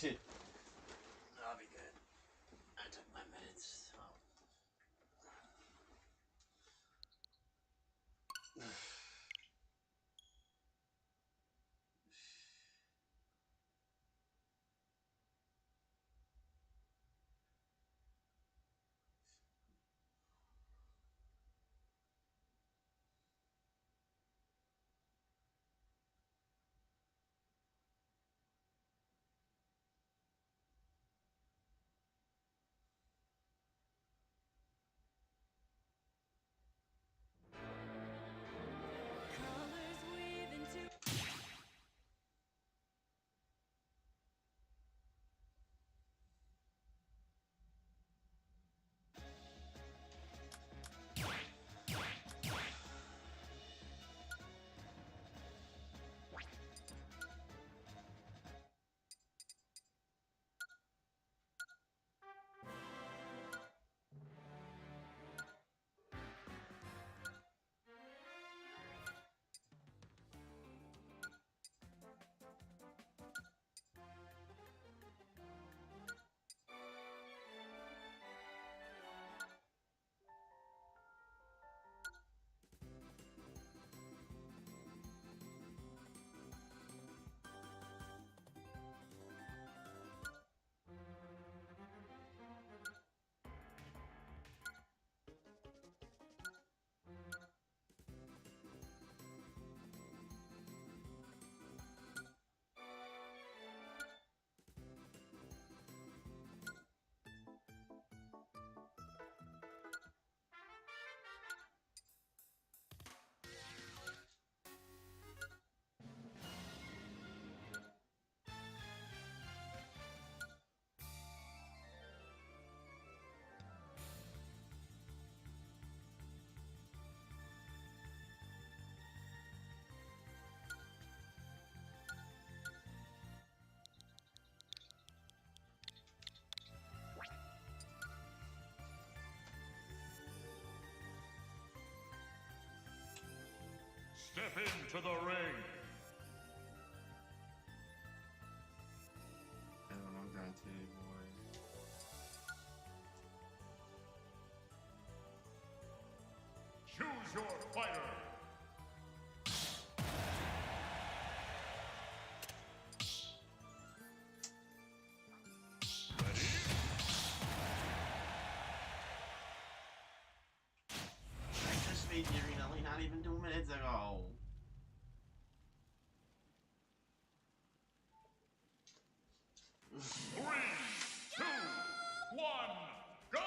I'll be good. I took my meds. Colors weave into Step into the ring. I don't know, Dante, boy. Choose your fighter. Ready? I just made the arena like not even 2 minutes ago. Three, two, one, go!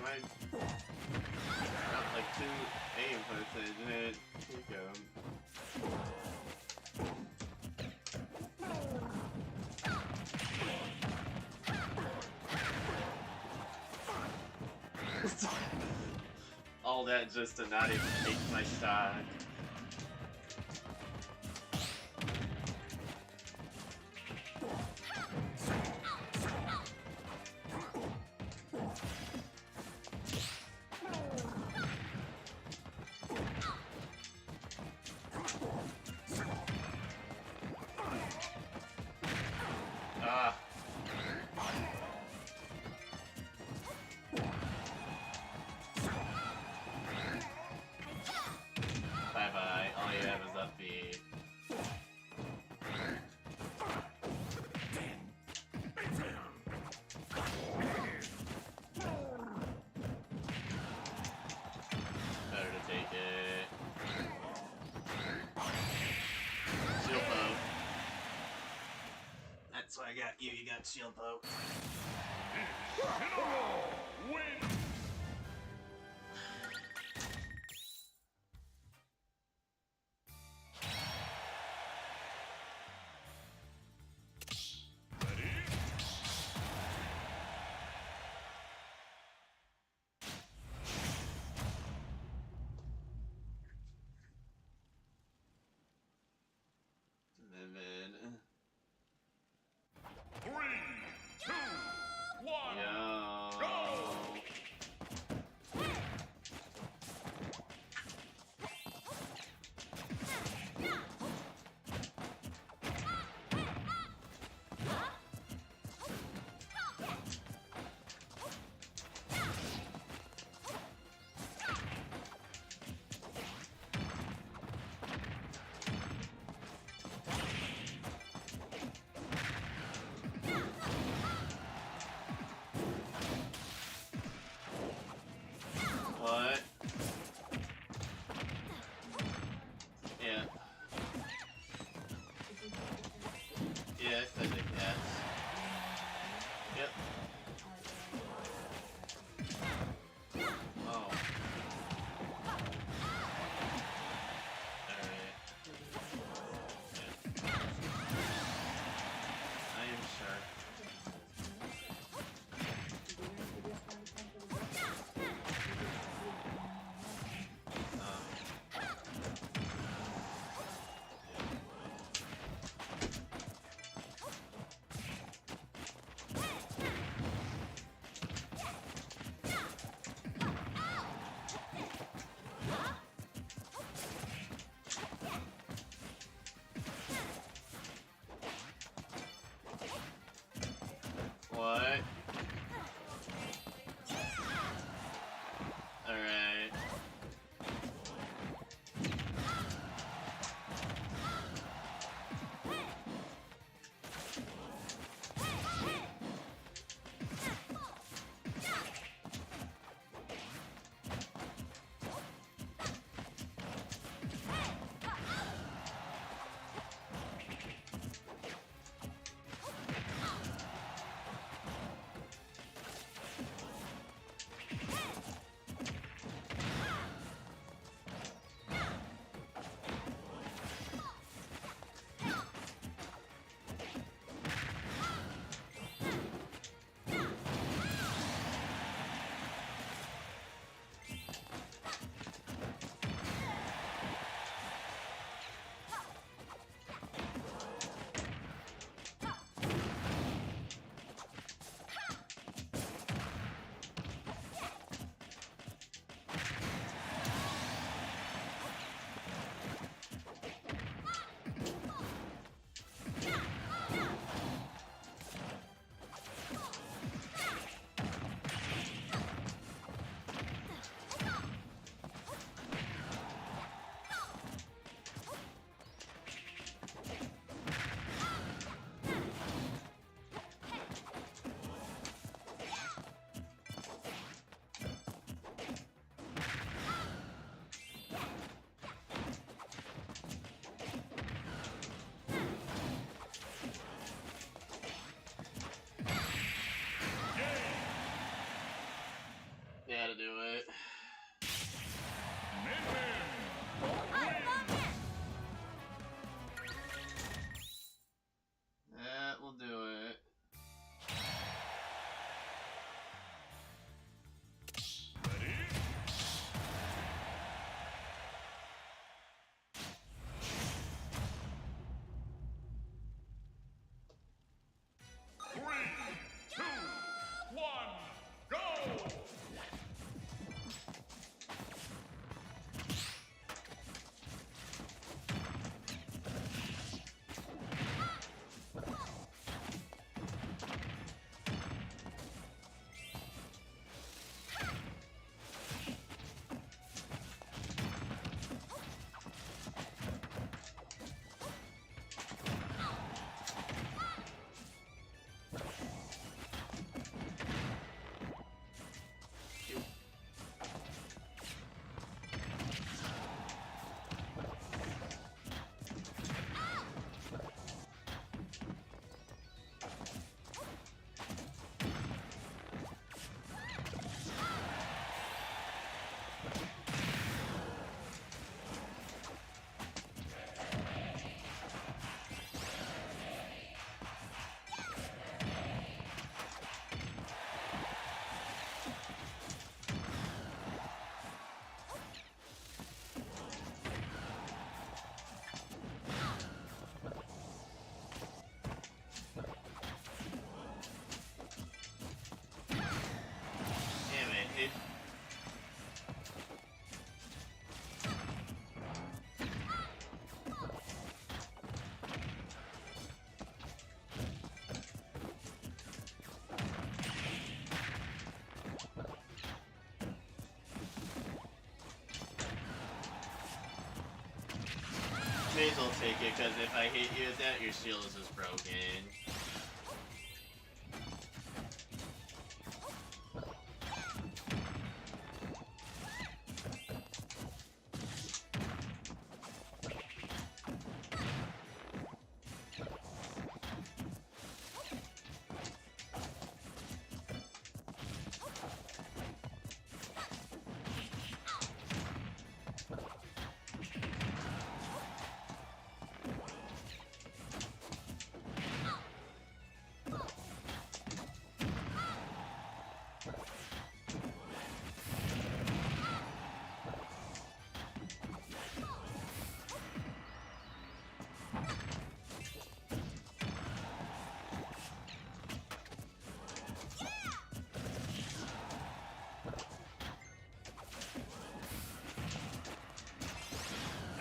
am I? Got like 2 aim pushes and it keep going. All that just to not even take my shot. Ah. Bye bye. All you have is up B. Better to take it. Shield poke. That's why I got you. You got shield poke. Win! Ready? Vivid. 3, 2, 1, Yo. go! What? Yeah. Yes, I think yes. Yep. Oh. Alright. Yeah. I am sure. What? Alright. gotta do it. Min That will do it. Ready? 3, 2, 1, go! Damn it, dude. May as well take it, because if I hit you with that, your shield is just broken.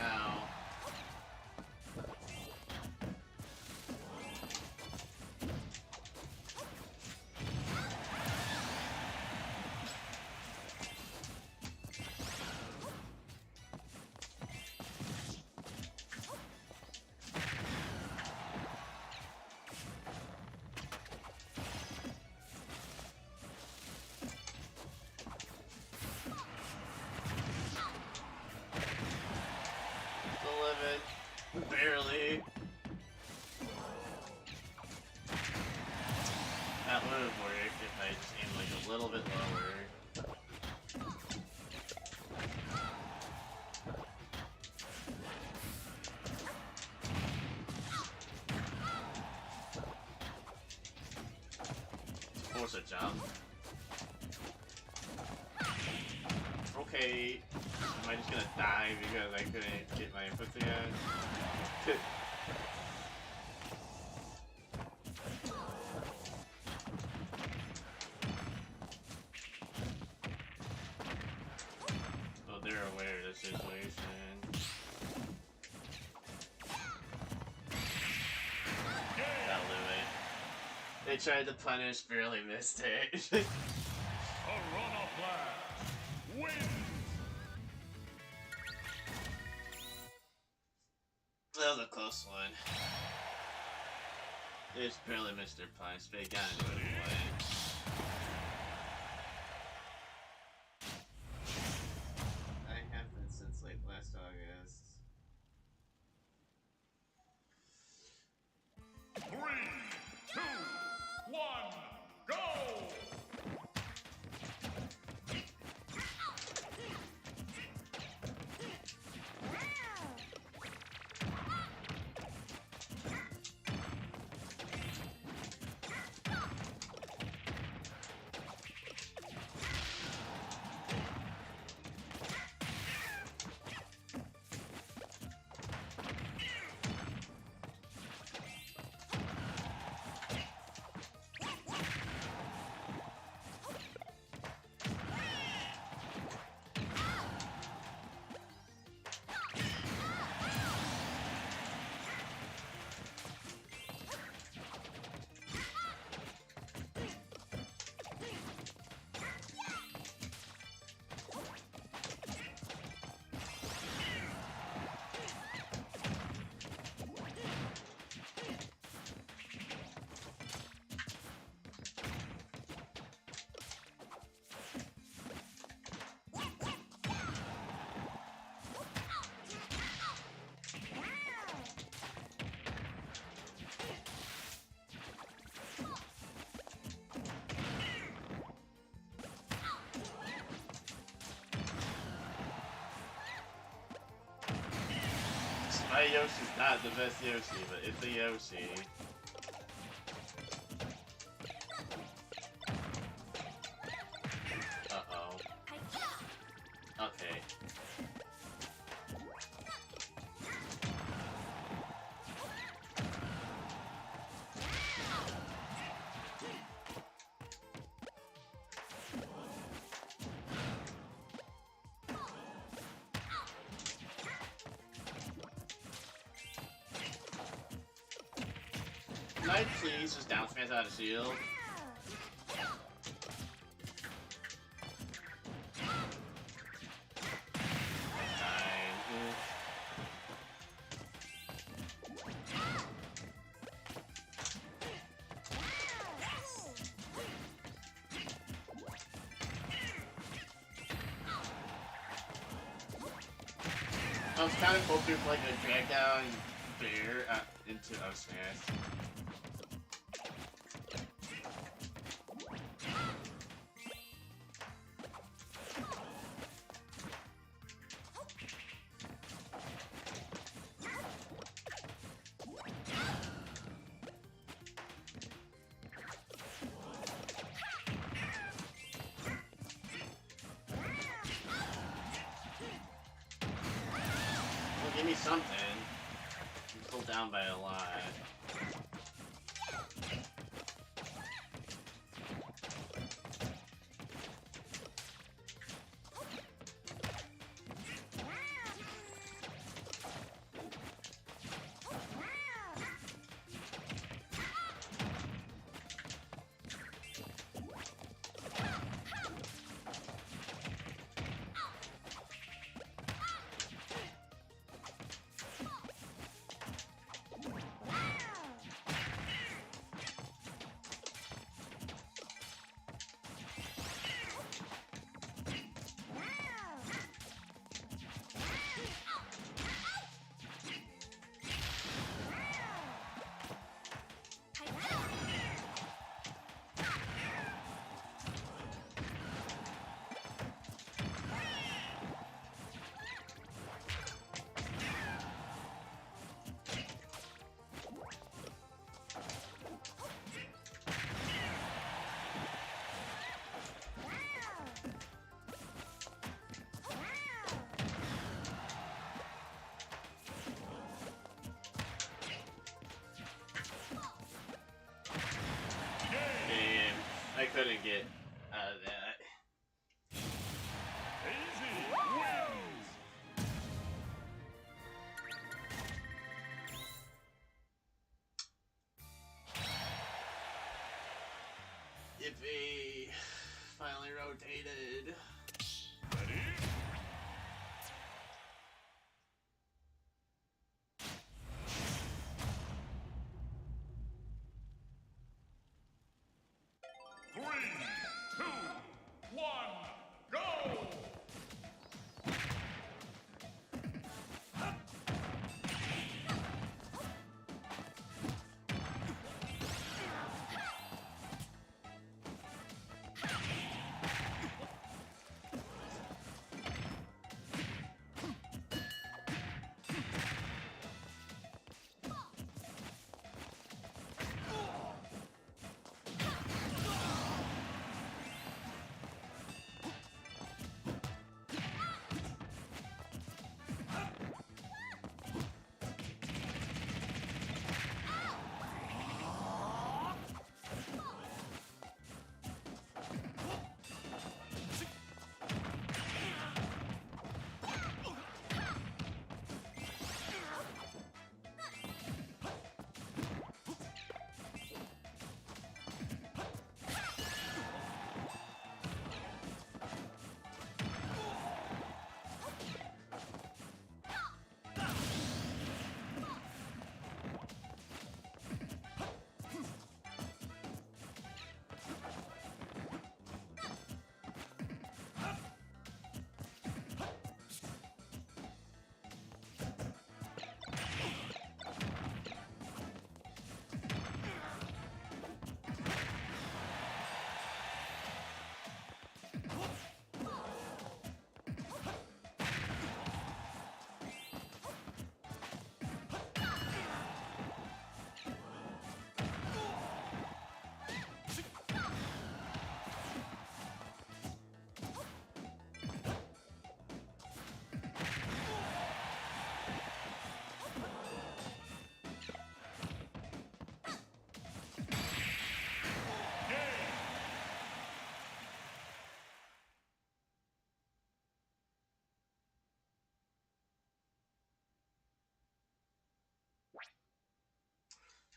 Ow. Barely. That would have worked if I just aimed like a little bit lower. Force a jump. Okay. Am I just gonna die because I couldn't get my inputs again? Oh, they're aware of the situation. That'll do it. They tried to punish, barely missed it. Piranha Blast wins! That was a close one. They just barely missed their punch, but they got it anyway. I have been since like last August. 3, 2, 1, go! why Yoshi's not the best Yoshi, but it's a Yoshi. Uh-oh. Okay. Can I please just down smash out of shield? I was kind of hoping for like a drag down bear into a smash. Give me something. I'm pulled down by a lot. I couldn't get out of that. Easy wins. If he finally rotated. Ready? Three, two, one, go!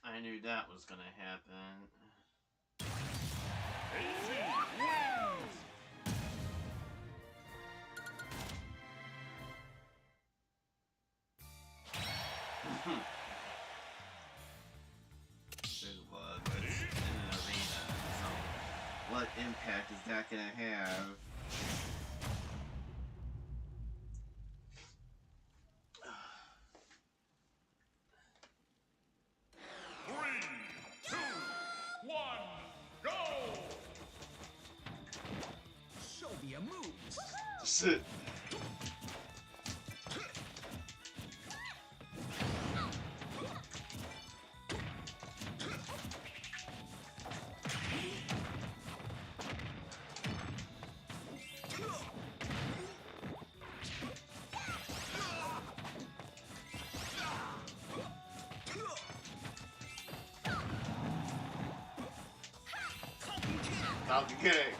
I knew that was gonna happen. AZ wins! There's blood, but it's in an arena, so what impact is that gonna have? Three, two, one, go! Show me a move. Shit. Falcon kick.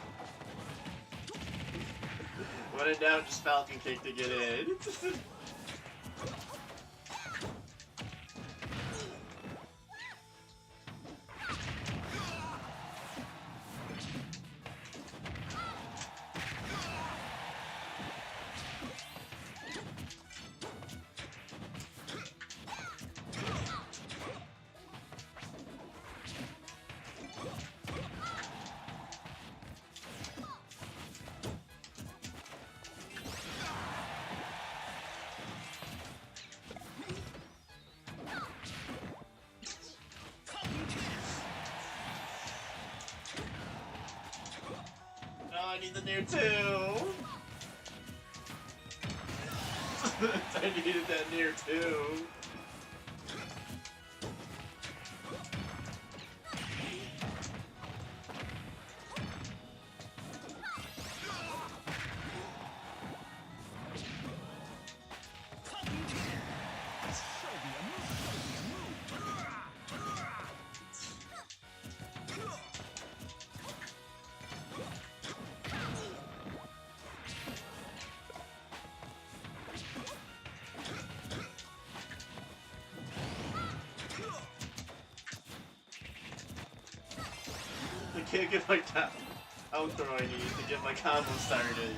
When in doubt, just Falcon kick to get in. Oh, I need the near two. I needed that near two. I can't get my outthrow I need to get my combo started.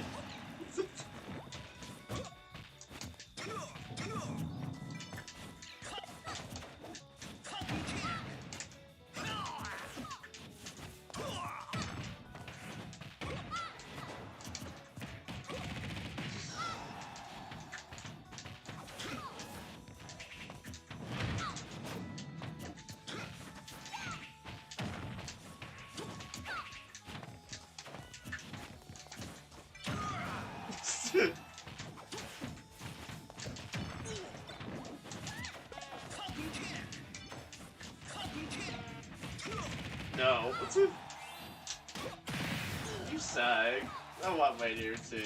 No, what's it? You suck. I want my near two.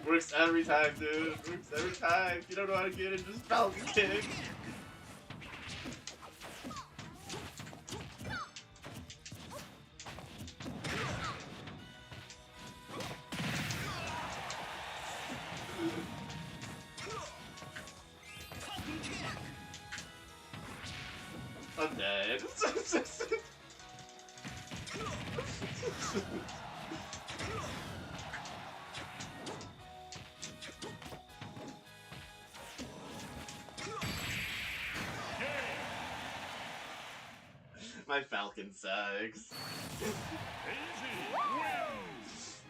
Works every time, dude. Works every time. If you don't know how to get it, just Falcon kick. I'm dead. My Falcon sucks. AZ wins!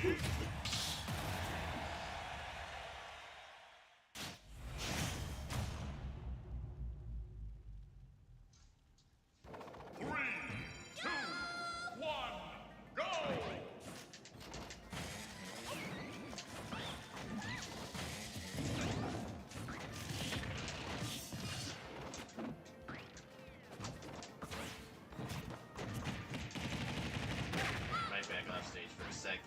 Ready? Three, two, one, go! Right back off stage for a second.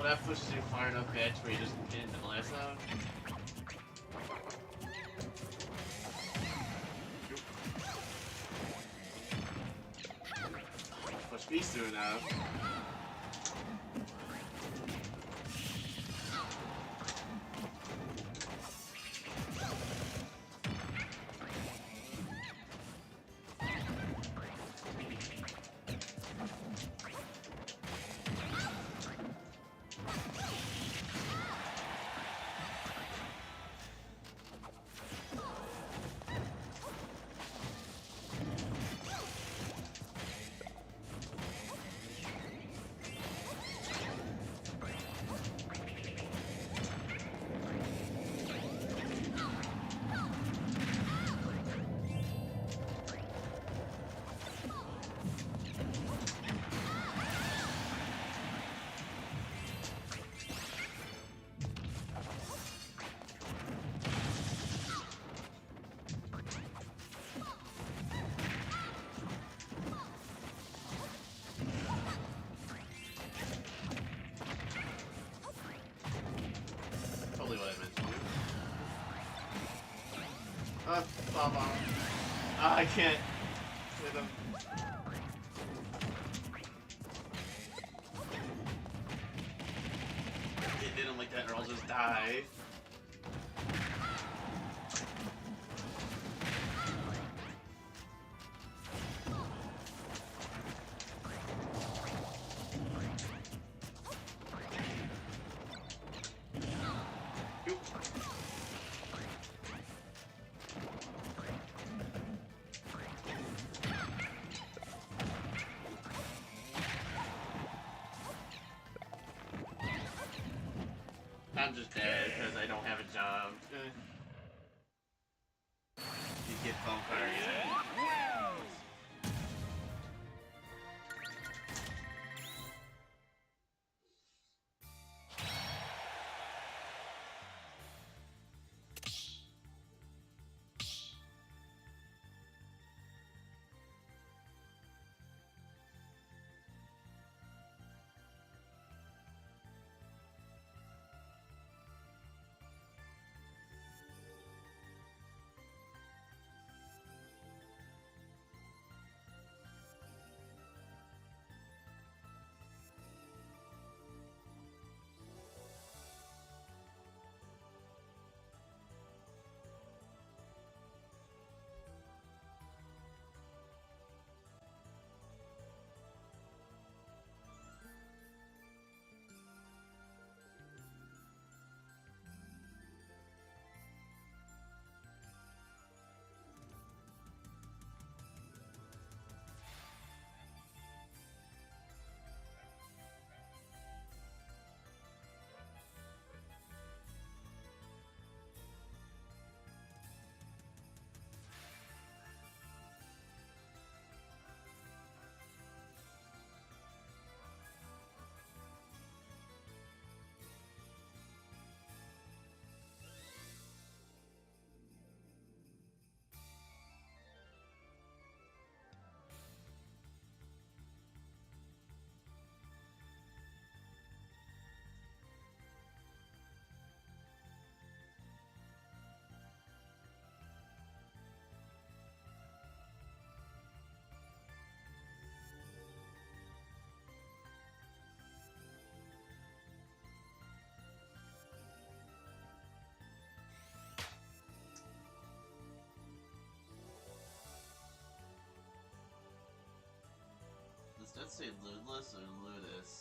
that pushes you far enough edge where you just get into the lasso. Push me soon enough. Totally what I meant to do. Bomb. I can't hit him. It didn't like that or I'll just die. I'm just dead because I don't have a jump. You get phone card yet? Does that say Ludless or Ludus?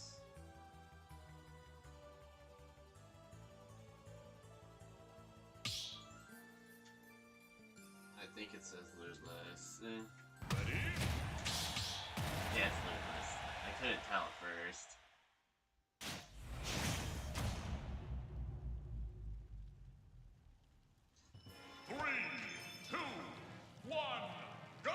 I think it says Ludless. Ready? Yeah, it's Ludless. I couldn't tell at first. Three, two, one, go!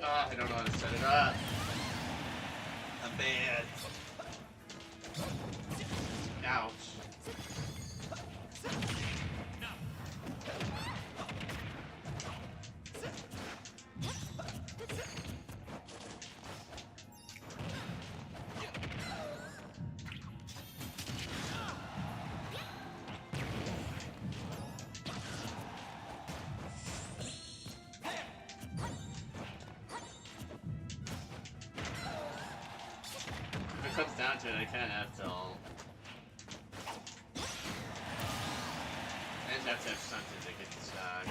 I don't know how to set it up. I'm bad. Ouch. If it comes down to it, I kind of have to all... I just have to have something to get the stock.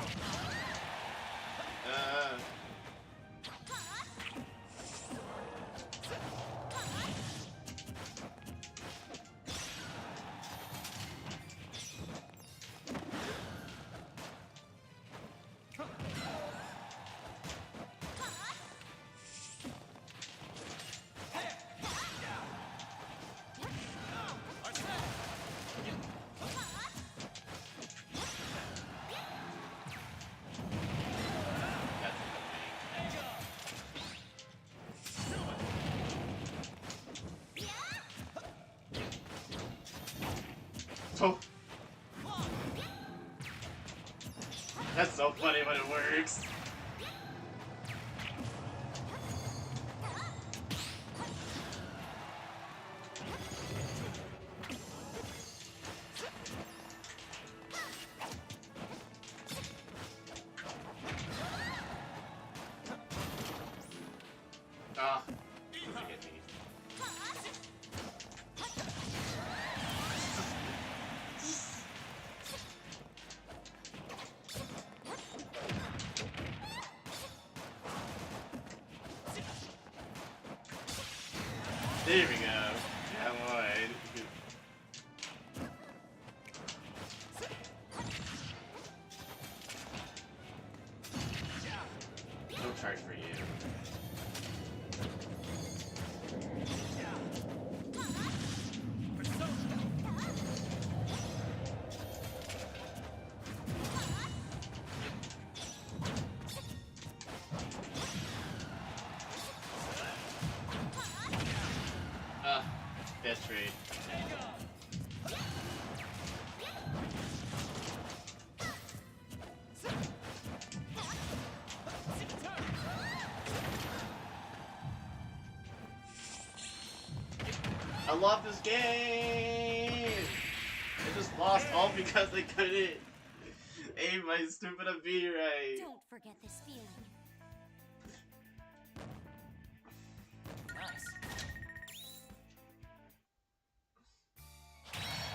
Oh. That's so funny when it works. Ah, oh, hit me. There we go. Come on. No charge for you. Best trade. I love this game! I just lost all because I couldn't aim my stupid B right. Don't forget this feeling. Nice.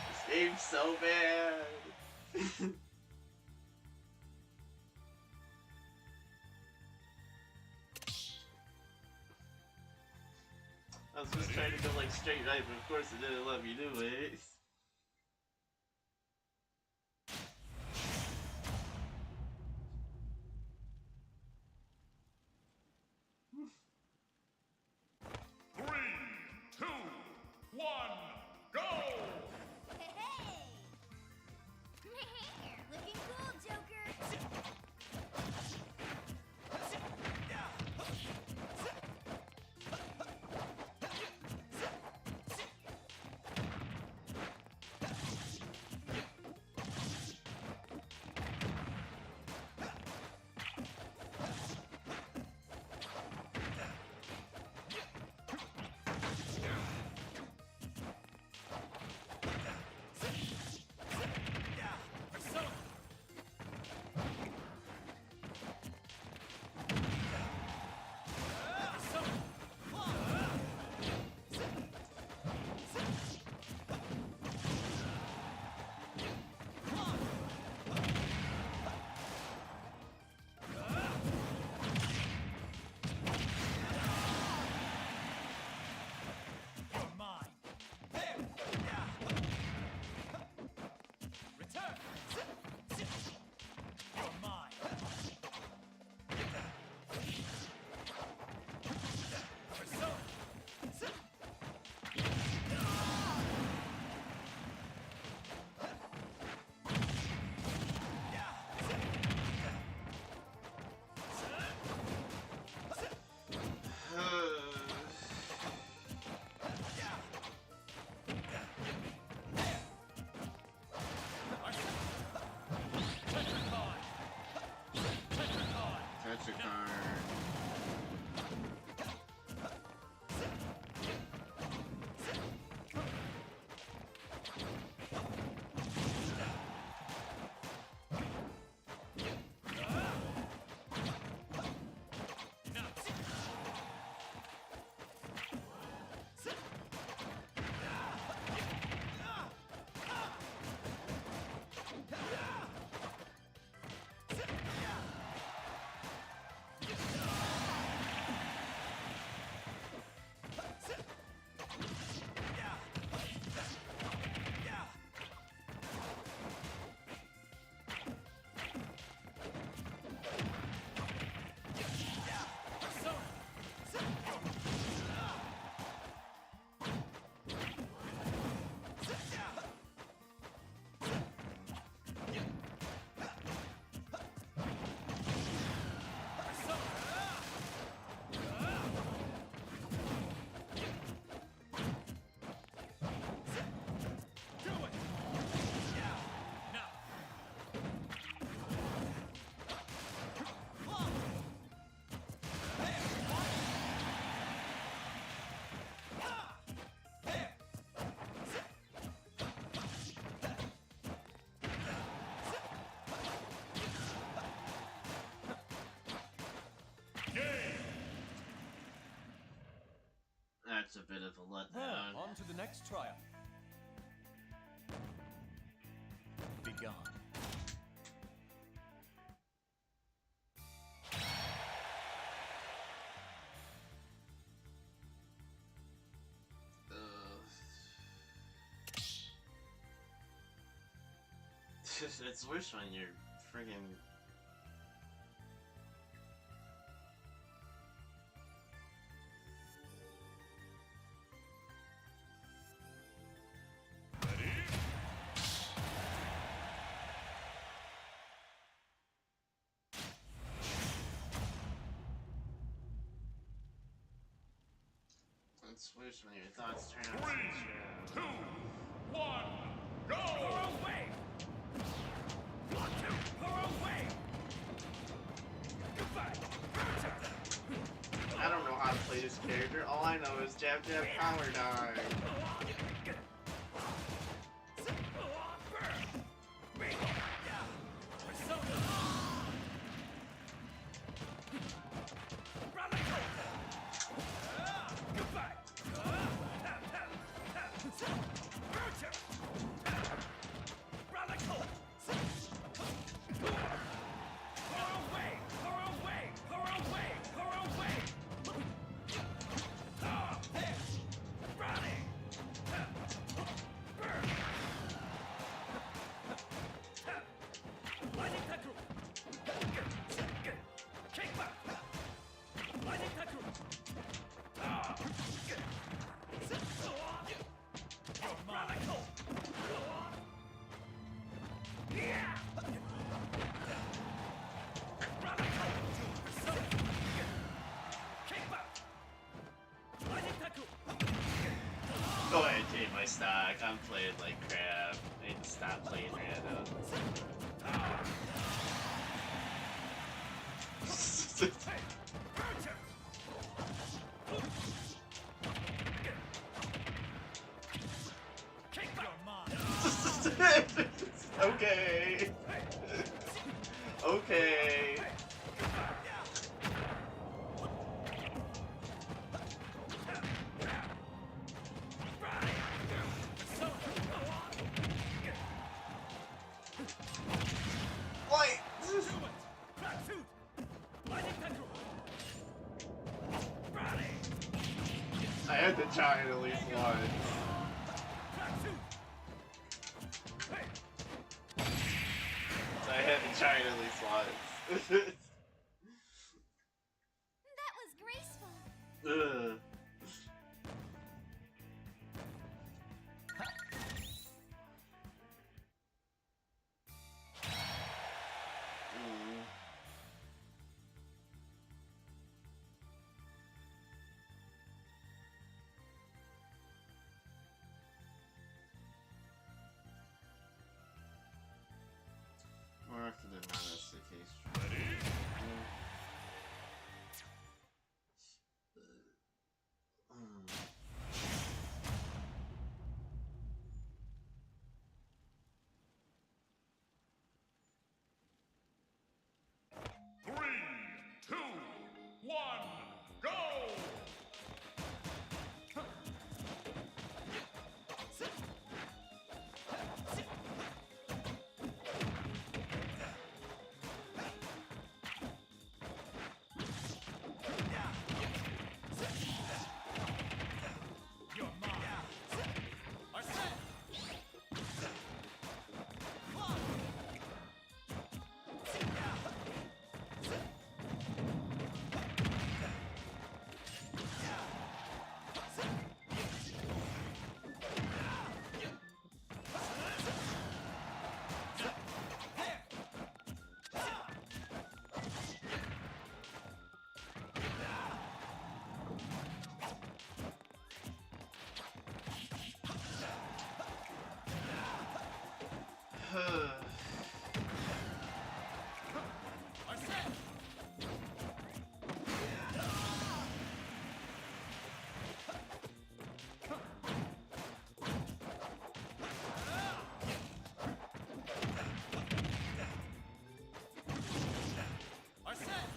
This game's so bad. I was just trying to go like straight right, but of course it didn't let me do it. Looking cool, Joker. such a card. That's a bit of a letdown. On to the next trial. Begone. It's worse when you're friggin' it's worse when your thoughts turn out to be true. 2, 1, go! Away! Away! Goodbye! I don't know how to play this character. All I know is jab jab power dive. Go ahead, take my stock. I'm playing like crap. I need to stop playing random. Okay. Okay. Wait. I had to try it at least once. I had to try it at least once. That was graceful. Ugh. Mm. More often than not, that's the case. Ready? Are set. Are set.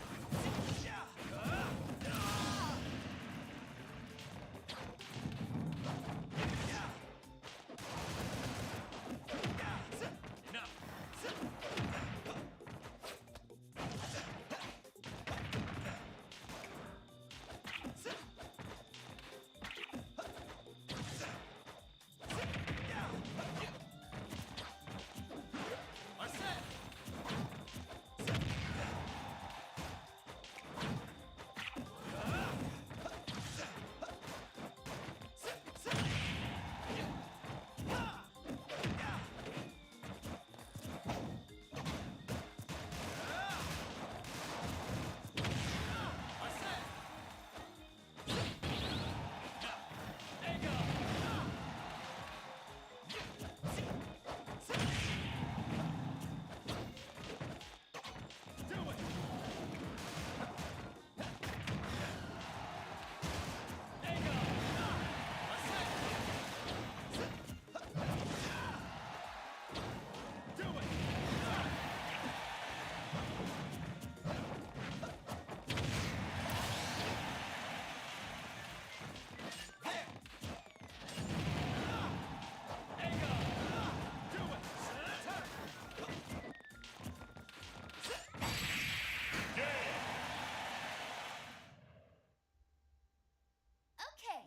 Okay,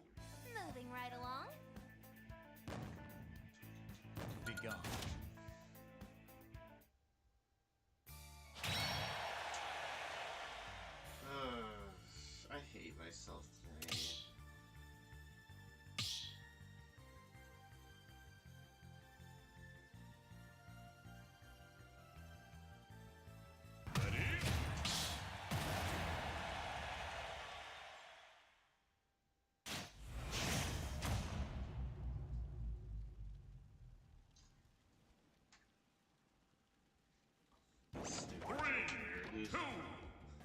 moving right along. Be gone. I hate myself today. Stupid. 3, 2,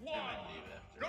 1, I might leave after. go!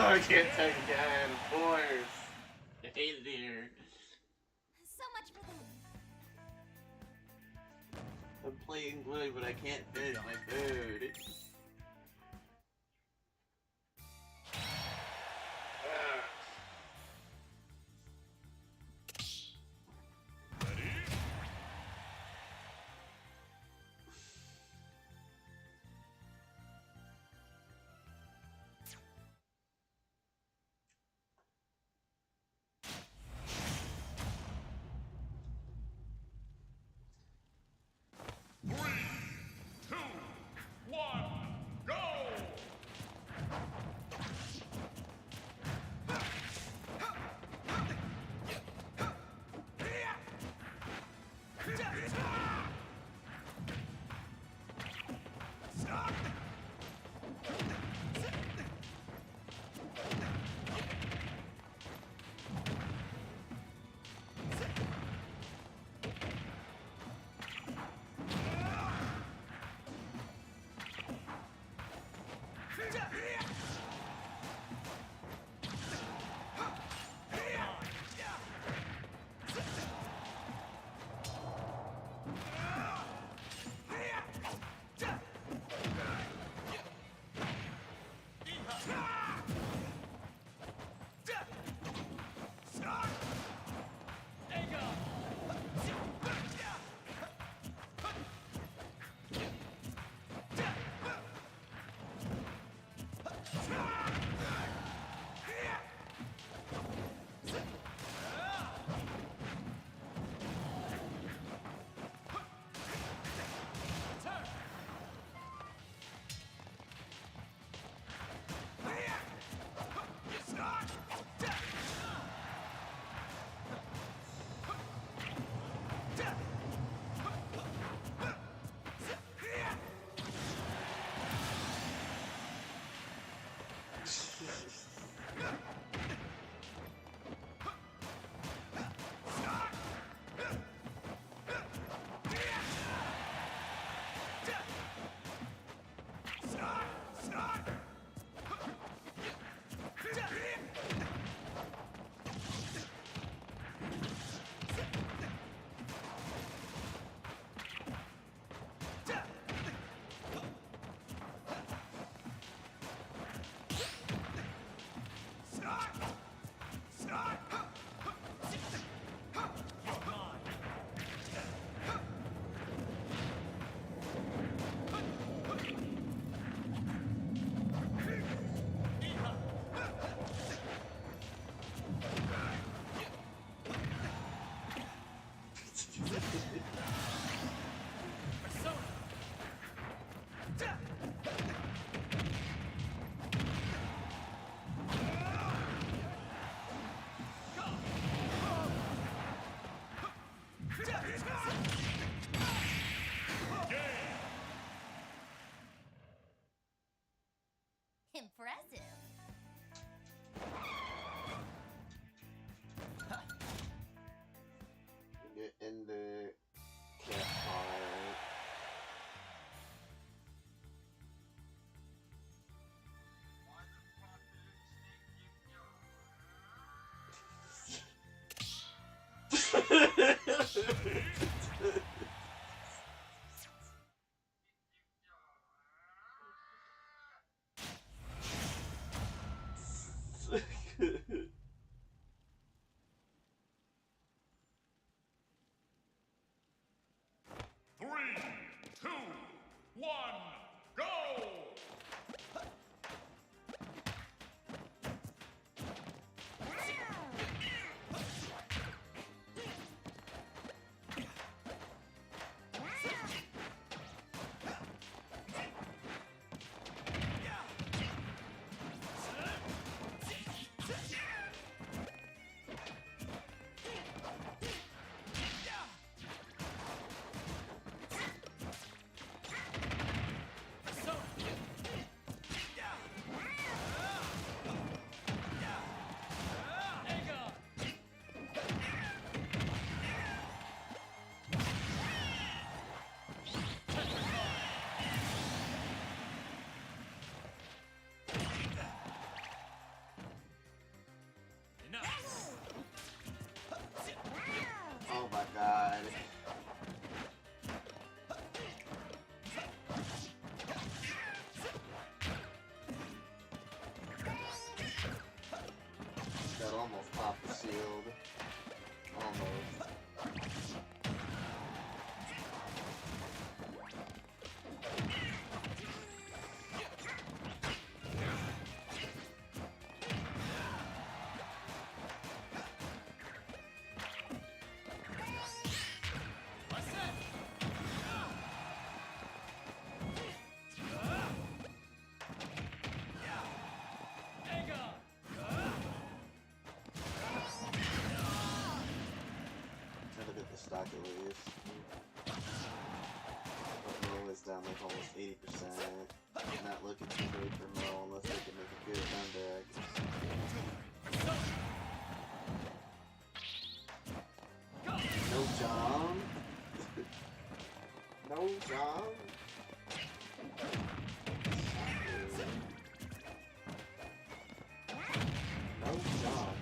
I can't take it again, of course. I hate it here. So much for them. I'm playing good, but I can't finish my food. Impressive. Get in the campfire. Three, two, one, go! stock at least. But Mo is down like almost 80%. Not looking too great for Mo unless they can make a good comeback. No jump. No jump. No jump.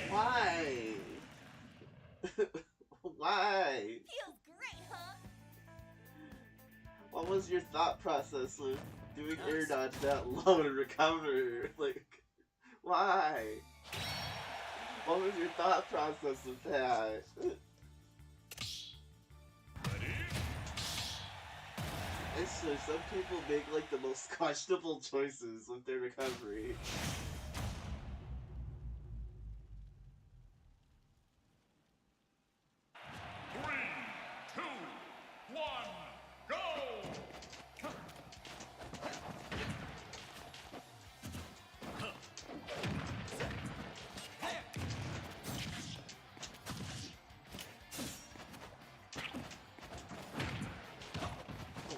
Why? Why? Feels great, huh? What was your thought process with doing air dodge that low to recover? Like, why? What was your thought process with that? It's just some people make like the most questionable choices with their recovery.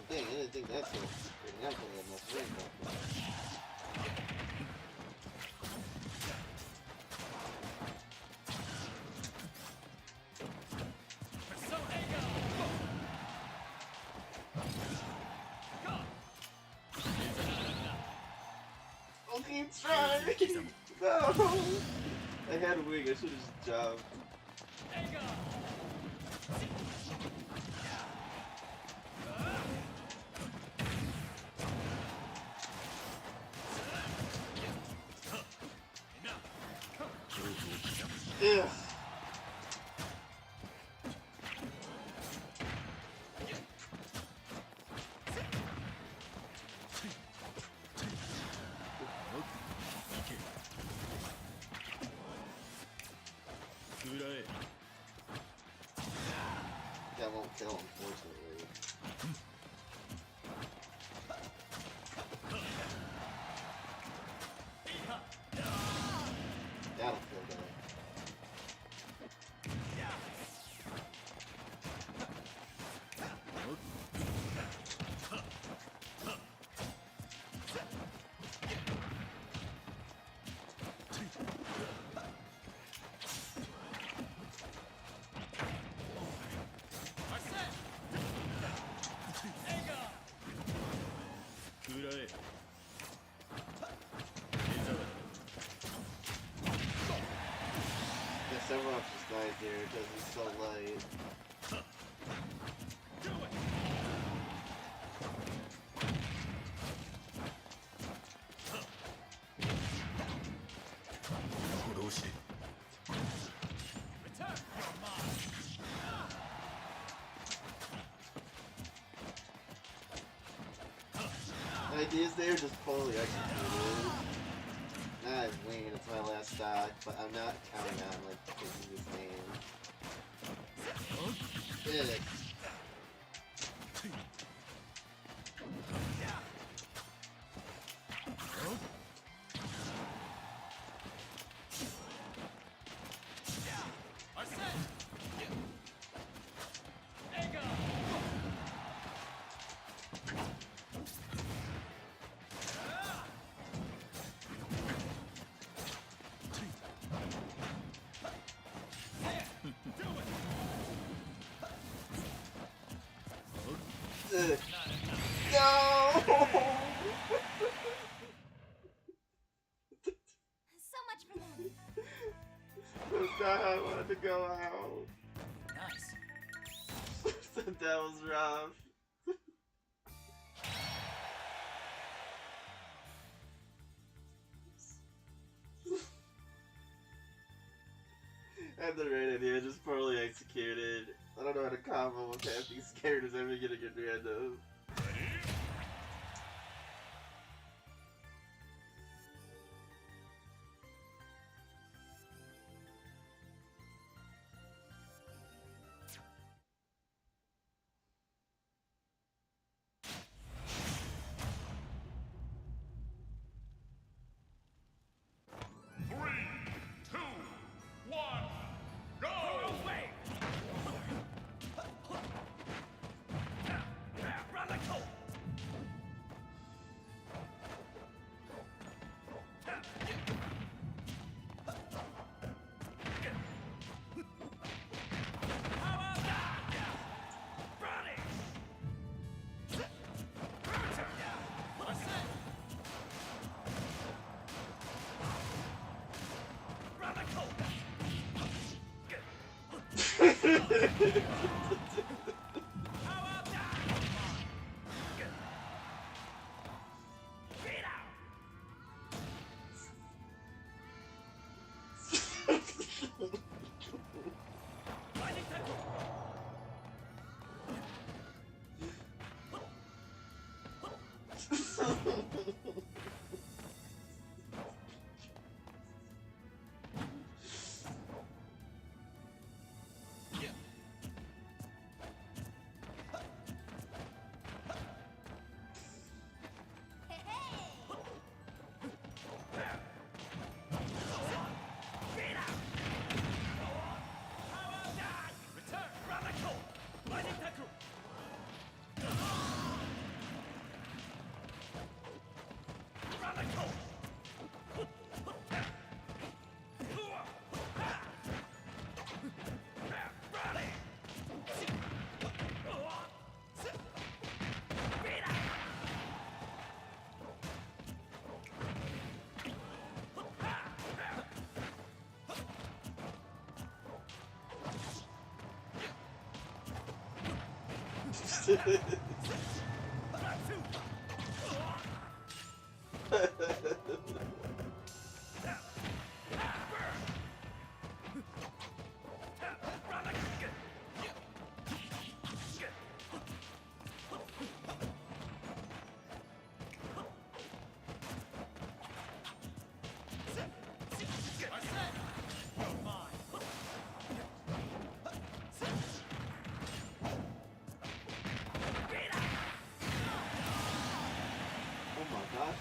Dang, I didn't think that's it. I'm putting enough range up. Okay, try! No! I had a wing, I should've just jumped. Ugh. That won't kill, unfortunately. That'll kill that. Guess everyone just died here because he's so light. Ideas there just poorly executed. Nah, it's winging, it's my last stock, but I'm not counting on like taking this game. Shit. No! So much for them. That's not how I wanted to go out. Nice. that was rough. And the right idea, just poorly executed. I don't know how to combo with half these characters ever gonna get random.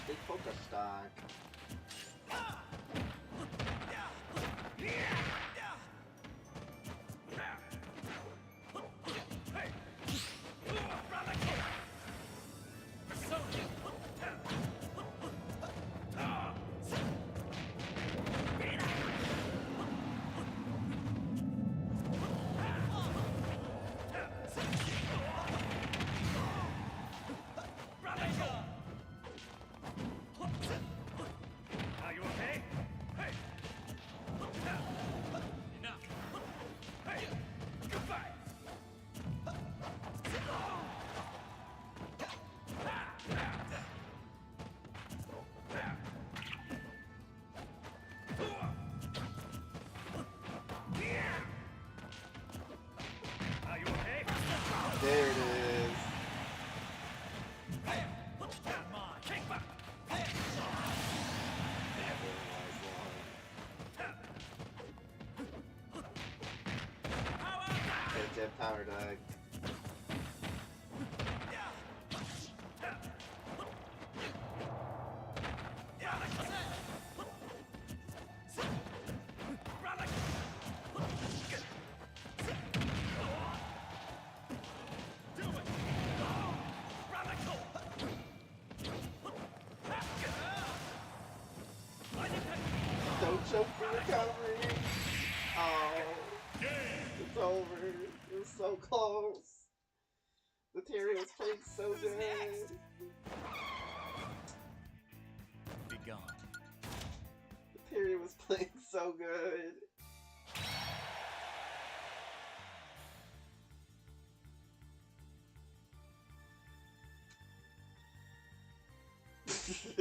Big Poker Stock. There it is. Good jet power dog. Don't choke for recovery. Oh, it's over. It was so close. The Terry was playing so good. Be gone. The Terry was playing so good.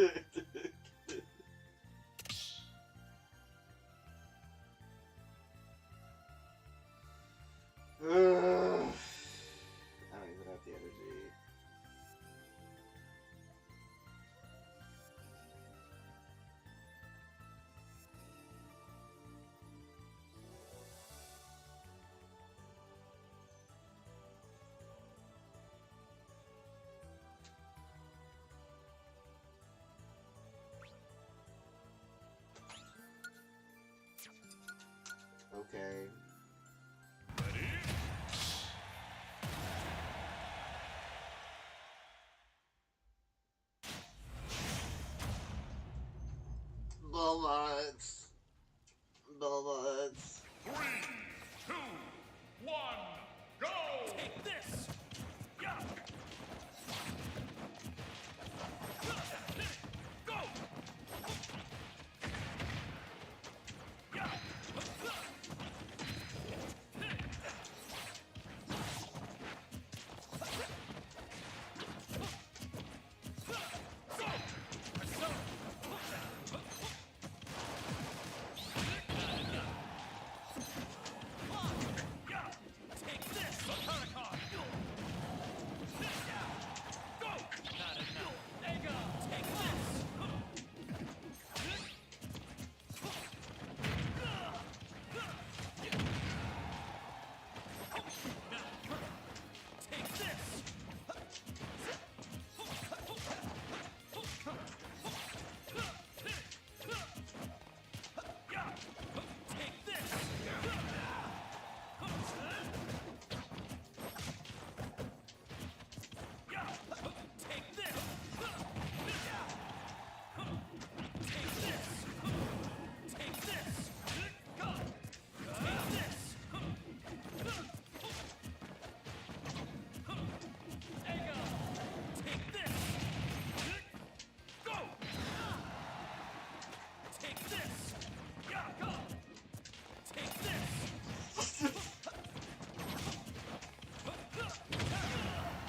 I don't even have the energy. Okay. Bullets. Bullets. 3, 2, 1, go! Take this! Yeah! Go! Yeah!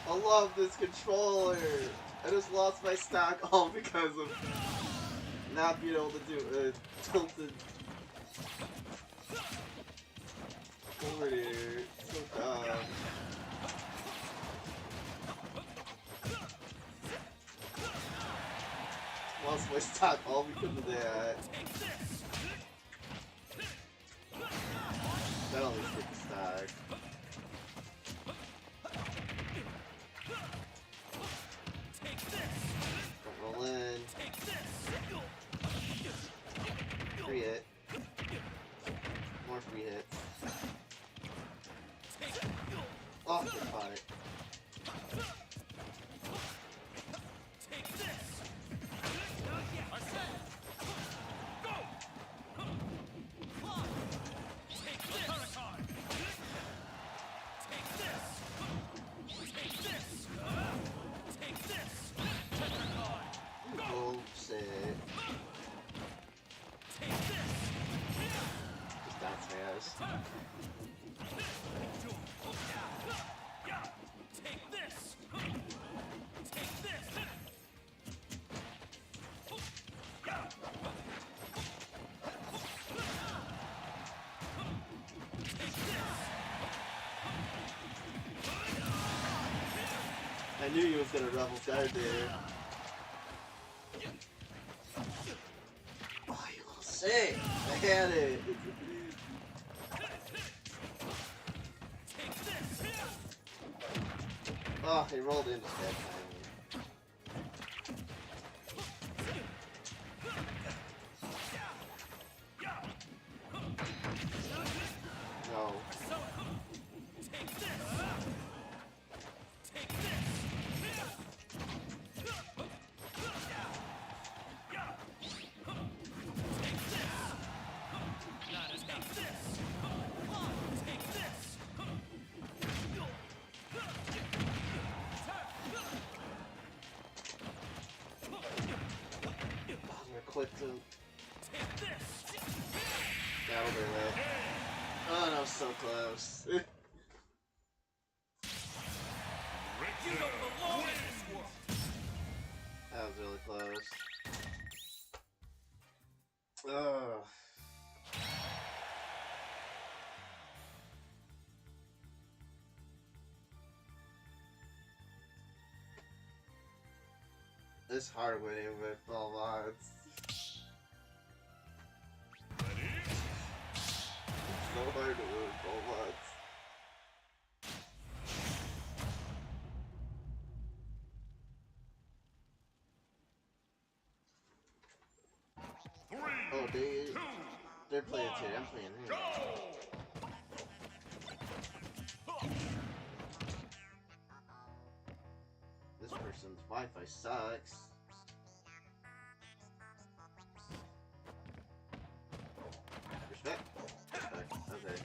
I love this controller. I just lost my stock all because of not being able to do tilted over here. So dumb. Lost my stock all because of that. That only took the stock. Don't roll in. Free hit. More free hits. Oh, they caught it. Bullshit. That's fast. I knew he was gonna rebel guard there. Oh, you little sick! I had it! Oh, he rolled into that time. No. Click to that'll do it. Oh, that was so close. You don't belong in this world! That was really close. Ugh. It's hard winning with all mods. Ready? It's so hard to win with all mods. Three, Oh, two, they're playing one, too. I'm playing him. go! This person's Wi-Fi sucks. Respect. Respect. Okay.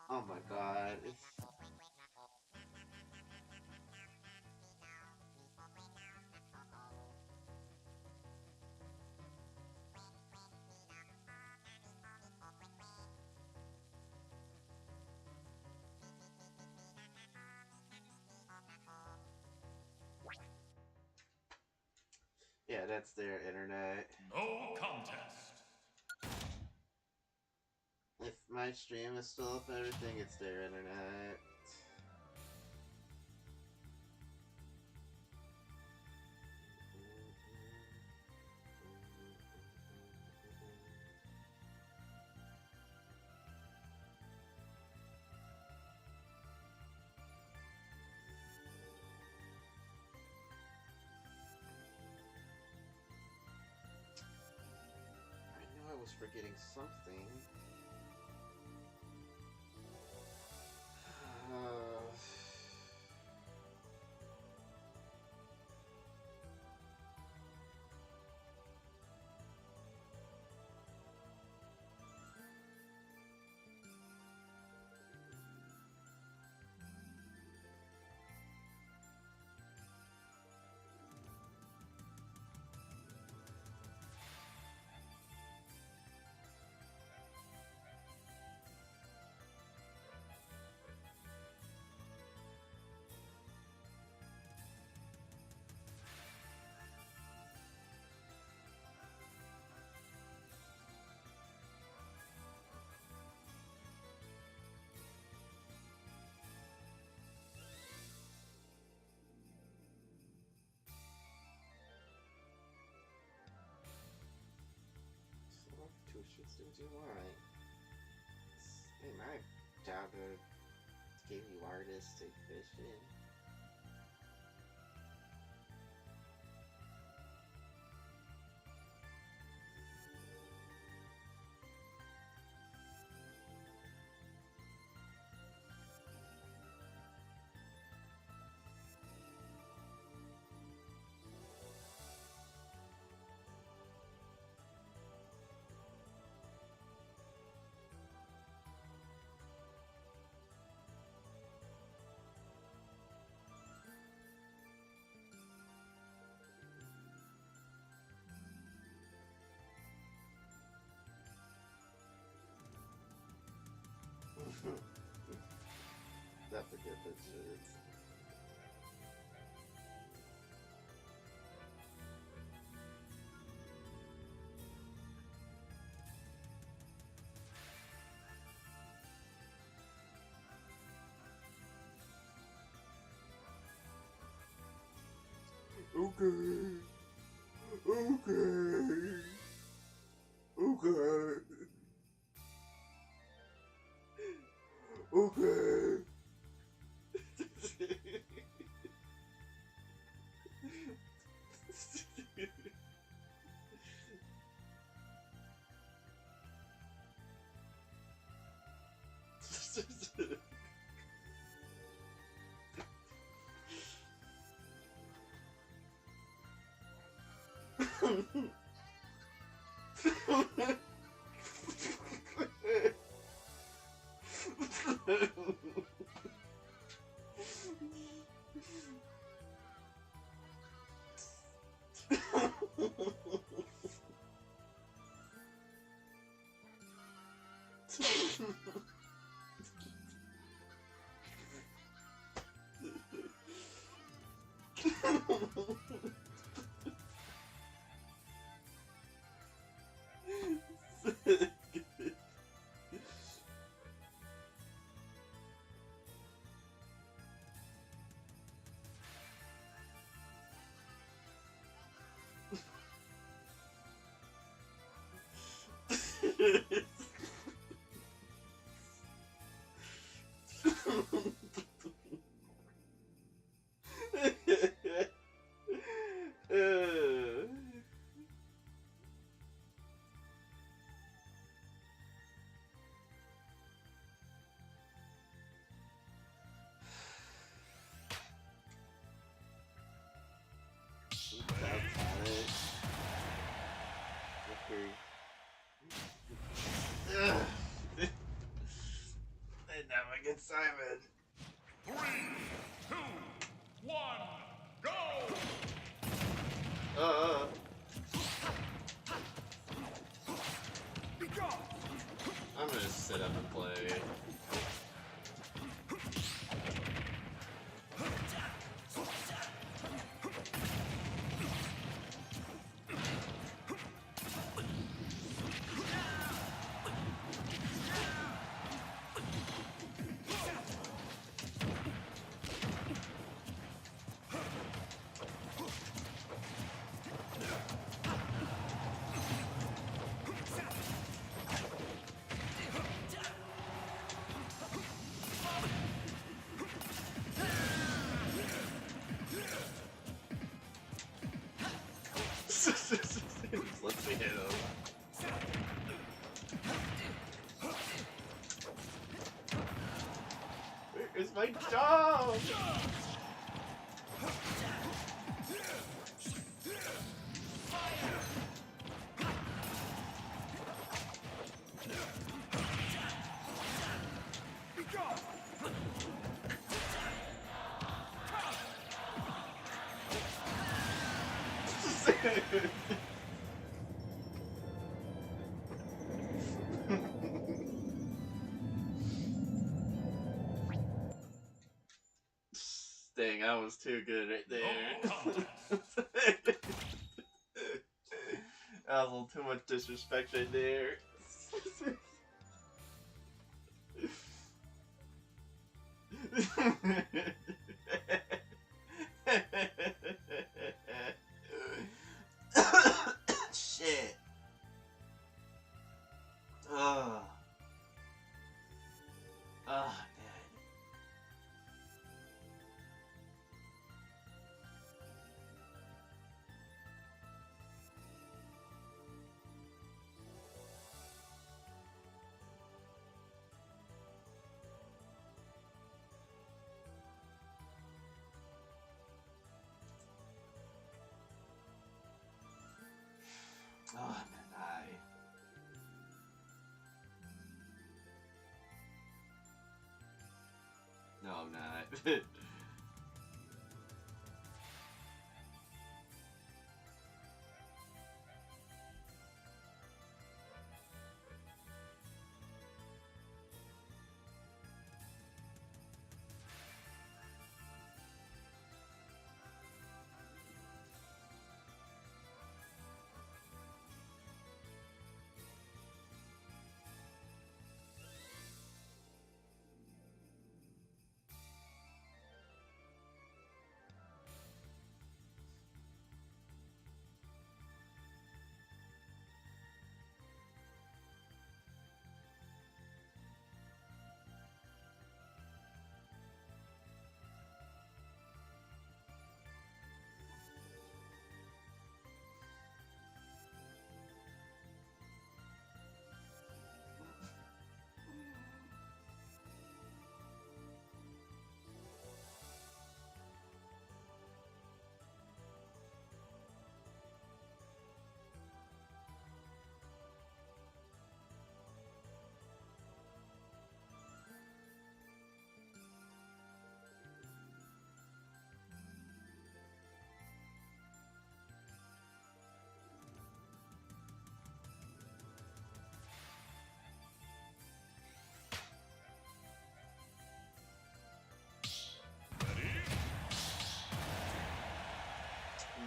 Oh my god. It's... Yeah, that's their internet. No contest. If my stream is still up and everything, it's their internet. I knew I was forgetting something. Two shits didn't you want? It ain't my job to give you artistic vision. That's a good picture. Okay. Okay. Okay. Okay. And now I get Simon. 3, 2, 1, go! I'm gonna sit up and play. Let's me hit him. Where is my job? Dang, I was too good right there. That was a little too much disrespect right there. Shit. Ugh. Ugh, oh, man, No, I'm not.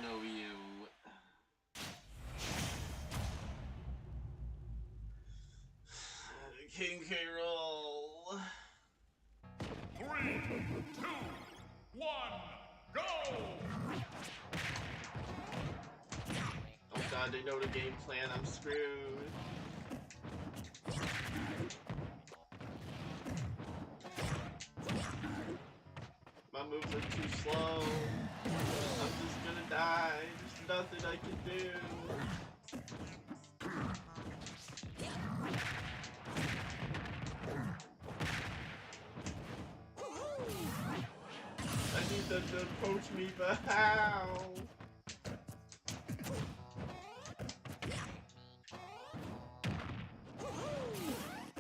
No, you. King K. Rool. 3, 2, 1, go! Oh god, they know the game plan. I'm screwed. moves are too slow. I'm just gonna die. There's nothing I can do. I need them to approach me, but how?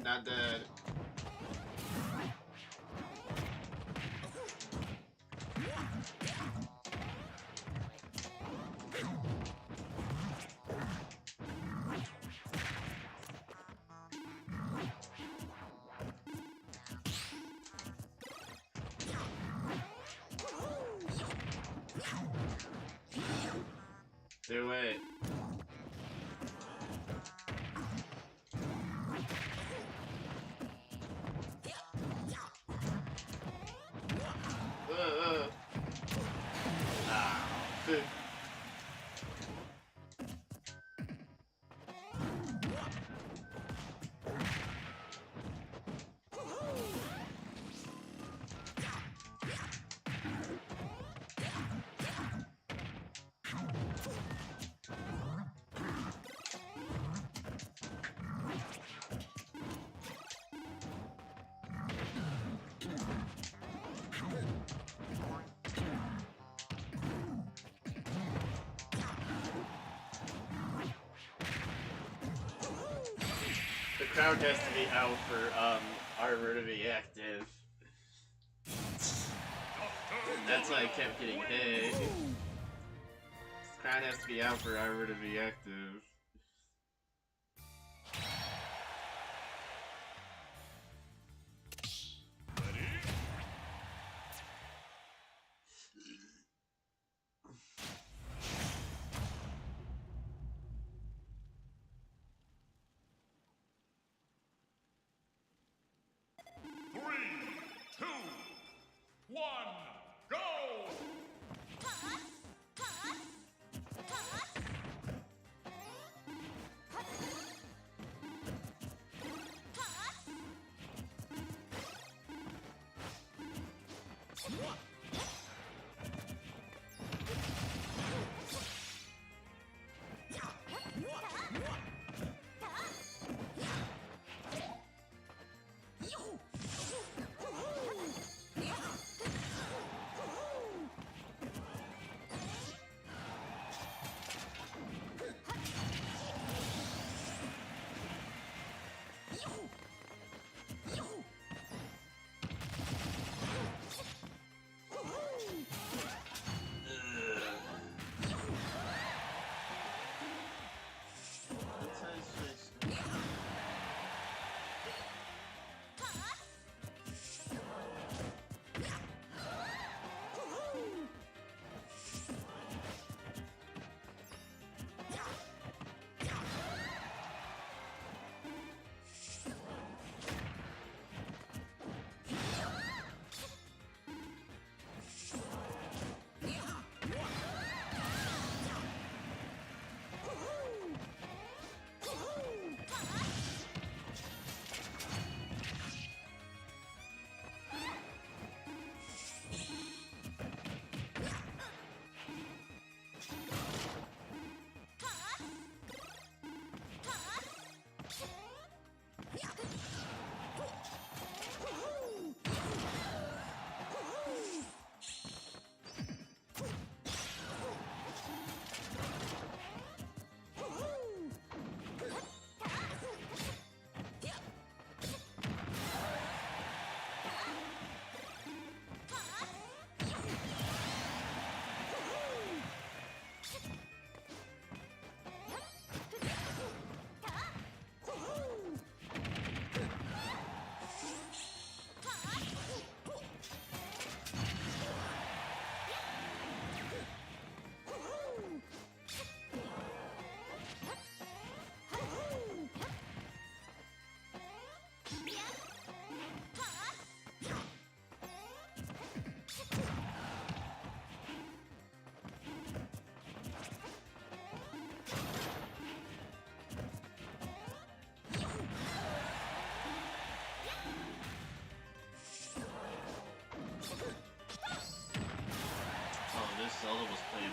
Not dead. Do it. Ah. The crowd has to be out for Arbor to be active. That's why I kept getting hit. Crowd has to be out for Arbor to be active.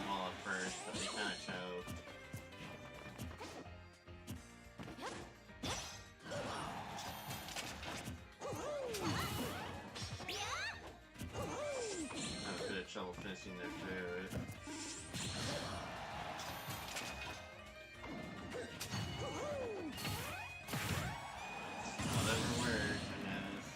wall at first, but they kind of choked. Have a bit of trouble finishing their food. Whatever works, I guess.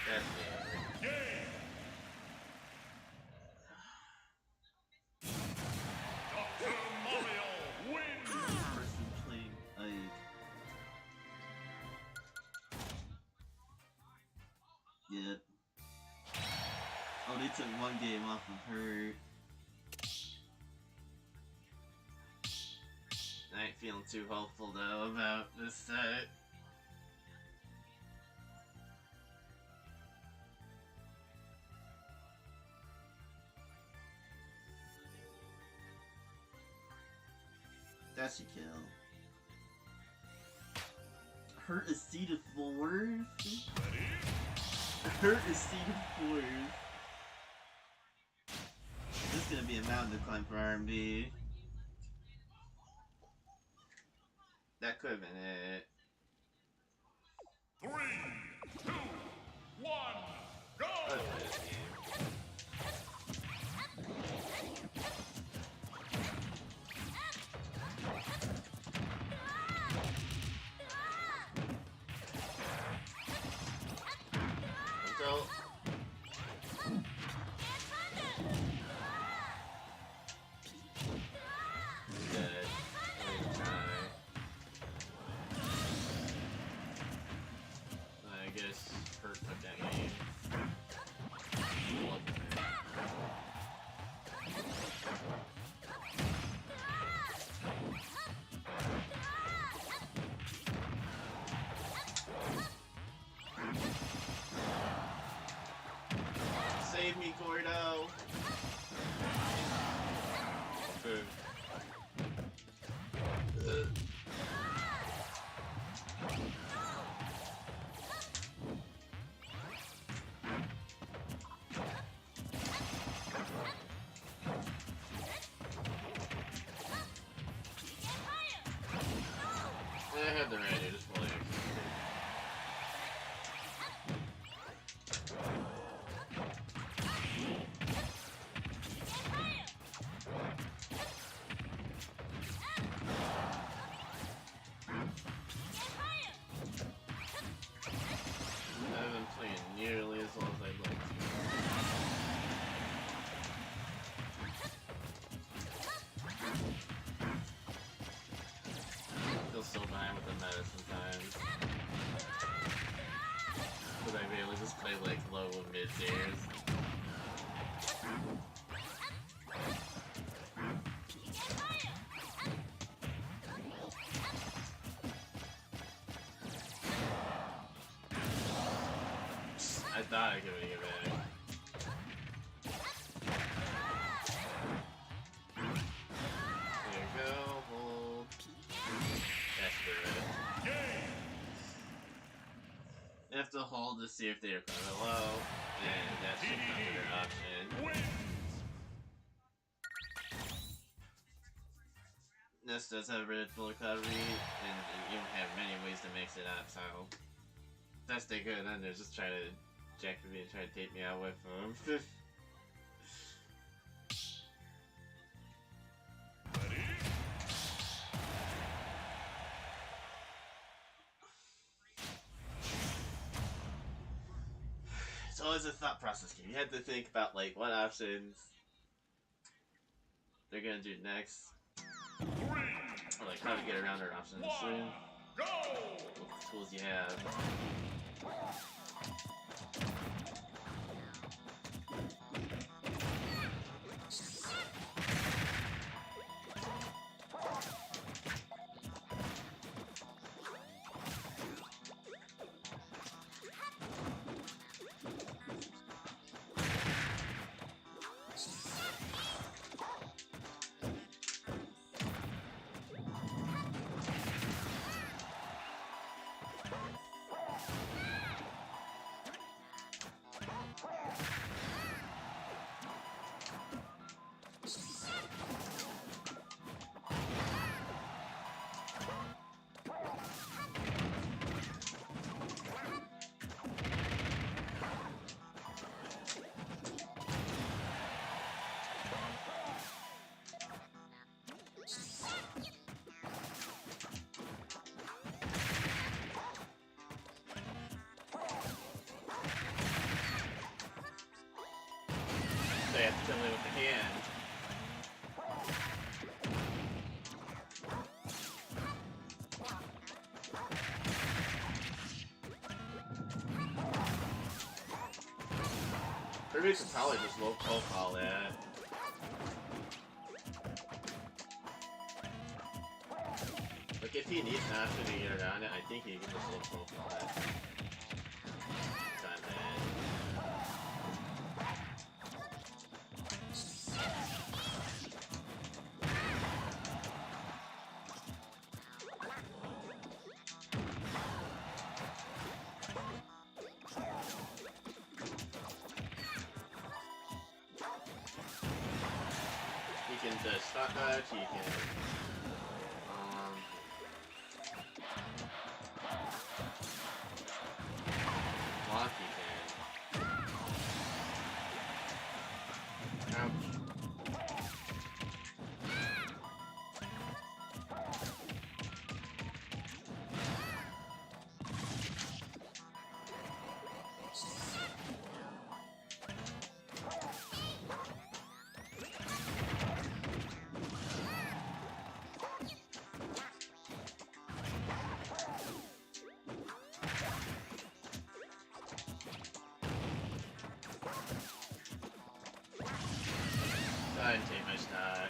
That's it. Game. Dr. Mario wins. Person playing like yep. Oh, they took one game off of her. I ain't feeling too hopeful though about this set. That's a kill. Hurt is C to 4th? Hurt is C to 4th. This is gonna be a mountain to climb for R&B. That could have been it. 3, 2, 1, go! Let's play this game. So, good. Let me try. I guess Hurt took that game. Love it. Save me, Gordo! Boom. I had the right to just play. I haven't been playing nearly as well as I'd like to. I feel so bad with the meta sometimes. Because I really just play like low and mid tiers. I thought I could make it back. There you go, hold. That's good. You have to hold to see if they're kind of low, and that's just another option. Wins. This does have full recovery, and you don't have many ways to mix it up, so best they could, then they're just trying to jack me and try to take me out with them. Ready? It's always a thought process game. You have to think about like what options they're gonna do next, 3, or like how to get around their options. 1, go! What tools you have. have to kill me with the hand. Kirby could probably just low profile that. Like if he needs Master to get around it, I think he can just low profile that. Time that. He can just stop dodge, he can block, he can ouch. I didn't take my stock.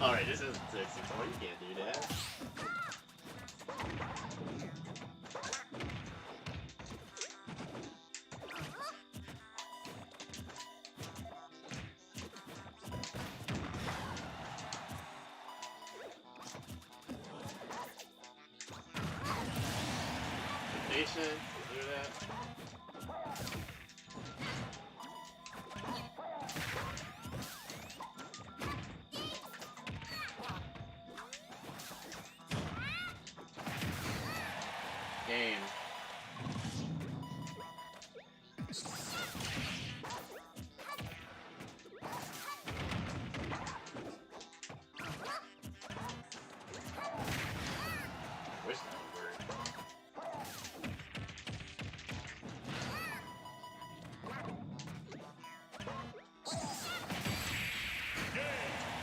Alright, this isn't 64, you can't do that. Be patient, do that. Game. Wish that would work.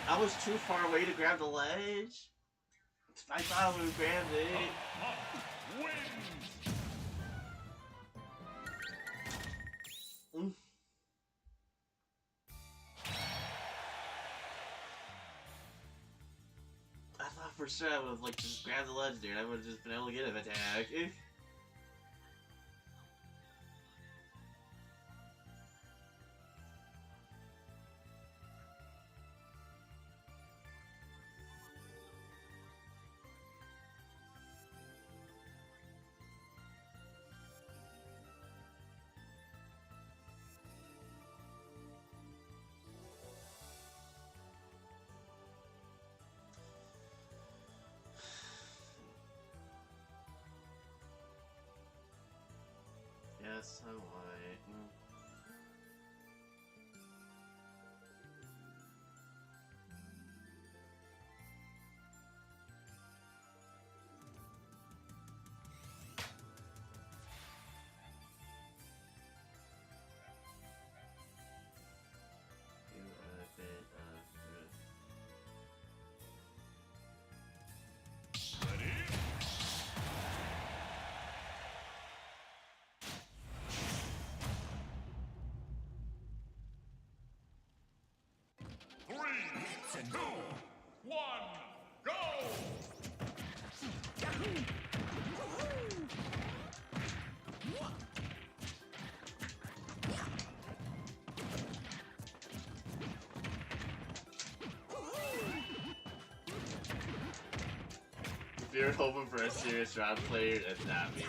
I was too far away to grab the ledge. I thought I would have grabbed it. I thought for sure I would have like just grabbed the ledge there and I would have just been able to get an attack. Yes, I might. You are a bit Ready? 3, 2, 1, go! If you're hoping for a serious round player, that's not me.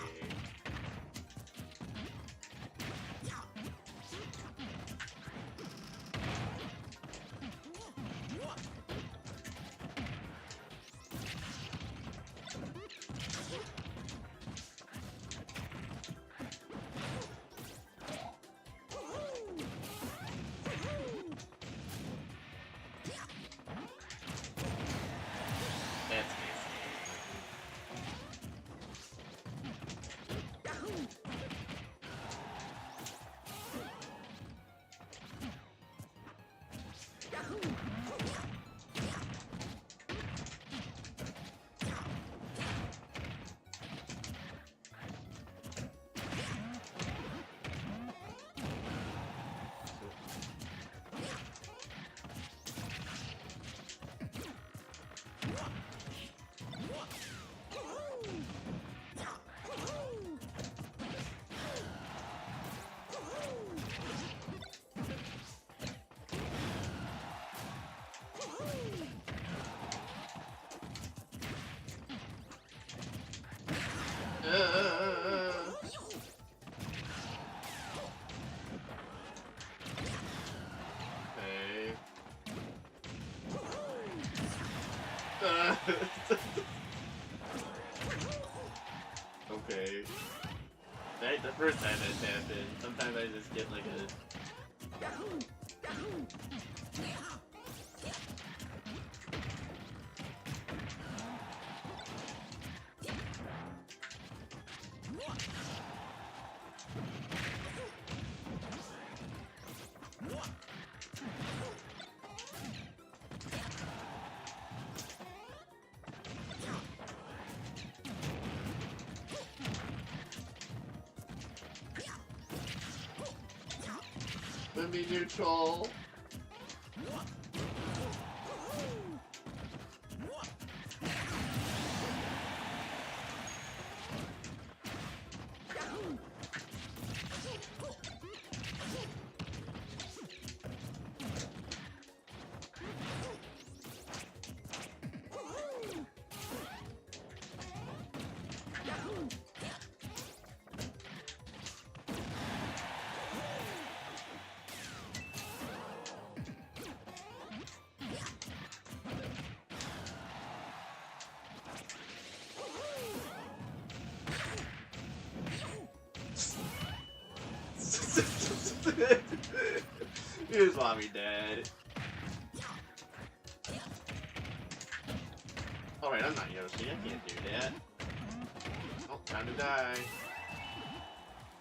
Okay. Okay. That ain't the first time that's happened. Sometimes I just get like a... Let me neutral. You just want me dead. Alright, I'm not Yoshi. I can't do that. Oh, time to die.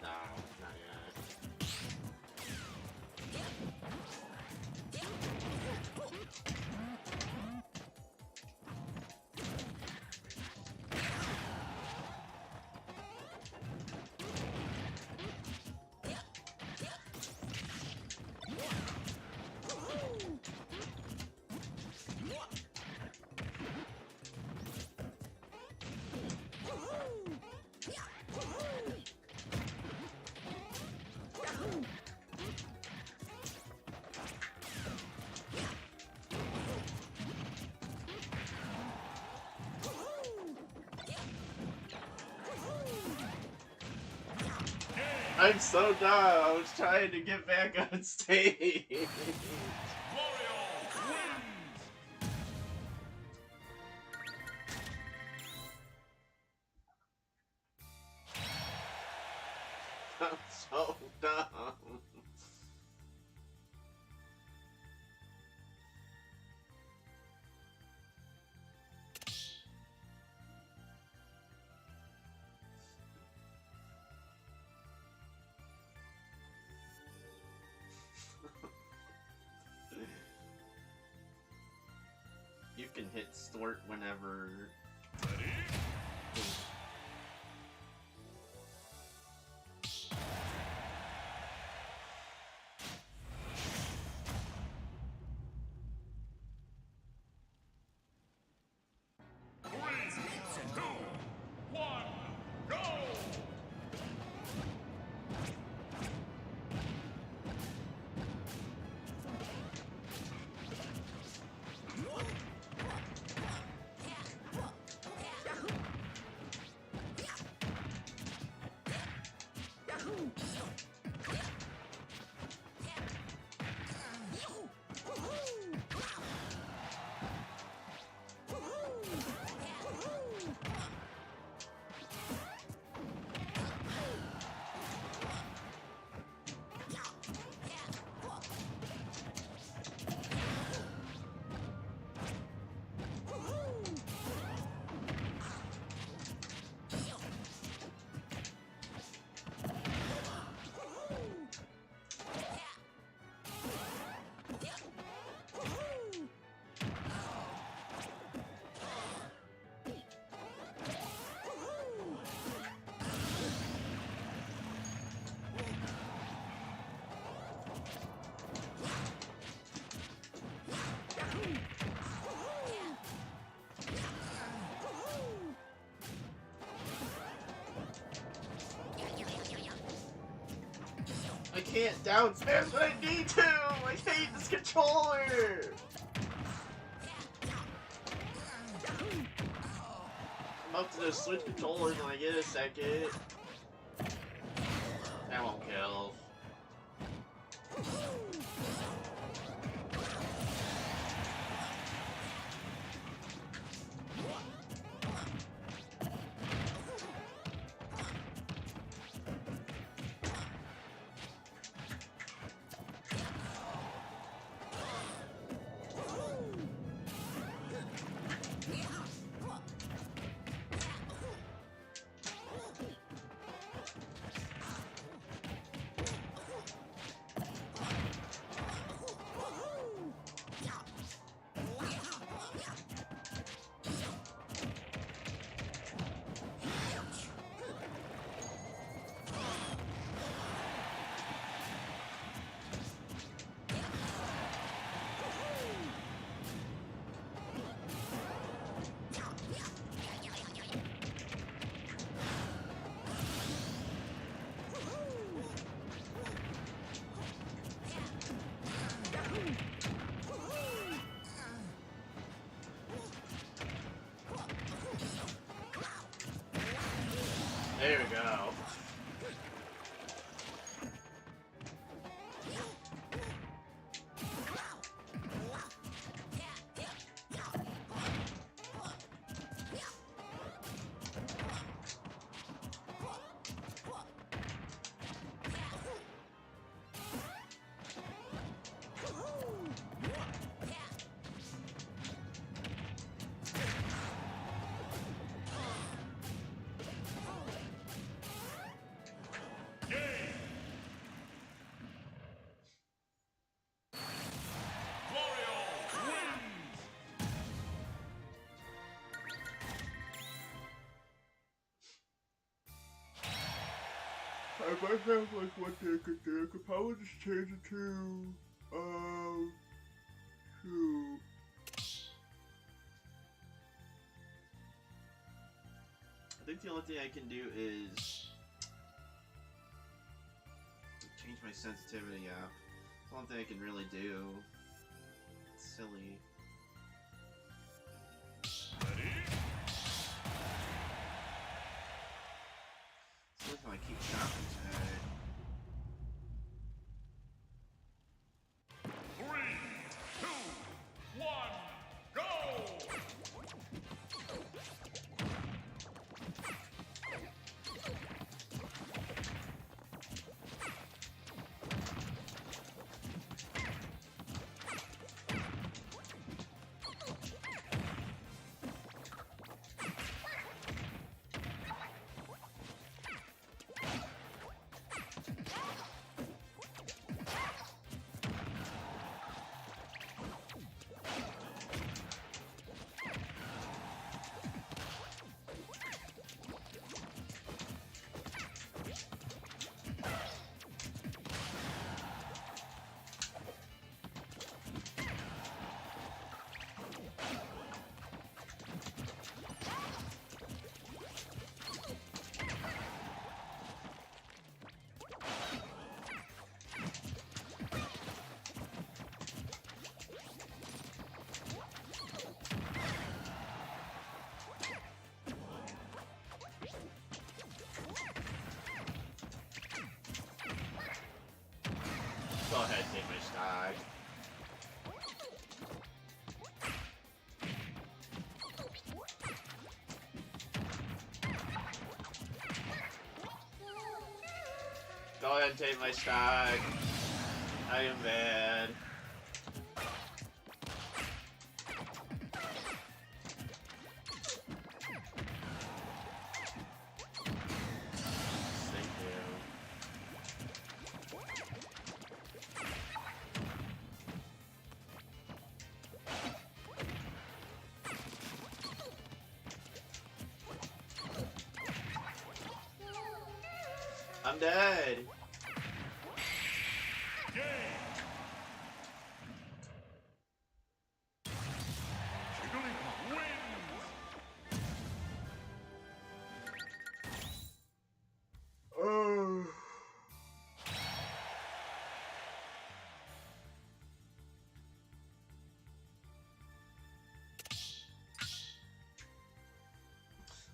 No, not yet. I'm so dumb. I was trying to get back on stage. Wario wins! I'm so dumb. You can hit Stort whenever. Ready? Three, two, one, go! I can't down smash, but I need to! I hate this controller! I'm have to just switch controllers when I get a second. That won't kill. There we go. I might have like one thing I could do. I could probably just change it to I think the only thing I can do is change my sensitivity up. It's the only thing I can really do. It's silly. So if I keep chopping today. 3, 2, 1, go! Go ahead, take my stag. Go ahead and take my stag. I am bad. Thank you. I'm dead. Jigglypuff wins! Oh.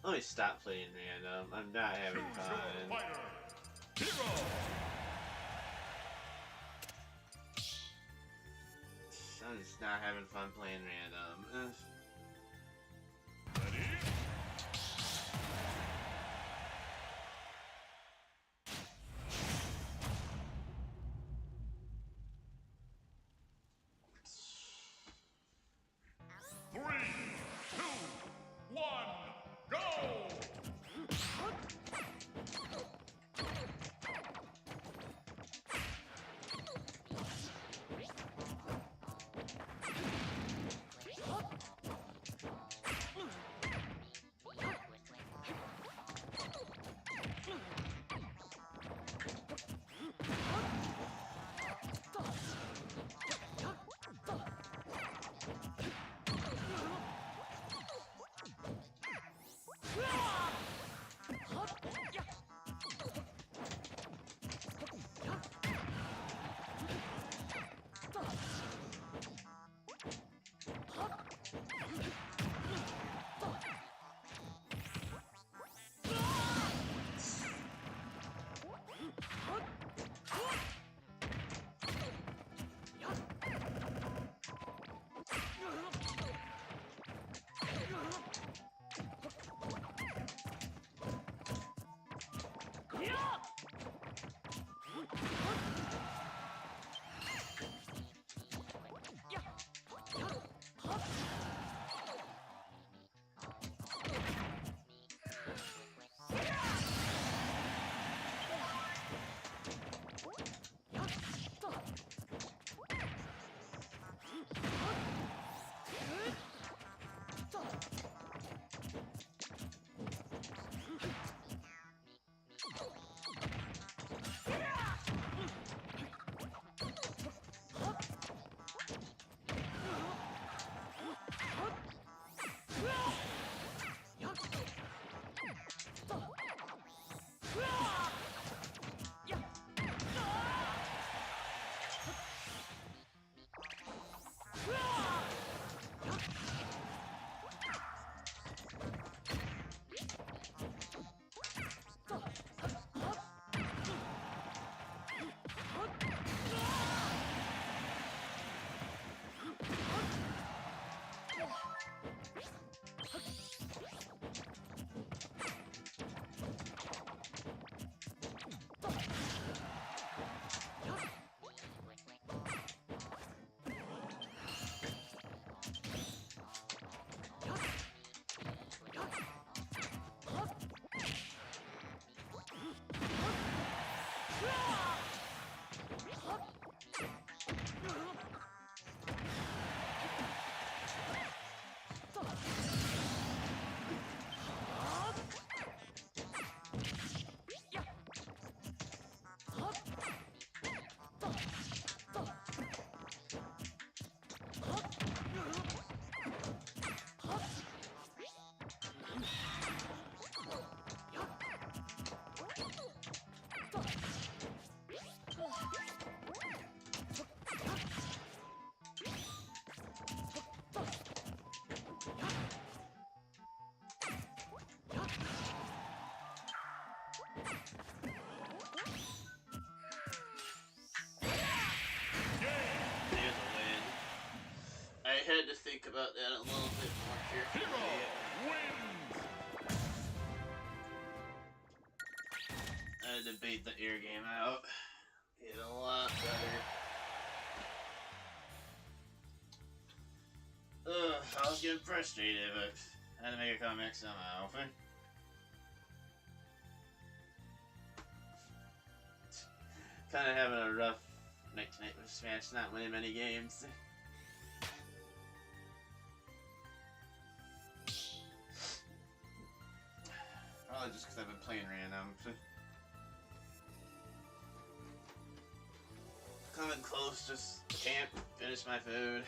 Let me stop playing random. I'm not having Choose your fun. fighter. Hero. I'm just not having fun playing random. Ugh. Ready? Three, two, one, go! had to think about that a little bit more carefully. Hero wins! I had to bait the air game out. Get a lot better. Ugh, I was getting frustrated, but I had to make a comeback somehow. Kind of having a rough night tonight with Smash, not winning many games. Probably just because I've been playing random. Coming close, just can't finish my food.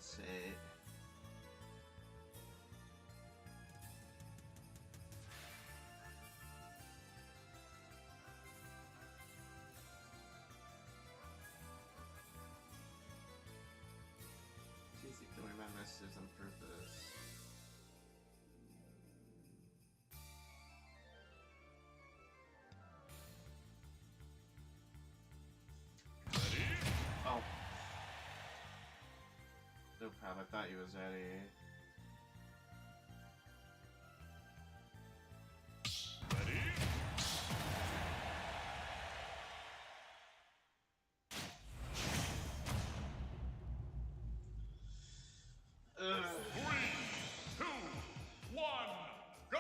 Shit. She's ignoring my messages on purpose. Oh. No problem, I thought he was ready. Ready? Ugh. 3, 2, 1, go!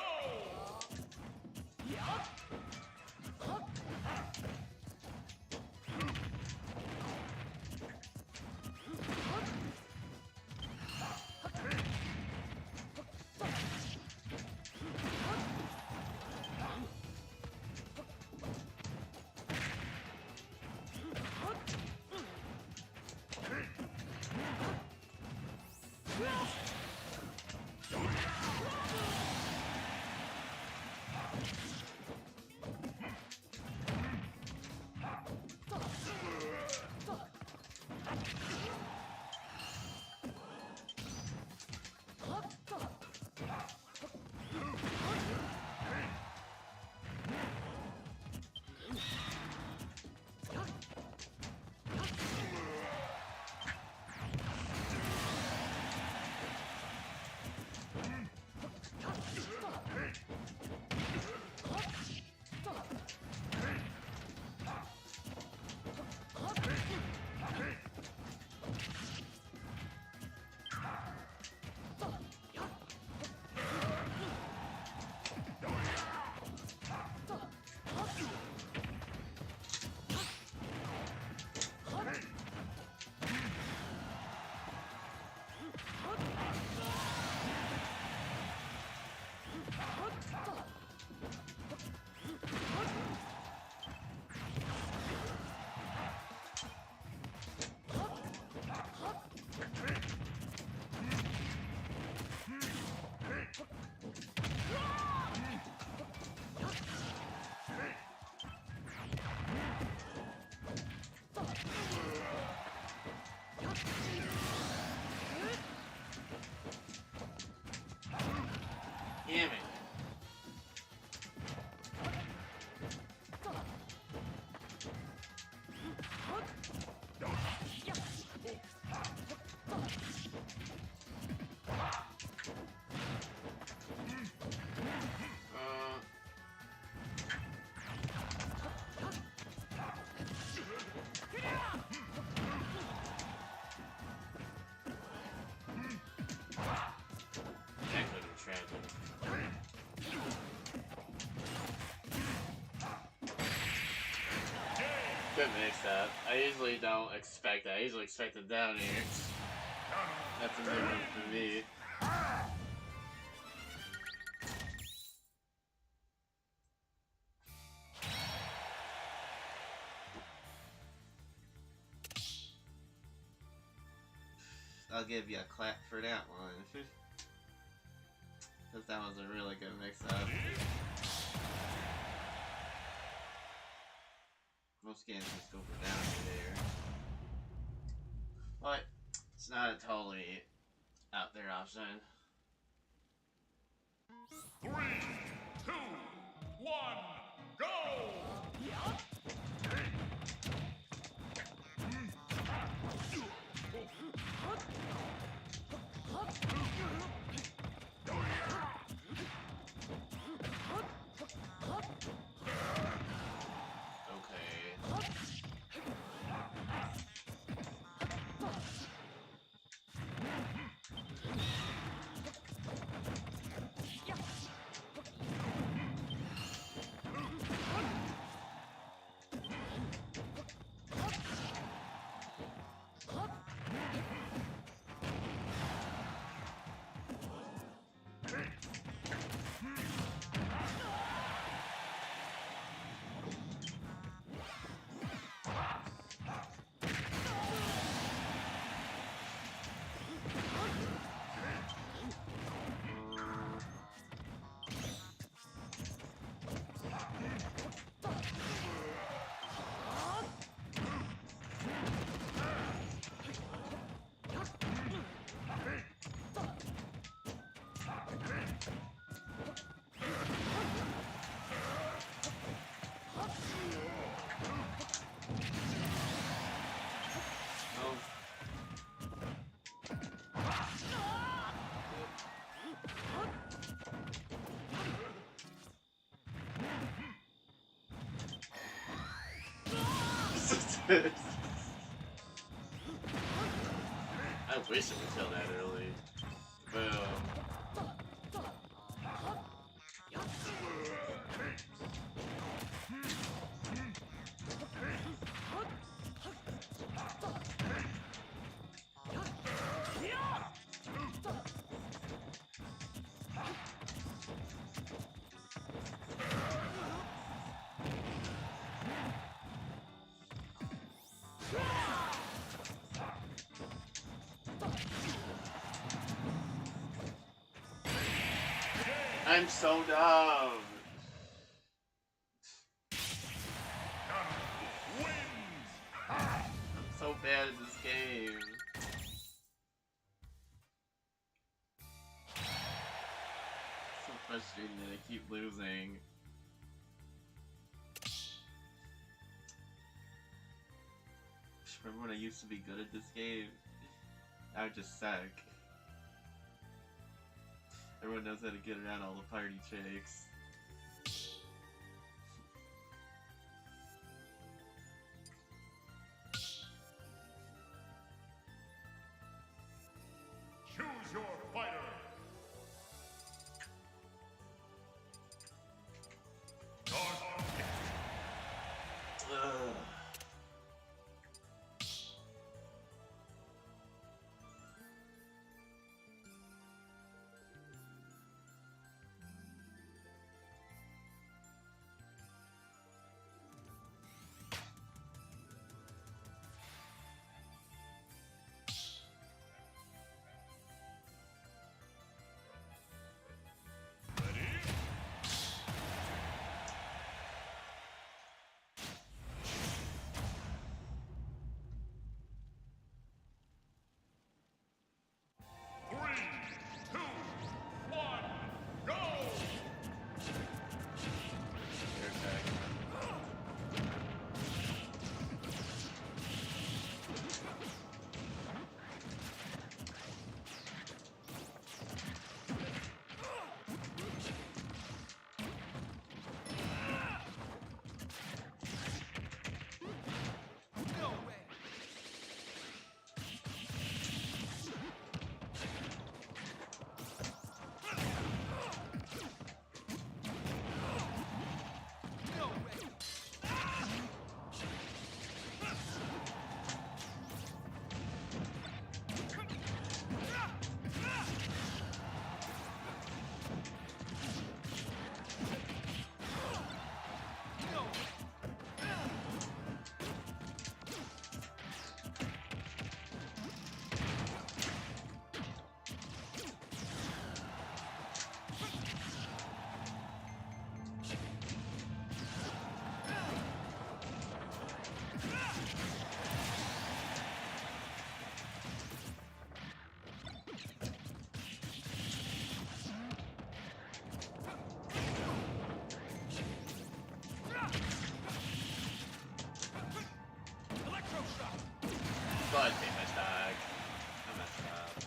Damn it. That could have traveled. Good mix up. I usually don't expect that. I usually expect it down here. That's a new one for me. I'll give you a clap for that one. Because that was a really good mix up. Most games just go for down there. But it's not a totally out there option. 3, 2, 1, go! Okay. I wish it would kill that early. Boom. I'm so dumb. I'm so bad at this game. So frustrating that I keep losing. Remember when I used to be good at this game? I would just suck. Everyone knows how to get around all the party tricks. Choose your fighter. Ugh. But they messed up. I messed up.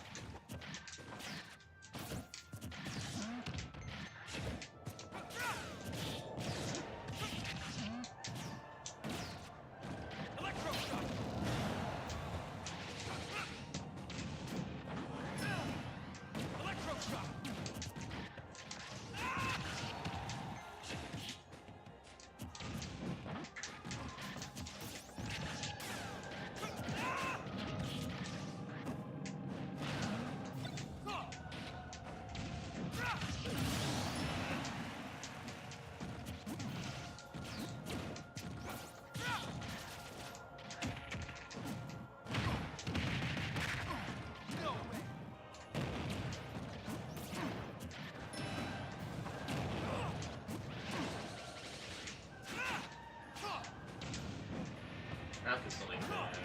Ralph is something back.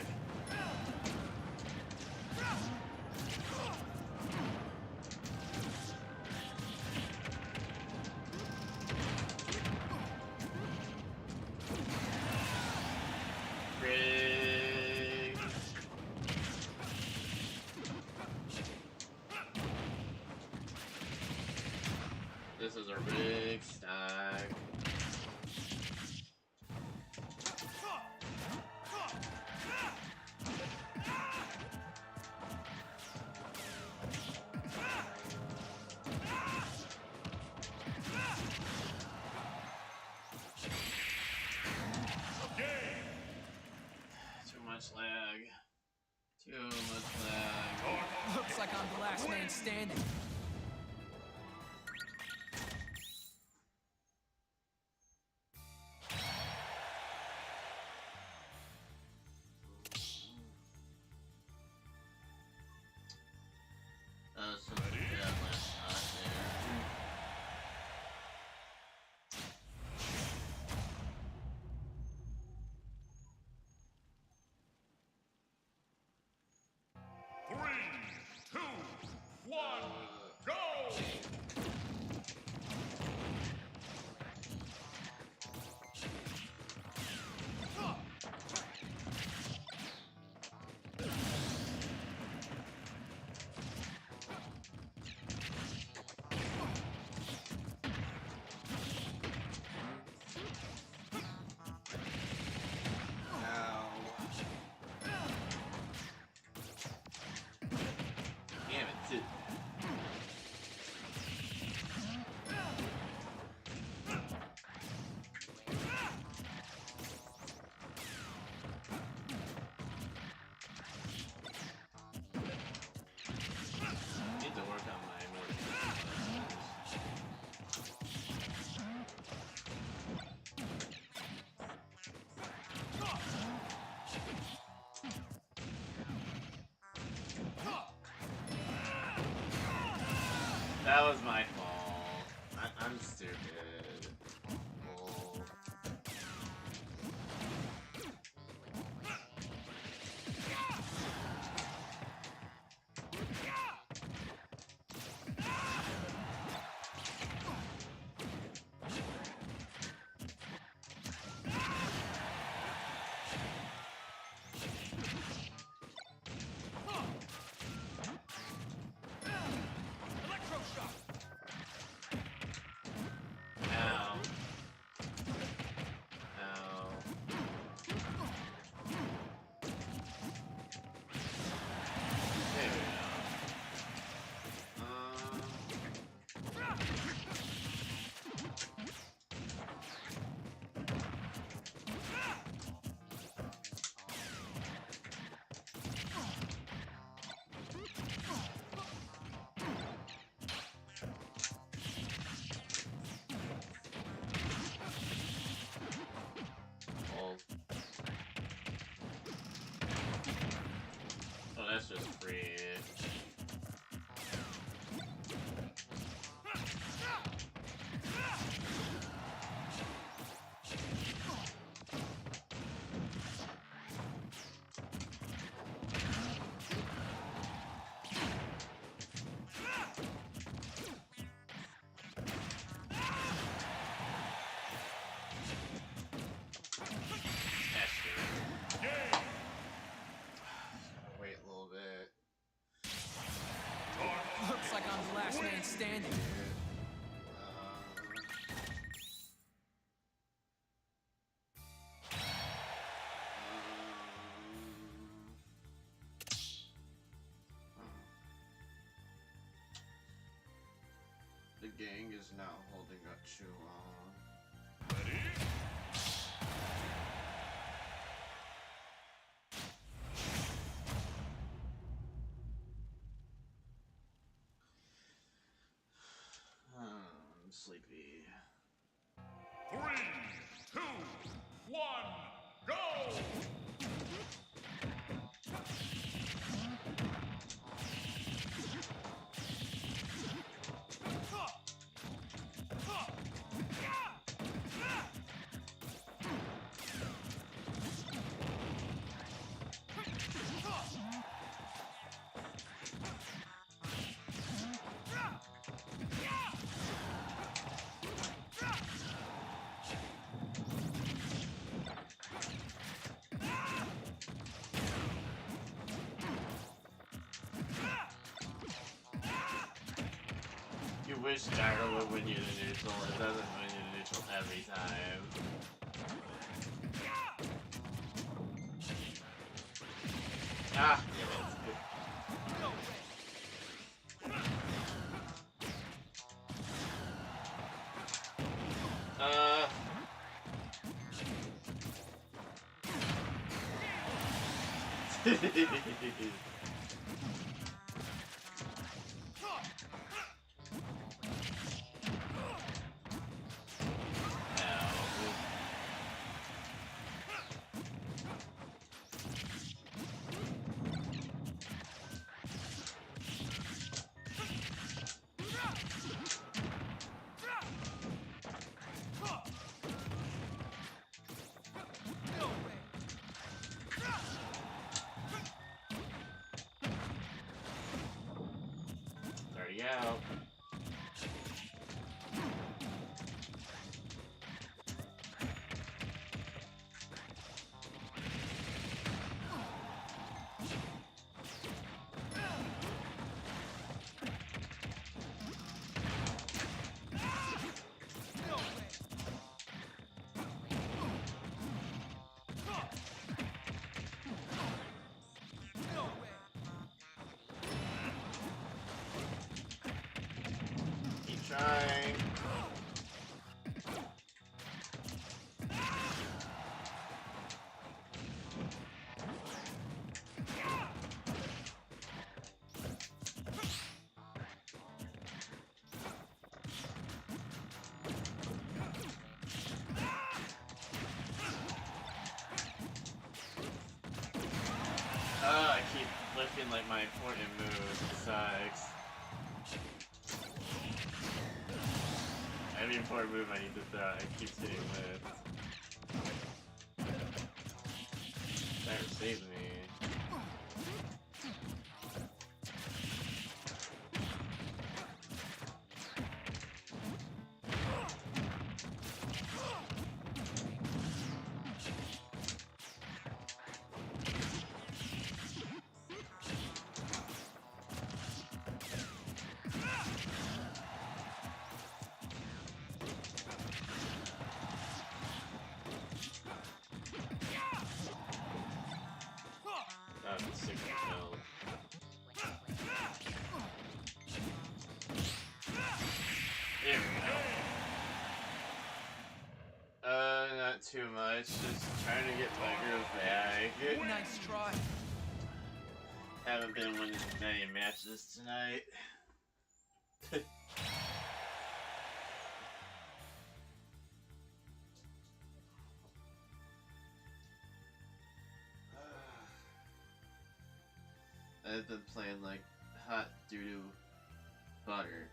Rig. This is a rig stack. much lag. Too much lag. Looks like I'm the last man standing. Some bad last shot there. 3, 2, 1, go! Damn it, too. Need to work on my emotions. That was my fault. I'm stupid. Oh. Ow. Ow. There we go. Hold. Oh, that's just free. That's good. Game! Wait a little bit. Looks like I'm the last man standing. The gang is not holding up too long. Ready? I'm sleepy. 3, 2, 1, go! You wish Gyro would win you the neutral, it doesn't win you the neutral every time. Ah, damn it. Already out. Keep trying. I keep flipping like my important move. It sucks. Every important move I need to throw, it keeps hitting lift. Trying to save me. That was 6 kill. There we go. Not too much. Just trying to get my groove back. Nice try. Haven't been winning many matches tonight. I've been playing like hot doo-doo butter.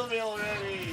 killed me already!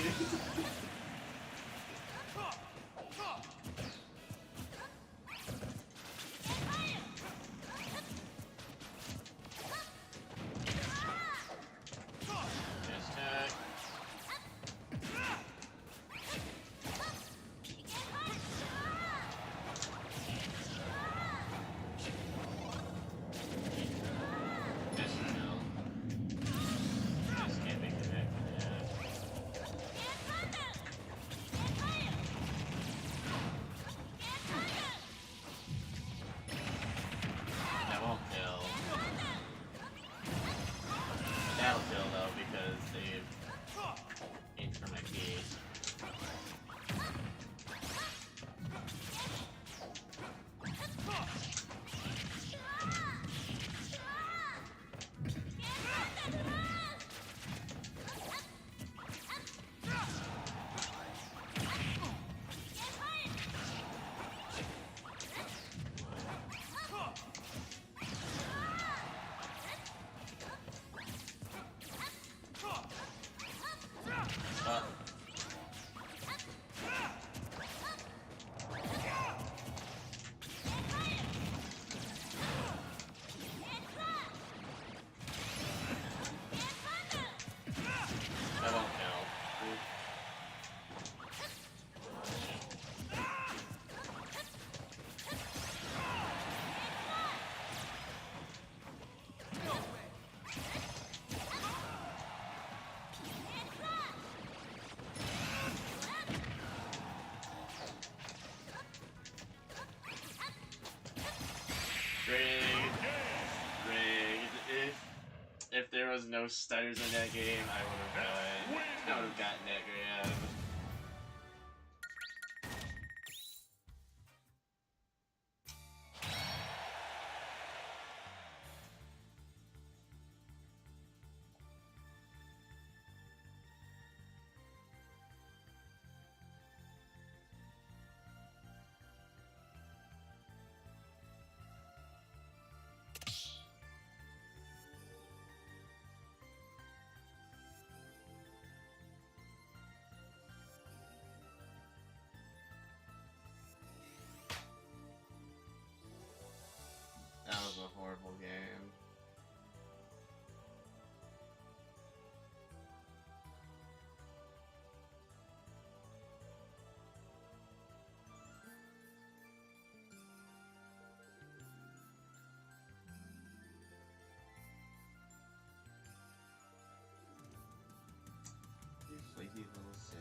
If there was no stutters in that game, I would have gotten it, Graham. That was a horrible game. You flaky little sick.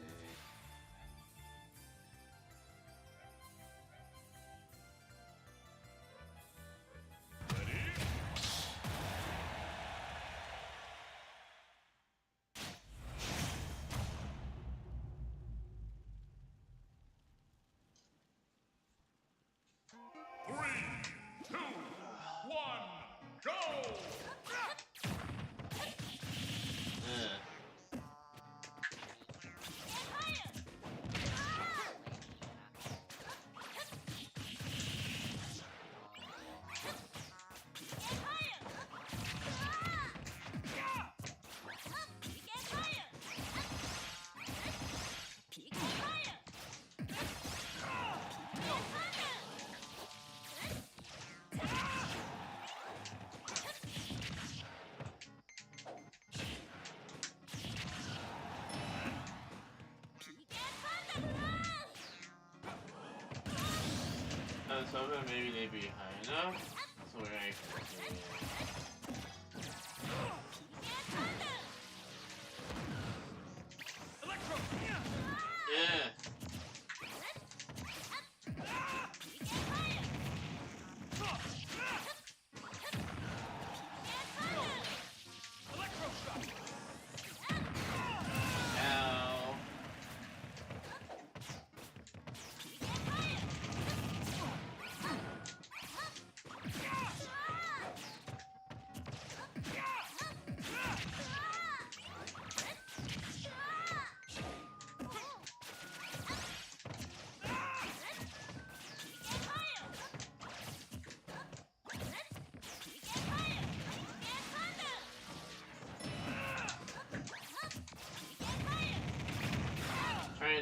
So maybe they'd be high enough so where I can yeah.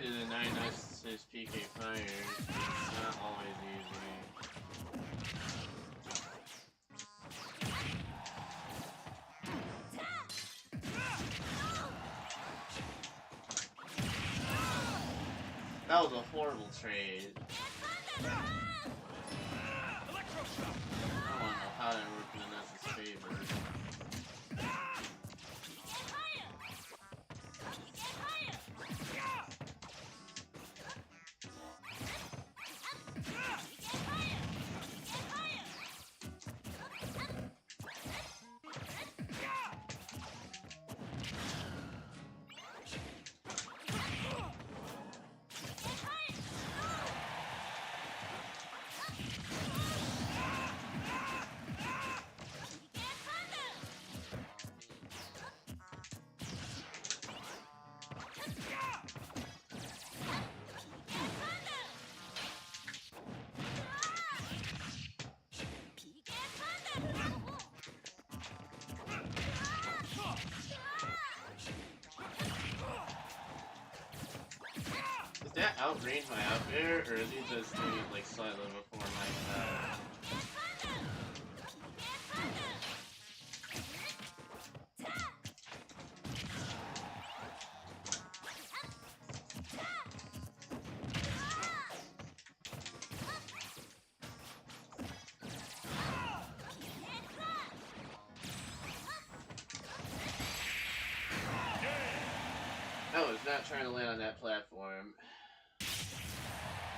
finding a 9S his PK fire. It's not always easy. That was a horrible trade. I don't want to know how that worked in Ness's favor. Does that outrange my up air, or is he just doing it like slightly before my I was not trying to land on that platform.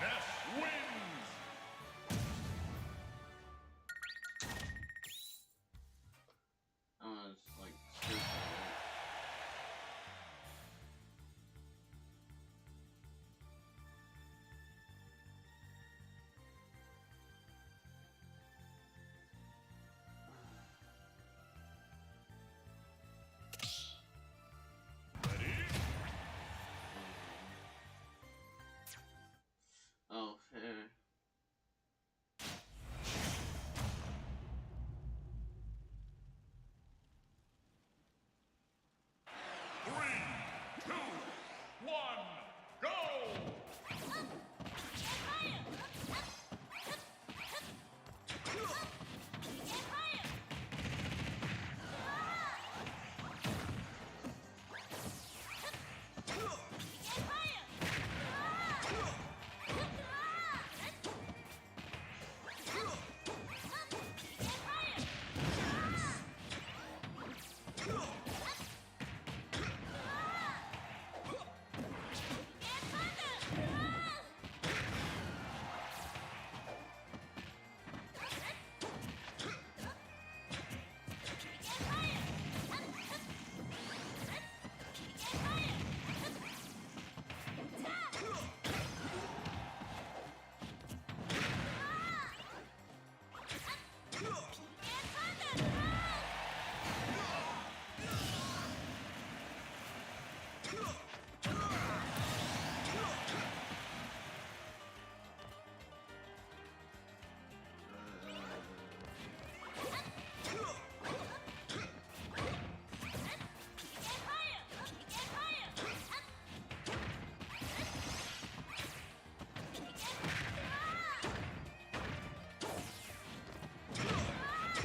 Ness wins. I was like stupid. Oh, fair. Three, two, one, go!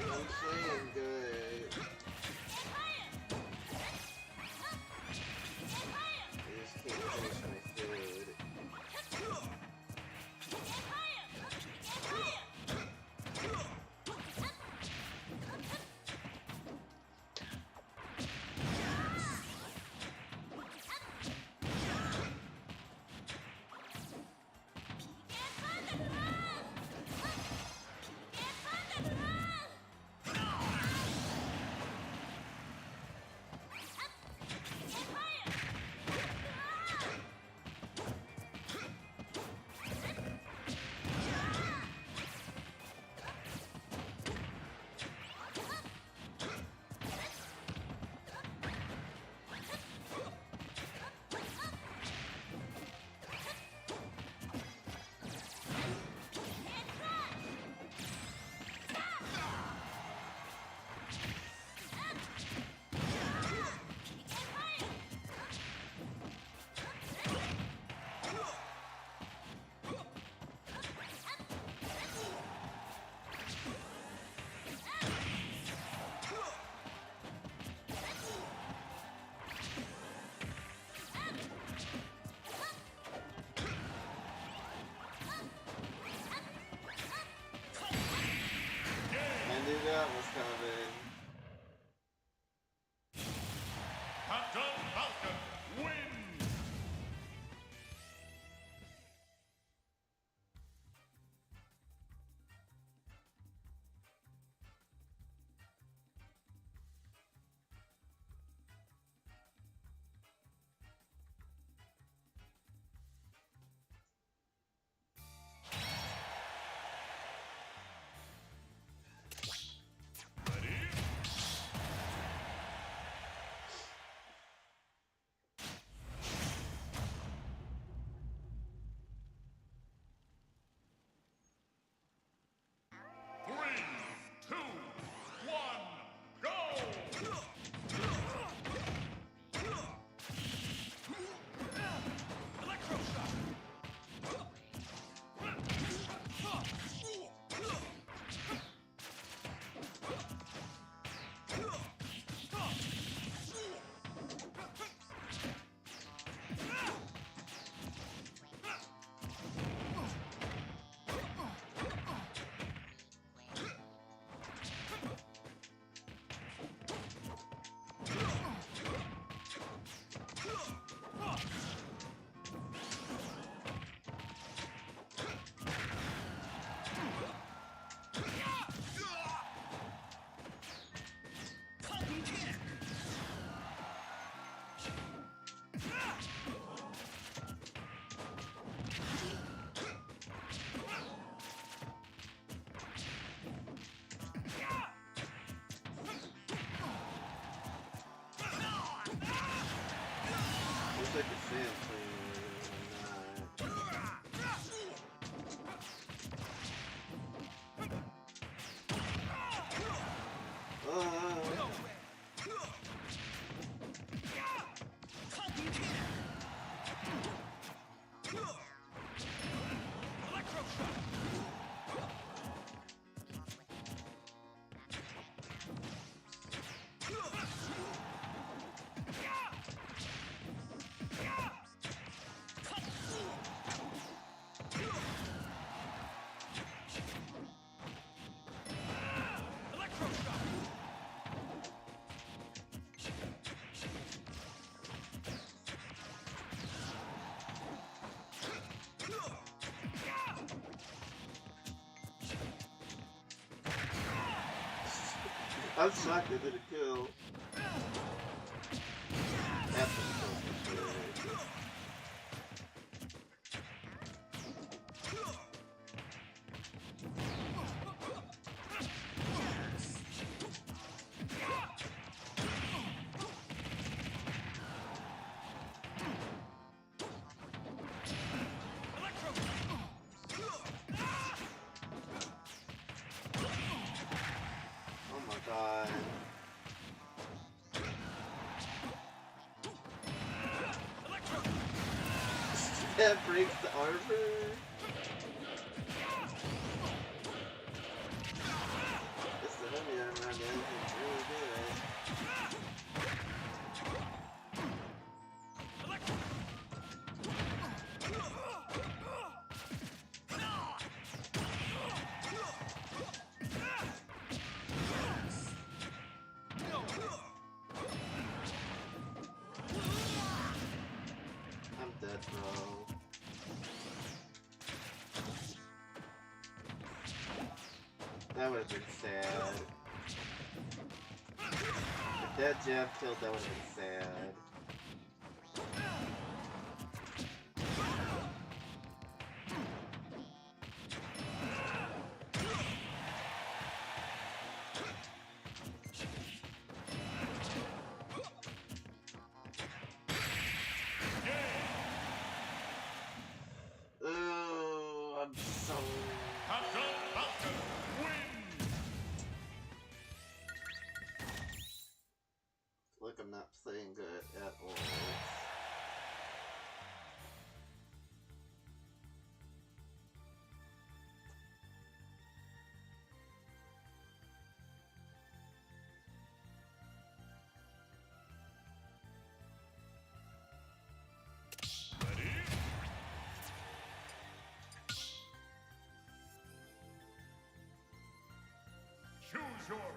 I'm playing good. I just can't finish my food. was coming. Captain Falcon wins. Ready? Three, two, one, go! Looks like a sand player. I'm shocked they did a kill. That's a kill for sure. Oh my god. That breaks the armor. It's the heavy armor, I guess. It's really good. I'm dead, bro. That would have been sad. If that jab killed, that would have been sad. Ooh, I'm so... Captain Falcon wins. Look, I'm not playing good at all. Ready? Choose your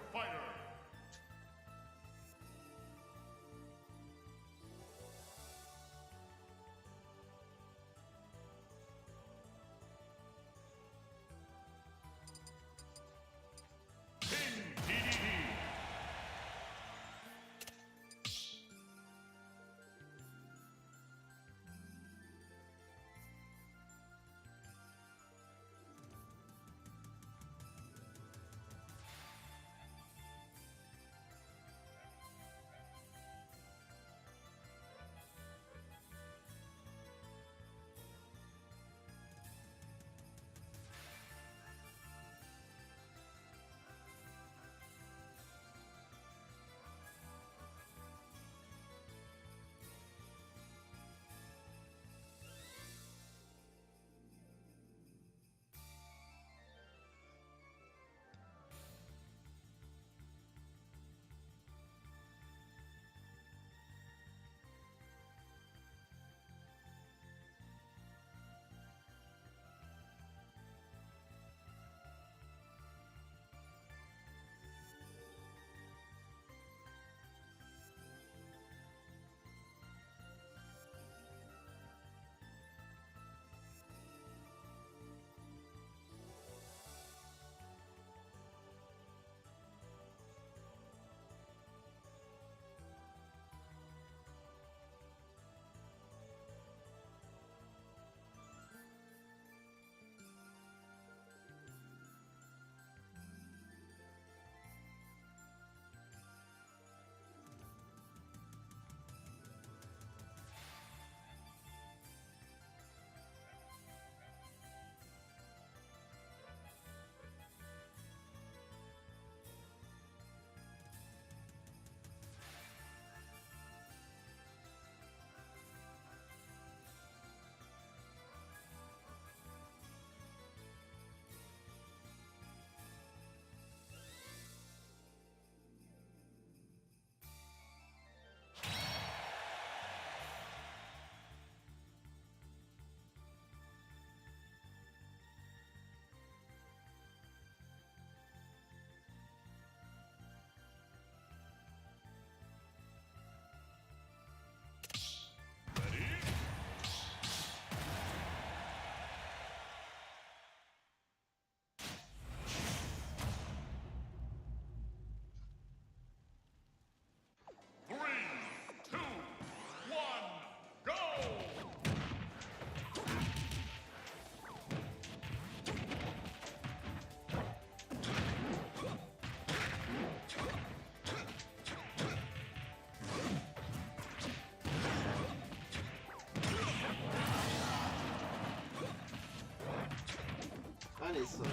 Funny so no.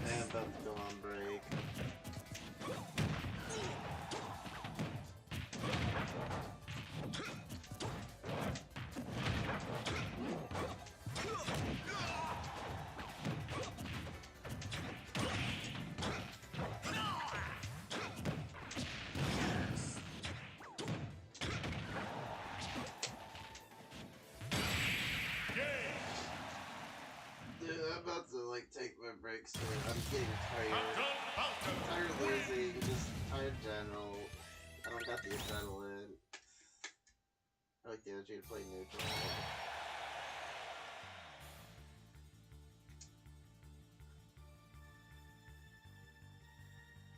I'm about to go on break. Dude, I'm about to like take my break soon. I'm getting tired. Tired of losing, just tired in general. I don't got the adrenaline. I like the energy to play neutral.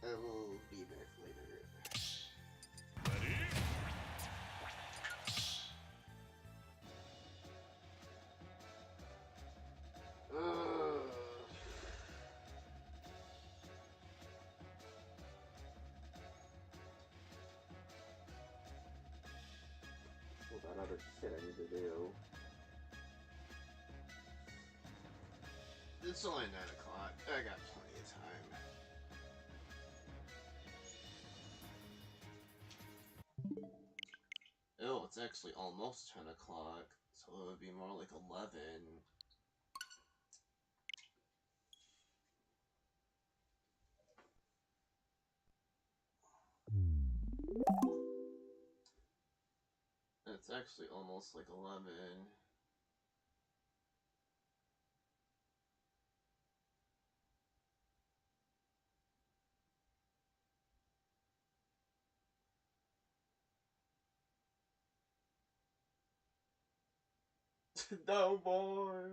I will be back later. Ready? All that other shit I need to do. It's only 9 o'clock. I got plenty of time. Oh, it's actually almost 10 o'clock, so it would be more like 11. It's actually almost like 11. No boy.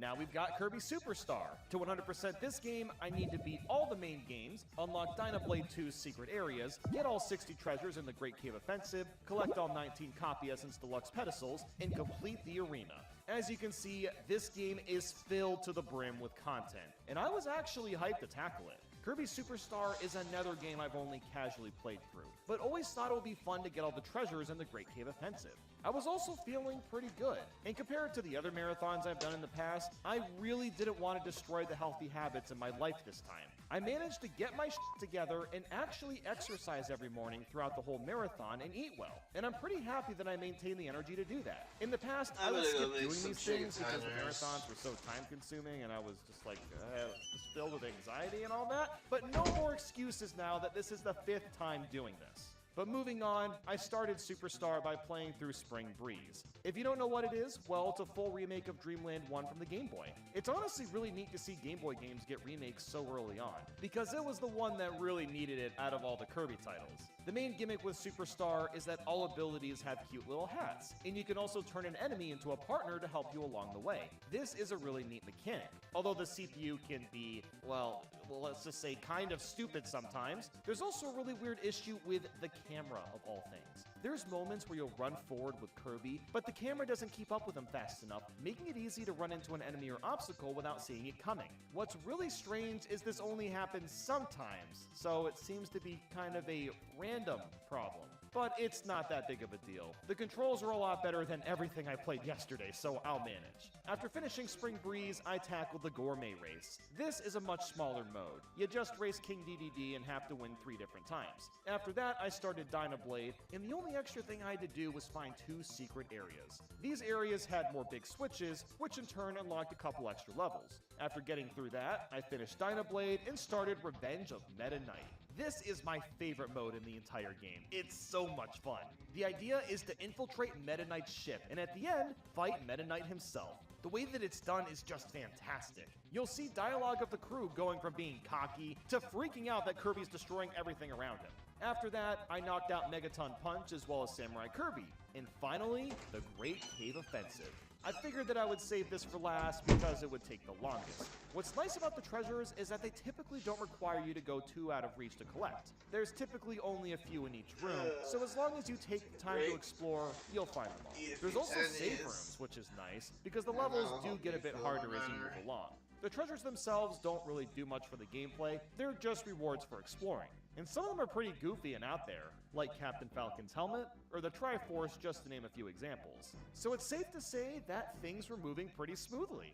Now we've got Kirby Superstar. To 100% this game, I need to beat all the main games, unlock Dynablade 2's secret areas, get all 60 treasures in the Great Cave Offensive, collect all 19 Copy Essence Deluxe pedestals, and complete the arena. As you can see, this game is filled to the brim with content, and I was actually hyped to tackle it. Kirby Superstar is another game I've only casually played through, but always thought it would be fun to get all the treasures in the Great Cave Offensive. I was also feeling pretty good, and compared to the other marathons I've done in the past, I really didn't want to destroy the healthy habits in my life this time. I managed to get my shit together and actually exercise every morning throughout the whole marathon and eat well, and I'm pretty happy that I maintained the energy to do that. In the past, I would skip doing these things because the marathons were so time-consuming and I was just like, just filled with anxiety and all that, but no more excuses now that this is the 5th time doing this. But moving on, I started Superstar by playing through Spring Breeze. If you don't know what it is, well, it's a full remake of Dreamland 1 from the Game Boy. It's honestly really neat to see Game Boy games get remakes so early on, because it was the one that really needed it out of all the Kirby titles. The main gimmick with Superstar is that all abilities have cute little hats, and you can also turn an enemy into a partner to help you along the way. This is a really neat mechanic. Although the CPU can be, well, let's just say kind of stupid sometimes, there's also a really weird issue with the camera of all things. There's moments where you'll run forward with Kirby, but the camera doesn't keep up with him fast enough, making it easy to run into an enemy or obstacle without seeing it coming. What's really strange is this only happens sometimes, so it seems to be kind of a random problem. But it's not that big of a deal. The controls are a lot better than everything I played yesterday, so I'll manage. After finishing Spring Breeze, I tackled the Gourmet Race. This is a much smaller mode. You just race King Dedede and have to win 3 different times. After that, I started Dynablade, and the only extra thing I had to do was find 2 secret areas. These areas had more big switches, which in turn unlocked a couple extra levels. After getting through that, I finished Dynablade and started Revenge of Meta Knight. This is my favorite mode in the entire game. It's so much fun. The idea is to infiltrate Meta Knight's ship, and at the end, fight Meta Knight himself. The way that it's done is just fantastic. You'll see dialogue of the crew going from being cocky to freaking out that Kirby's destroying everything around him. After that, I knocked out Megaton Punch as well as Samurai Kirby. And finally, the Great Cave Offensive. I figured that I would save this for last because it would take the longest. What's nice about the treasures is that they typically don't require you to go too out of reach to collect. There's typically only a few in each room, so as long as you take the time to explore, you'll find them all. There's also save rooms, which is nice, because the levels do get a bit harder as you move along. The treasures themselves don't really do much for the gameplay, they're just rewards for exploring. And some of them are pretty goofy and out there, like Captain Falcon's helmet, or the Triforce, just to name a few examples. So it's safe to say that things were moving pretty smoothly.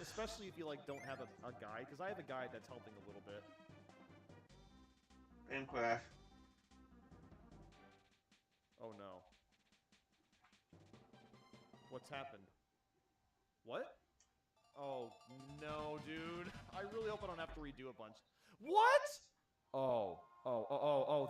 Especially if you don't have a guide, because I have a guide that's helping a little bit. Game crash. Oh no. What's happened? What? Oh no, dude. I really hope I don't have to redo a bunch. What? Oh,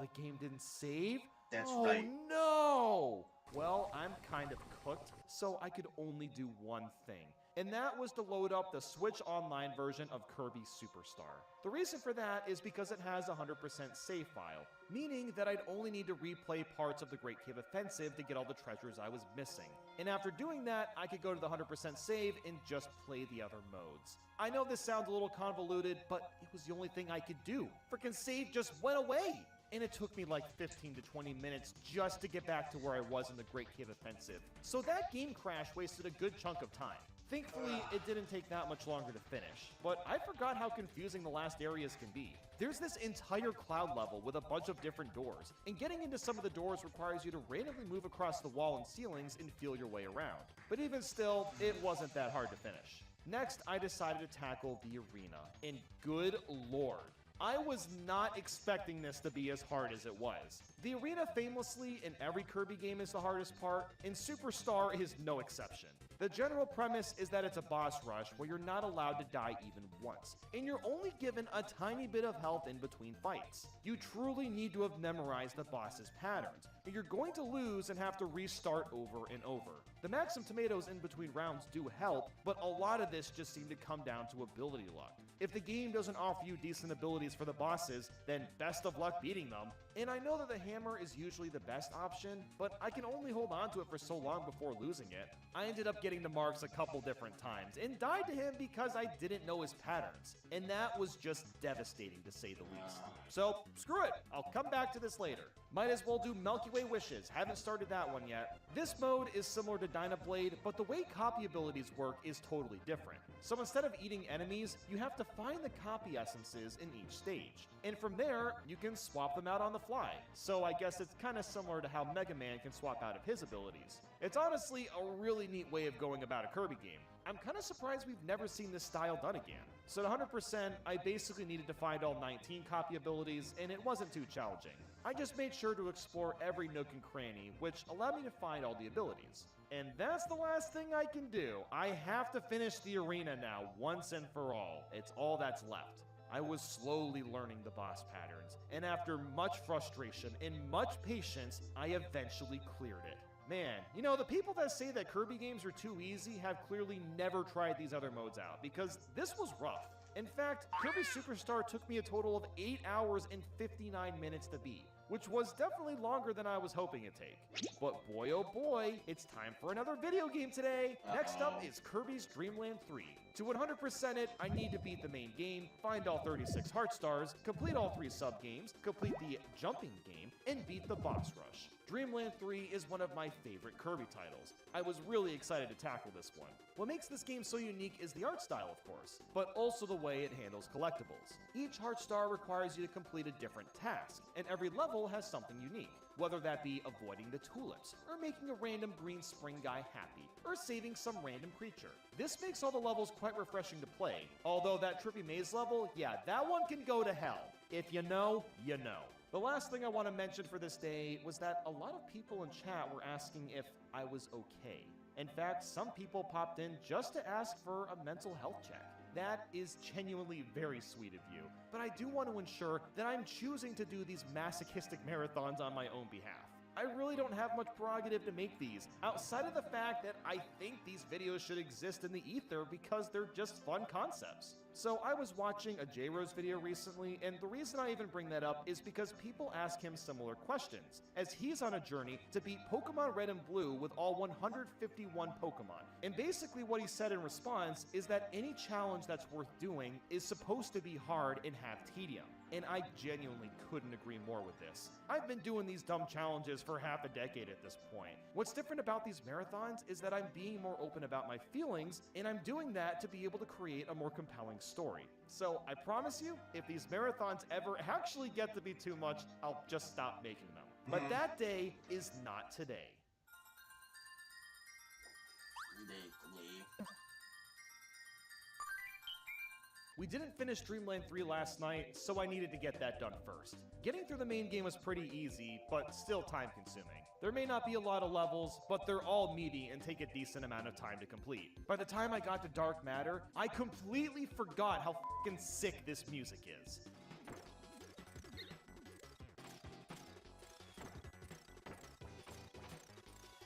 the game didn't save? That's oh, right. No! Well, I'm kind of cooked, so I could only do one thing. And that was to load up the Switch Online version of Kirby Superstar. The reason for that is because it has a 100% save file, meaning that I'd only need to replay parts of the Great Cave Offensive to get all the treasures I was missing. And after doing that, I could go to the 100% save and just play the other modes. I know this sounds a little convoluted, but it was the only thing I could do. Frickin' save just went away! And it took me like 15 to 20 minutes just to get back to where I was in the Great Cave Offensive. So that game crash wasted a good chunk of time. Thankfully, it didn't take that much longer to finish, but I forgot how confusing the last areas can be. There's this entire cloud level with a bunch of different doors, and getting into some of the doors requires you to randomly move across the wall and ceilings and feel your way around. But even still, it wasn't that hard to finish. Next, I decided to tackle the arena, and good lord, I was not expecting this to be as hard as it was. The arena famously in every Kirby game is the hardest part, and Superstar is no exception. The general premise is that it's a boss rush where you're not allowed to die even once, and you're only given a tiny bit of health in between fights. You truly need to have memorized the boss's patterns, and you're going to lose and have to restart over and over. The Maxim tomatoes in between rounds do help, but a lot of this just seemed to come down to ability luck. If the game doesn't offer you decent abilities for the bosses, then best of luck beating them. And I know that the hammer is usually the best option, but I can only hold on to it for so long before losing it. I ended up getting the marks a couple different times, and died to him because I didn't know his patterns. And that was just devastating to say the least. So, screw it, I'll come back to this later. Might as well do Milky Way Wishes, haven't started that one yet. This mode is similar to Dynablade, but the way copy abilities work is totally different. So instead of eating enemies, you have to find the copy essences in each stage. And from there, you can swap them out on the fly. So I guess it's kind of similar to how Mega Man can swap out of his abilities. It's honestly a really neat way of going about a Kirby game. I'm kind of surprised we've never seen this style done again. So at 100%, I basically needed to find all 19 copy abilities, and it wasn't too challenging. I just made sure to explore every nook and cranny, which allowed me to find all the abilities. And that's the last thing I can do. I have to finish the arena now, once and for all. It's all that's left. I was slowly learning the boss patterns, and after much frustration and much patience, I eventually cleared it. Man, you know, the people that say that Kirby games are too easy have clearly never tried these other modes out, because this was rough. In fact, Kirby Superstar took me a total of 8 hours and 59 minutes to beat, which was definitely longer than I was hoping it'd take. But boy oh boy, it's time for another video game today! Next up is Kirby's Dream Land 3. To 100% it, I need to beat the main game, find all 36 heart stars, complete all 3 sub-games, complete the jumping game, and beat the boss rush. Dream Land 3 is one of my favorite Kirby titles. I was really excited to tackle this one. What makes this game so unique is the art style, of course, but also the way it handles collectibles. Each heart star requires you to complete a different task, and every level has something unique, whether that be avoiding the tulips, or making a random green spring guy happy, or saving some random creature. This makes all the levels quite refreshing to play, although that trippy maze level, yeah, that one can go to hell. If you know, you know. The last thing I want to mention for this day was that a lot of people in chat were asking if I was okay. In fact, some people popped in just to ask for a mental health check. That is genuinely very sweet of you, but I do want to ensure that I'm choosing to do these masochistic marathons on my own behalf. I really don't have much prerogative to make these, outside of the fact that I think these videos should exist in the ether because they're just fun concepts. So I was watching a J-Rose video recently, and the reason I even bring that up is because people ask him similar questions, as he's on a journey to beat Pokemon Red and Blue with all 151 Pokemon. And basically what he said in response is that any challenge that's worth doing is supposed to be hard and have tedium. And I genuinely couldn't agree more with this. I've been doing these dumb challenges for half a decade at this point. What's different about these marathons is that I'm being more open about my feelings, and I'm doing that to be able to create a more compelling story. So I promise you, if these marathons ever actually get to be too much, I'll just stop making them. But that day is not today. We didn't finish Dream Land 3 last night, so I needed to get that done first. Getting through the main game was pretty easy, but still time-consuming. There may not be a lot of levels, but they're all meaty and take a decent amount of time to complete. By the time I got to Dark Matter, I completely forgot how f***ing sick this music is.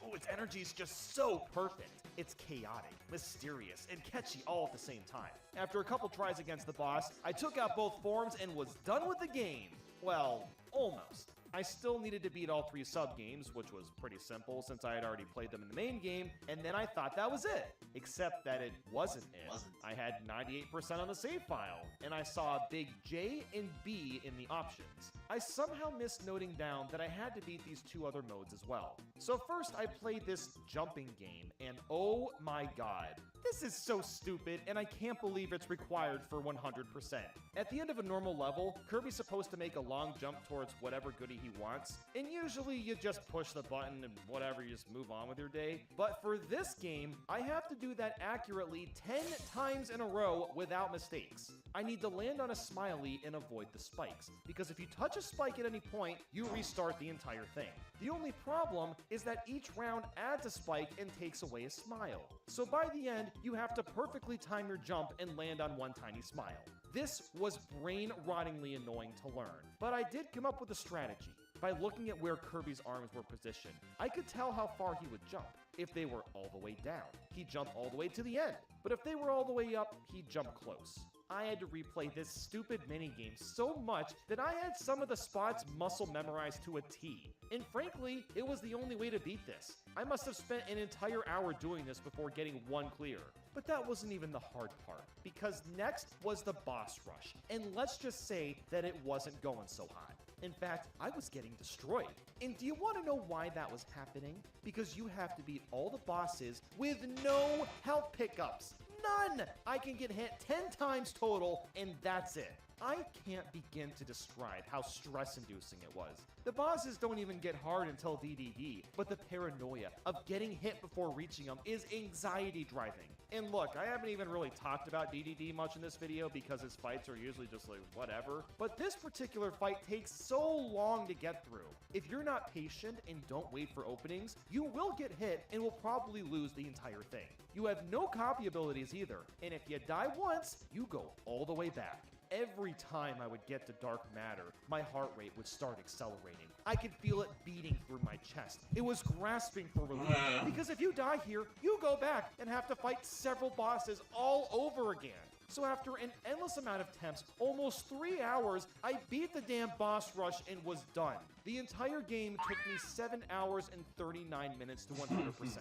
Oh, its energy is just so perfect. It's chaotic, mysterious, and catchy all at the same time. After a couple tries against the boss, I took out both forms and was done with the game. Well, almost. I still needed to beat all 3 sub-games, which was pretty simple since I had already played them in the main game, and then I thought that was it. Except that it wasn't it. I had 98% on the save file, and I saw a big J and B in the options. I somehow missed noting down that I had to beat these 2 other modes as well. So first I played this jumping game, and oh my god. This is so stupid, and I can't believe it's required for 100%. At the end of a normal level, Kirby's supposed to make a long jump towards whatever goodie he wants, and usually you just push the button and whatever, you just move on with your day. But for this game, I have to do that accurately 10 times in a row without mistakes. I need to land on a smiley and avoid the spikes, because if you touch a spike at any point, you restart the entire thing. The only problem is that each round adds a spike and takes away a smile. So by the end, you have to perfectly time your jump and land on one tiny smile. This was brain-rottingly annoying to learn, but I did come up with a strategy. By looking at where Kirby's arms were positioned, I could tell how far he would jump. If they were all the way down, he'd jump all the way to the end. But if they were all the way up, he'd jump close. I had to replay this stupid minigame so much that I had some of the spots muscle memorized to a T. And frankly, it was the only way to beat this. I must have spent an entire hour doing this before getting one clear. But that wasn't even the hard part, because next was the boss rush, and let's just say that it wasn't going so hot. In fact, I was getting destroyed. And do you want to know why that was happening? Because you have to beat all the bosses with no health pickups. None! I can get hit 10 times total, and that's it. I can't begin to describe how stress-inducing it was. The bosses don't even get hard until DDD, but the paranoia of getting hit before reaching them is anxiety-driving. And look, I haven't even really talked about DDD much in this video because his fights are usually just like whatever, but this particular fight takes so long to get through. If you're not patient and don't wait for openings, you will get hit and will probably lose the entire thing. You have no copy abilities either, and if you die once, you go all the way back. every time I would get to Dark Matter, my heart rate would start accelerating. I could feel it beating through my chest. It was grasping for relief. Because if you die here, you go back and have to fight several bosses all over again. So after an endless amount of attempts, almost 3 hours, I beat the damn boss rush and was done. The entire game took me 7 hours and 39 minutes to 100%.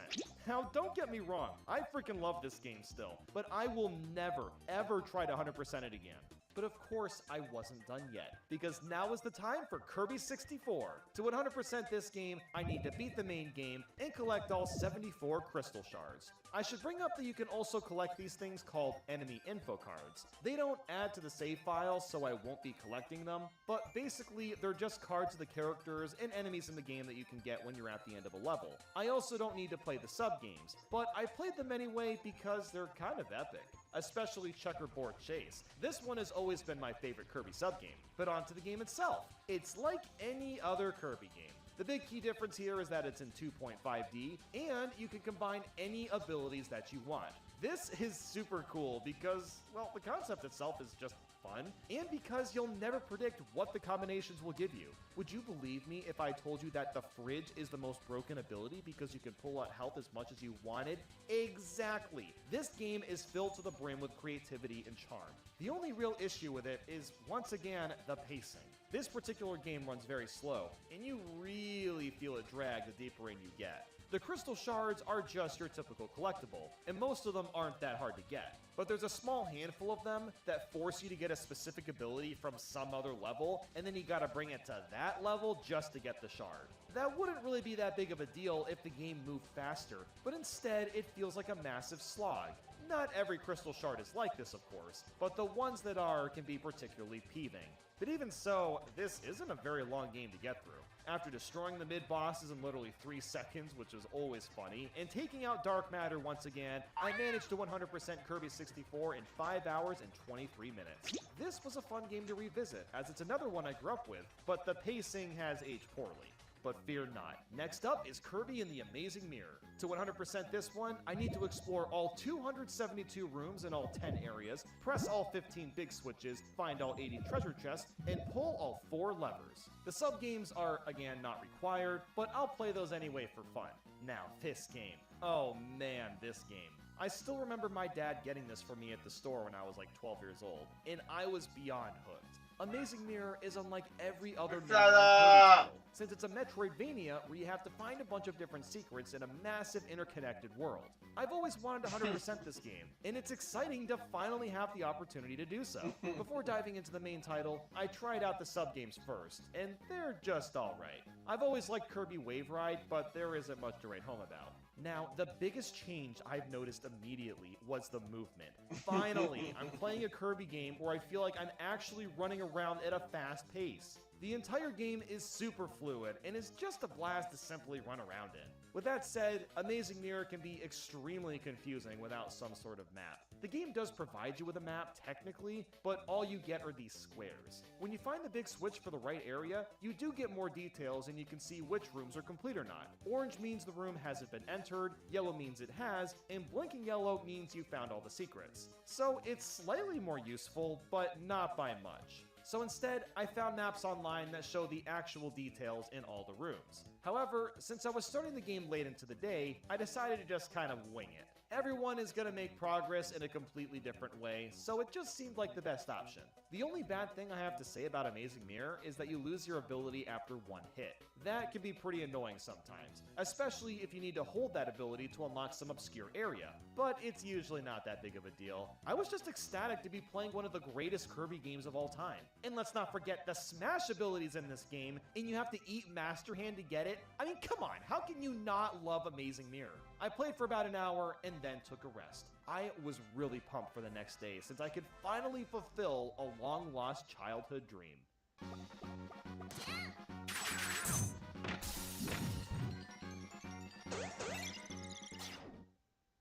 Now, don't get me wrong, I freaking love this game still, but I will never, ever try to 100% it again. But of course, I wasn't done yet, because now is the time for Kirby 64. To 100% this game, I need to beat the main game and collect all 74 crystal shards. I should bring up that you can also collect these things called enemy info cards. They don't add to the save file, so I won't be collecting them, but basically, they're just cards of the characters and enemies in the game that you can get when you're at the end of a level. I also don't need to play the sub-games, but I played them anyway because they're kind of epic. Especially Checkerboard Chase. This one has always been my favorite Kirby sub-game. But onto the game itself. It's like any other Kirby game. The big key difference here is that it's in 2.5D, and you can combine any abilities that you want. This is super cool because, well, the concept itself is just fun, and because you'll never predict what the combinations will give you. Would you believe me if I told you that the fridge is the most broken ability because you can pull out health as much as you wanted? Exactly! This game is filled to the brim with creativity and charm. The only real issue with it is, once again, the pacing. This particular game runs very slow, and you really feel it drag the deeper in you get. The crystal shards are just your typical collectible, and most of them aren't that hard to get. But there's a small handful of them that force you to get a specific ability from some other level, and then you gotta bring it to that level just to get the shard. That wouldn't really be that big of a deal if the game moved faster, but instead it feels like a massive slog. Not every crystal shard is like this, of course, but the ones that are can be particularly peeving. But even so, this isn't a very long game to get through. After destroying the mid-bosses in literally 3 seconds, which is always funny, and taking out Dark Matter once again, I managed to 100% Kirby 64 in 5 hours and 23 minutes. This was a fun game to revisit, as it's another one I grew up with, but the pacing has aged poorly. But fear not. Next up is Kirby and the Amazing Mirror. To 100% this one, I need to explore all 272 rooms in all 10 areas, press all 15 big switches, find all 80 treasure chests, and pull all 4 levers. The sub-games are, again, not required, but I'll play those anyway for fun. Now, this game. Oh man, this game. I still remember my dad getting this for me at the store when I was like 12 years old, and I was beyond hooked. Amazing Mirror is unlike every other Kirby title, since it's a Metroidvania where you have to find a bunch of different secrets in a massive interconnected world. I've always wanted to 100% this game, and it's exciting to finally have the opportunity to do so. Before diving into the main title, I tried out the sub-games first, and they're just alright. I've always liked Kirby Wave Ride, but there isn't much to write home about. Now, the biggest change I've noticed immediately was the movement. Finally, I'm playing a Kirby game where I feel like I'm actually running around at a fast pace. The entire game is super fluid and is just a blast to simply run around in. With that said, Amazing Mirror can be extremely confusing without some sort of map. The game does provide you with a map, technically, but all you get are these squares. When you find the big switch for the right area, you do get more details and you can see which rooms are complete or not. Orange means the room hasn't been entered, yellow means it has, and blinking yellow means you found all the secrets. So it's slightly more useful, but not by much. So instead, I found maps online that show the actual details in all the rooms. However, since I was starting the game late into the day, I decided to just kind of wing it. Everyone is going to make progress in a completely different way, so it just seemed like the best option. The only bad thing I have to say about Amazing Mirror is that you lose your ability after one hit. That can be pretty annoying sometimes, especially if you need to hold that ability to unlock some obscure area, but it's usually not that big of a deal. I was just ecstatic to be playing one of the greatest Kirby games of all time. And let's not forget the smash abilities in this game, and you have to eat Master Hand to get it. I mean, come on, how can you not love Amazing Mirror? I played for about an hour and then took a rest. I was really pumped for the next day since I could finally fulfill a long-lost childhood dream.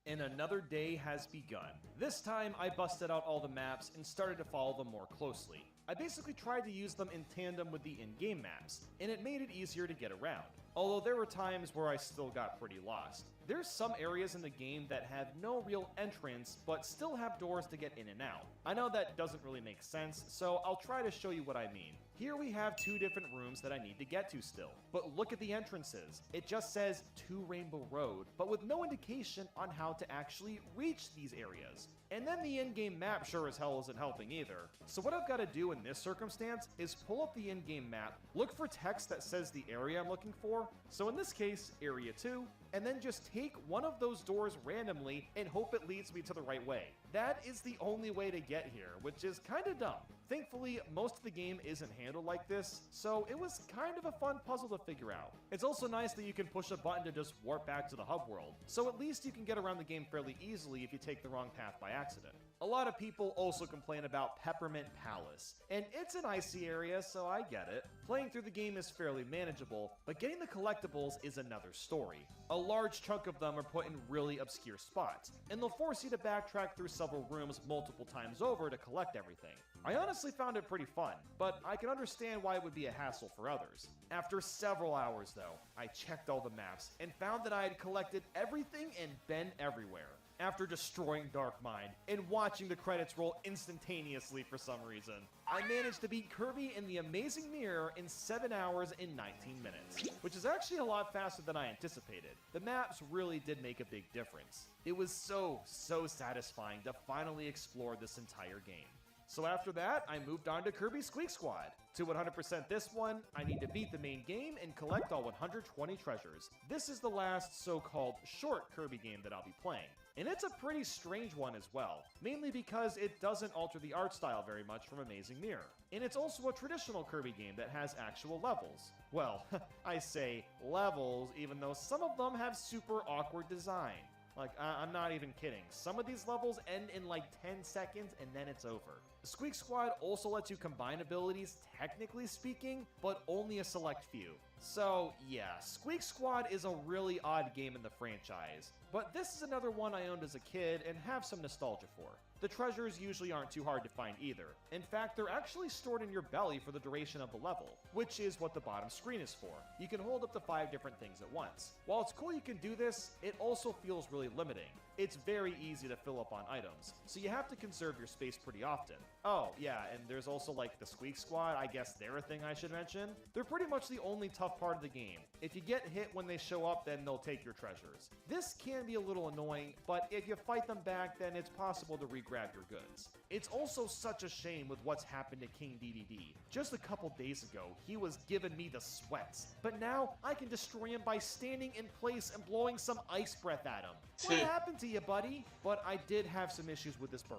And another day has begun. This time, I busted out all the maps and started to follow them more closely. I basically tried to use them in tandem with the in-game maps, and it made it easier to get around. although there were times where I still got pretty lost. There's some areas in the game that have no real entrance, but still have doors to get in and out. I know that doesn't really make sense, so I'll try to show you what I mean. Here we have 2 different rooms that I need to get to still, but look at the entrances. It just says to Rainbow Road, but with no indication on how to actually reach these areas. And then the in-game map sure as hell isn't helping either. So what I've got to do in this circumstance is pull up the in-game map, look for text that says the area I'm looking for, so in this case, Area 2, and then just take one of those doors randomly and hope it leads me to the right way. That is the only way to get here, which is kinda dumb. Thankfully, most of the game isn't handled like this, so it was kind of a fun puzzle to figure out. It's also nice that you can push a button to just warp back to the hub world, so at least you can get around the game fairly easily if you take the wrong path by accident. A lot of people also complain about Peppermint Palace, and it's an icy area, so I get it. Playing through the game is fairly manageable, but getting the collectibles is another story. A large chunk of them are put in really obscure spots, and they'll force you to backtrack through several rooms multiple times over to collect everything. I honestly found it pretty fun, but I can understand why it would be a hassle for others. After several hours though, I checked all the maps and found that I had collected everything and been everywhere. After destroying Dark Mind and watching the credits roll instantaneously for some reason, I managed to beat Kirby in the Amazing Mirror in 7 hours and 19 minutes, which is actually a lot faster than I anticipated. The maps really did make a big difference. It was so satisfying to finally explore this entire game. So after that, I moved on to Kirby Squeak Squad. To 100% this one, I need to beat the main game and collect all 120 treasures. This is the last so-called short Kirby game that I'll be playing. And it's a pretty strange one as well, mainly because it doesn't alter the art style very much from Amazing Mirror. And it's also a traditional Kirby game that has actual levels. Well, I say levels, even though some of them have super awkward design. Like, I'm not even kidding. Some of these levels end in like 10 seconds and then it's over. Squeak Squad also lets you combine abilities, technically speaking, but only a select few. So yeah, Squeak Squad is a really odd game in the franchise, but this is another one I owned as a kid and have some nostalgia for. The treasures usually aren't too hard to find either. In fact, they're actually stored in your belly for the duration of the level, which is what the bottom screen is for. You can hold up to 5 different things at once. While it's cool you can do this, it also feels really limiting. It's very easy to fill up on items, so you have to conserve your space pretty often. Oh, yeah, and there's also like the Squeak Squad, I guess they're a thing I should mention. They're pretty much the only tough part of the game. If you get hit when they show up, then they'll take your treasures. This can be a little annoying, but if you fight them back, then it's possible to re-grab your goods. It's also such a shame with what's happened to King DDD. Just a couple days ago, he was giving me the sweats, but now I can destroy him by standing in place and blowing some ice breath at him. What happened to you, buddy? But I did have some issues with this bird.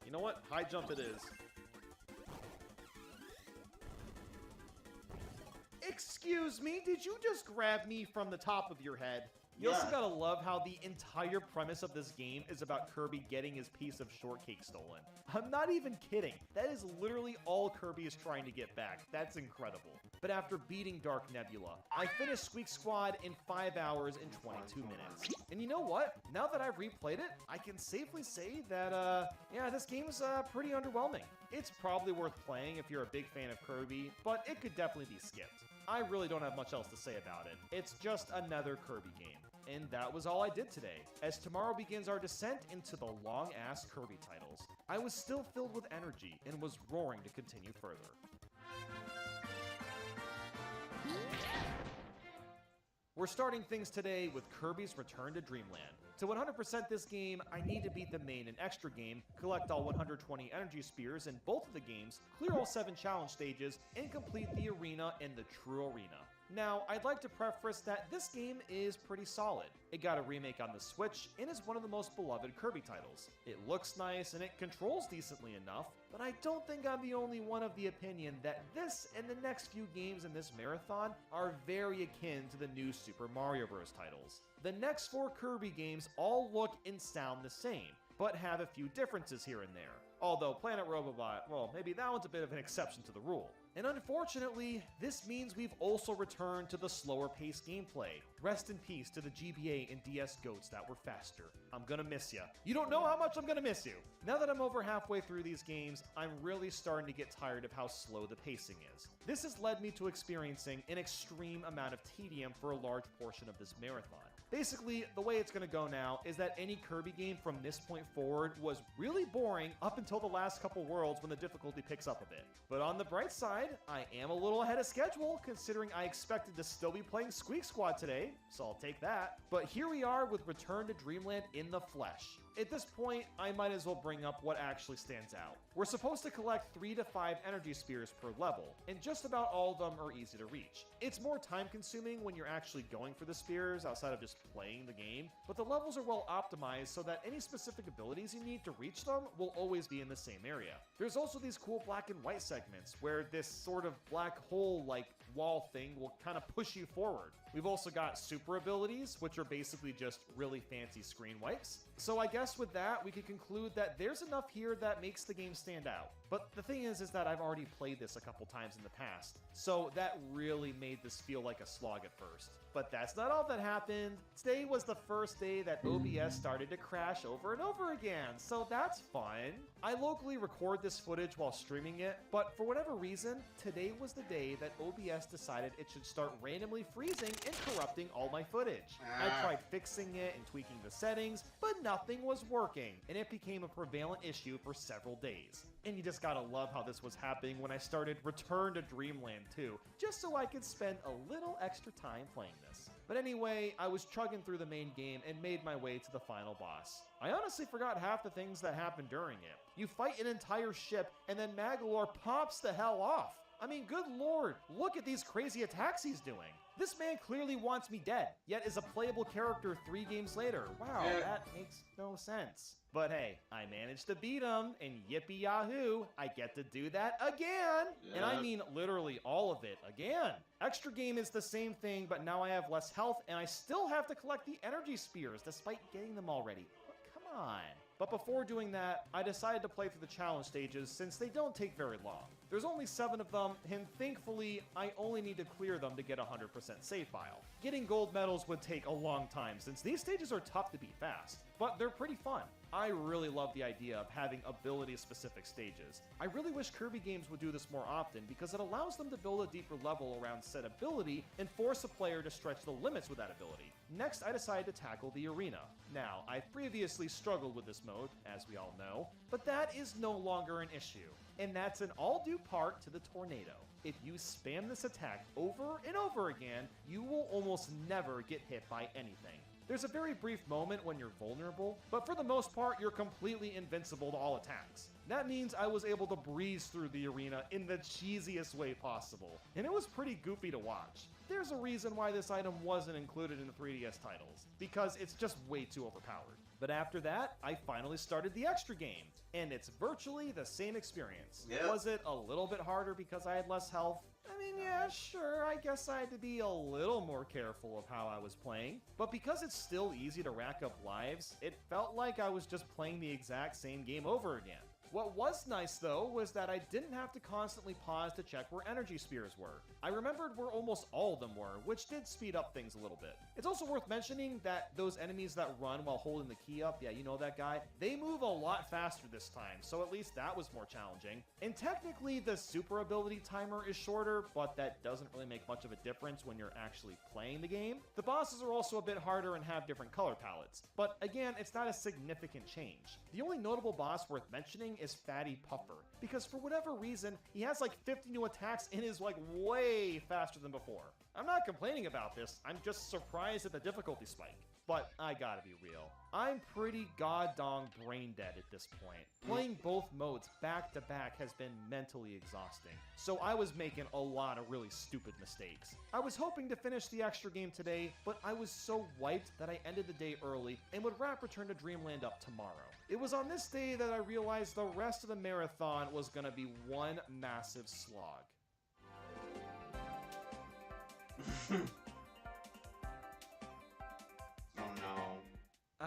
You know what? High jump it is. Excuse me, did you just grab me from the top of your head? You also gotta love how the entire premise of this game is about Kirby getting his piece of shortcake stolen. I'm not even kidding. That is literally all Kirby is trying to get back. That's incredible. But after beating Dark Nebula, I finished Squeak Squad in 5 hours and 22 minutes. And you know what? Now that I've replayed it, I can safely say that, yeah, this game's pretty underwhelming. It's probably worth playing if you're a big fan of Kirby, but it could definitely be skipped. I really don't have much else to say about it. It's just another Kirby game. And that was all I did today. As tomorrow begins our descent into the long-ass Kirby titles, I was still filled with energy and was roaring to continue further. We're starting things today with Kirby's Return to Dreamland. To 100% this game, I need to beat the main and extra game, collect all 120 energy spears in both of the games, clear all 7 challenge stages, and complete the arena in the true arena. Now, I'd like to preface that this game is pretty solid. It got a remake on the Switch and is one of the most beloved Kirby titles. It looks nice and it controls decently enough, but I don't think I'm the only one of the opinion that this and the next few games in this marathon are very akin to the new Super Mario Bros. Titles. The next 4 Kirby games all look and sound the same, but have a few differences here and there. Although Planet Robobot, well, maybe that one's a bit of an exception to the rule. And unfortunately, this means we've also returned to the slower paced gameplay. Rest in peace to the GBA and DS goats that were faster. I'm gonna miss ya. You don't know how much I'm gonna miss you. Now that I'm over halfway through these games, I'm really starting to get tired of how slow the pacing is. This has led me to experiencing an extreme amount of tedium for a large portion of this marathon. Basically, the way it's gonna go now is that any Kirby game from this point forward was really boring up until the last couple worlds when the difficulty picks up a bit. But on the bright side, I am a little ahead of schedule considering I expected to still be playing Squeak Squad today, so I'll take that. But here we are with Return to Dreamland in the flesh. At this point, I might as well bring up what actually stands out. We're supposed to collect 3 to 5 energy spheres per level, and just about all of them are easy to reach. It's more time consuming when you're actually going for the spheres outside of just playing the game, but the levels are well optimized so that any specific abilities you need to reach them will always be in the same area. There's also these cool black and white segments where this sort of black hole like wall thing will kind of push you forward. We've also got super abilities, which are basically just really fancy screen wipes. So I guess with that, we can conclude that there's enough here that makes the game stand out. But the thing is that I've already played this a couple times in the past, so that really made this feel like a slog at first. But that's not all that happened. Today was the first day that OBS started to crash over and over again, so that's fun. I locally record this footage while streaming it, but for whatever reason, today was the day that OBS decided it should start randomly freezing and corrupting all my footage. I tried fixing it and tweaking the settings, but nothing was working, and it became a prevalent issue for several days. And you just gotta love how this was happening when I started Return to Dreamland 2, just so I could spend a little extra time playing this. But anyway, I was chugging through the main game and made my way to the final boss. I honestly forgot half the things that happened during it. You fight an entire ship, and then Magolor pops the hell off. I mean, good lord, look at these crazy attacks he's doing. This man clearly wants me dead, yet is a playable character 3 games later. Wow, that makes no sense. But hey, I managed to beat him, and yippee yahoo, I get to do that again! And I mean literally all of it again. Extra game is the same thing, but now I have less health, and I still have to collect the energy spheres despite getting them already. But come on. But before doing that, I decided to play through the challenge stages since they don't take very long. There's only 7 of them, and thankfully, I only need to clear them to get a 100% save file. Getting gold medals would take a long time since these stages are tough to beat fast, but they're pretty fun. I really love the idea of having ability-specific stages. I really wish Kirby games would do this more often because it allows them to build a deeper level around said ability and force a player to stretch the limits with that ability. Next, I decided to tackle the arena. Now, I've previously struggled with this mode, as we all know, but that is no longer an issue. And that's in all due part to the tornado. If you spam this attack over and over again, you will almost never get hit by anything. There's a very brief moment when you're vulnerable, but for the most part, you're completely invincible to all attacks. That means I was able to breeze through the arena in the cheesiest way possible, and it was pretty goofy to watch. There's a reason why this item wasn't included in the 3DS titles, because it's just way too overpowered. But after that, I finally started the extra game, and it's virtually the same experience. Yep. Was it a little bit harder because I had less health? I mean, yeah, sure, I guess I had to be a little more careful of how I was playing, but because it's still easy to rack up lives, it felt like I was just playing the exact same game over again. What was nice though was that I didn't have to constantly pause to check where energy spheres were. I remembered where almost all of them were, which did speed up things a little bit. It's also worth mentioning that those enemies that run while holding the key up, yeah, you know that guy, they move a lot faster this time, so at least that was more challenging. And technically the super ability timer is shorter, but that doesn't really make much of a difference when you're actually playing the game. The bosses are also a bit harder and have different color palettes, but again, it's not a significant change. The only notable boss worth mentioning is Fatty Puffer, because for whatever reason, he has like 50 new attacks and is like way faster than before. I'm not complaining about this, I'm just surprised at the difficulty spike. But I gotta be real, I'm pretty goddamn brain dead at this point. Playing both modes back to back has been mentally exhausting, so I was making a lot of really stupid mistakes. I was hoping to finish the extra game today, but I was so wiped that I ended the day early and would wrap Return to Dreamland up tomorrow. It was on this day that I realized the rest of the marathon was gonna be one massive slog. Oh no.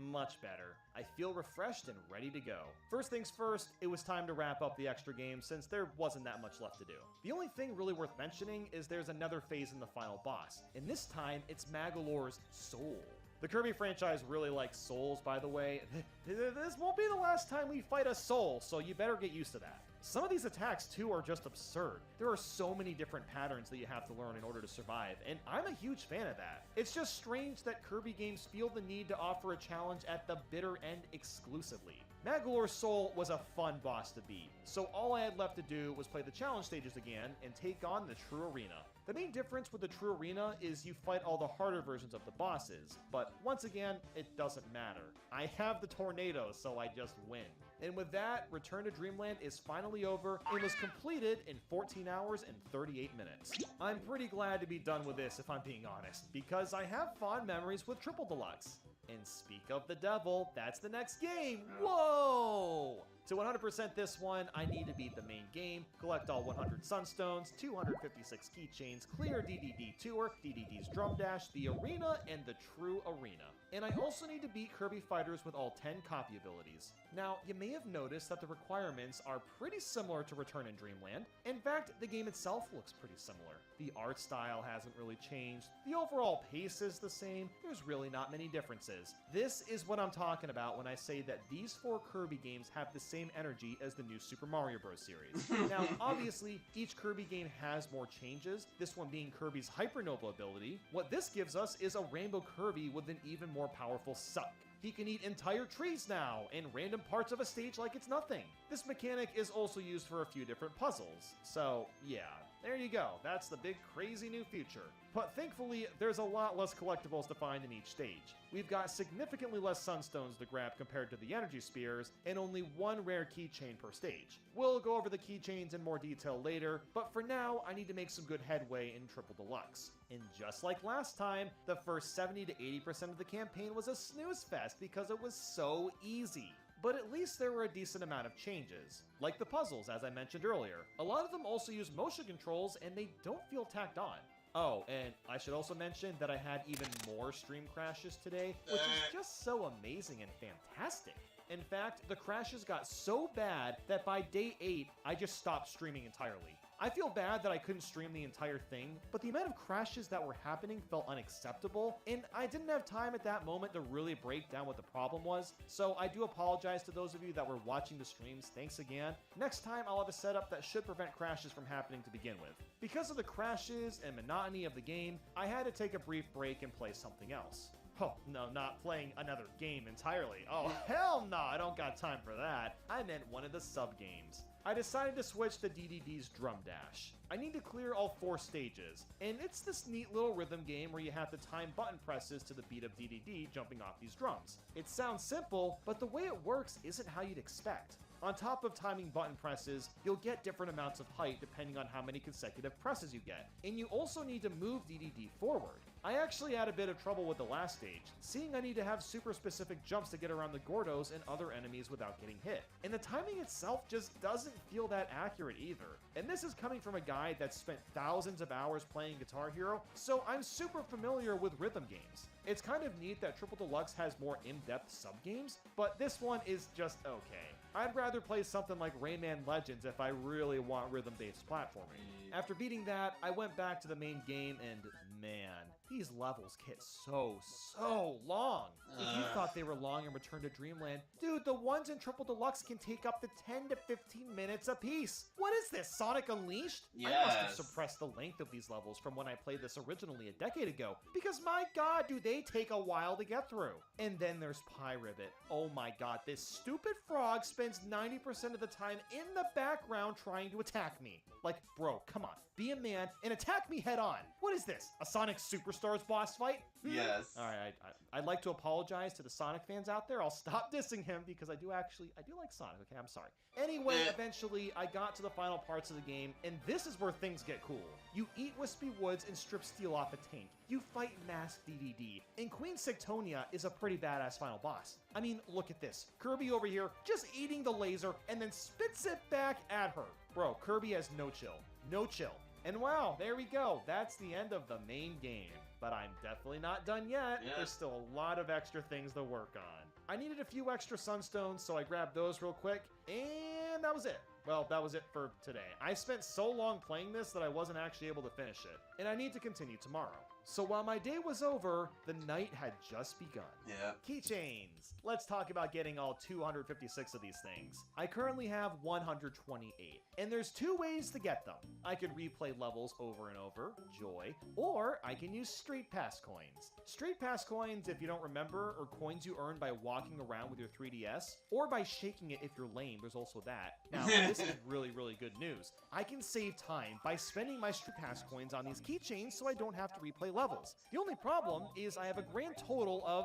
Much better. I feel refreshed and ready to go. First things first, it was time to wrap up the extra game since there wasn't that much left to do. The only thing really worth mentioning is there's another phase in the final boss, and this time it's Magolor's soul. The Kirby franchise really likes souls, by the way. This won't be the last time we fight a soul, so you better get used to that. Some of these attacks, too, are just absurd. There are so many different patterns that you have to learn in order to survive, and I'm a huge fan of that. It's just strange that Kirby games feel the need to offer a challenge at the bitter end exclusively. Magolor's Soul was a fun boss to beat, so all I had left to do was play the challenge stages again and take on the true arena. The main difference with the true arena is you fight all the harder versions of the bosses, but once again, it doesn't matter. I have the tornado, so I just win. And with that, Return to Dreamland is finally over and was completed in 14 hours and 38 minutes. I'm pretty glad to be done with this if I'm being honest, because I have fond memories with Triple Deluxe. And speak of the devil, that's the next game. Whoa! To 100% this one, I need to beat the main game, collect all 100 Sunstones, 256 keychains, clear DDD Tour, DDD's Drum Dash, the Arena, and the True Arena. And I also need to beat Kirby Fighters with all 10 copy abilities. Now, you may have noticed that the requirements are pretty similar to Return in Dreamland. In fact, the game itself looks pretty similar. The art style hasn't really changed, the overall pace is the same, there's really not many differences. This is what I'm talking about when I say that these 4 Kirby games have the same energy as the new Super Mario Bros. Series. Now, obviously, each Kirby game has more changes, this one being Kirby's Hypernova ability. What this gives us is a Rainbow Kirby with an even more powerful suck. He can eat entire trees now, and random parts of a stage like it's nothing. This mechanic is also used for a few different puzzles. So, yeah, there you go. That's the big crazy new feature. But thankfully, there's a lot less collectibles to find in each stage. We've got significantly less Sunstones to grab compared to the Energy Spheres, and only 1 rare keychain per stage. We'll go over the keychains in more detail later, but for now, I need to make some good headway in Triple Deluxe. And just like last time, the first 70 to 80% of the campaign was a snooze fest because it was so easy. But at least there were a decent amount of changes. Like the puzzles, as I mentioned earlier. A lot of them also use motion controls, and they don't feel tacked on. Oh, and I should also mention that I had even more stream crashes today, which is just so amazing and fantastic. In fact, the crashes got so bad that by day 8, I just stopped streaming entirely. I feel bad that I couldn't stream the entire thing, but the amount of crashes that were happening felt unacceptable, and I didn't have time at that moment to really break down what the problem was, so I do apologize to those of you that were watching the streams. Thanks again. Next time, I'll have a setup that should prevent crashes from happening to begin with. Because of the crashes and monotony of the game, I had to take a brief break and play something else. Oh, no, not playing another game entirely. Oh, hell no, I don't got time for that. I meant one of the sub-games. I decided to switch to DDD's Drum Dash. I need to clear all 4 stages, and it's this neat little rhythm game where you have to time button presses to the beat of DDD jumping off these drums. It sounds simple, but the way it works isn't how you'd expect. On top of timing button presses, you'll get different amounts of height depending on how many consecutive presses you get, and you also need to move DDD forward. I actually had a bit of trouble with the last stage, seeing I need to have super specific jumps to get around the Gordos and other enemies without getting hit. And the timing itself just doesn't feel that accurate either. And this is coming from a guy that spent thousands of hours playing Guitar Hero, so I'm super familiar with rhythm games. It's kind of neat that Triple Deluxe has more in-depth sub-games, but this one is just okay. I'd rather play something like Rayman Legends if I really want rhythm-based platforming. After beating that, I went back to the main game and man, these levels get so long. If you thought they were long in Return to Dreamland, dude, the ones in Triple Deluxe can take up to 10 to 15 minutes apiece. What is this, Sonic Unleashed? I must have suppressed the length of these levels from when I played this originally a decade ago, because my god, do they take a while to get through. And then there's Pyribbit. Oh my god, this stupid frog spends 90% of the time in the background trying to attack me. Like, bro, come on, be a man and attack me head on. What is this, a Sonic Superstars boss fight? Yes. Alright, I'd like to apologize to the Sonic fans out there. I'll stop dissing him because I do like Sonic, okay? I'm sorry. Anyway, eventually, I got to the final parts of the game, and this is where things get cool. You eat Wispy Woods and strip steel off a tank. You fight Masked DDD, and Queen Sigtonia is a pretty badass final boss. I mean, look at this. Kirby over here just eating the laser and then spits it back at her. Bro, Kirby has no chill. No chill. And wow, there we go. That's the end of the main game. but I'm definitely not done yet. Yeah. There's still a lot of extra things to work on. I needed a few extra sunstones, so I grabbed those real quick, and that was it. Well, that was it for today. I spent so long playing this that I wasn't actually able to finish it, and I need to continue tomorrow. So while my day was over, the night had just begun. Yeah. Keychains. Let's talk about getting all 256 of these things. I currently have 128, and there's two ways to get them. I could replay levels over and over, joy, or I can use Street Pass coins. Street Pass coins, if you don't remember, are coins you earn by walking around with your 3DS, or by shaking it if you're lame, there's also that. Now, this is really, really good news. I can save time by spending my Street Pass coins on these keychains so I don't have to replay levels. The only problem is I have a grand total of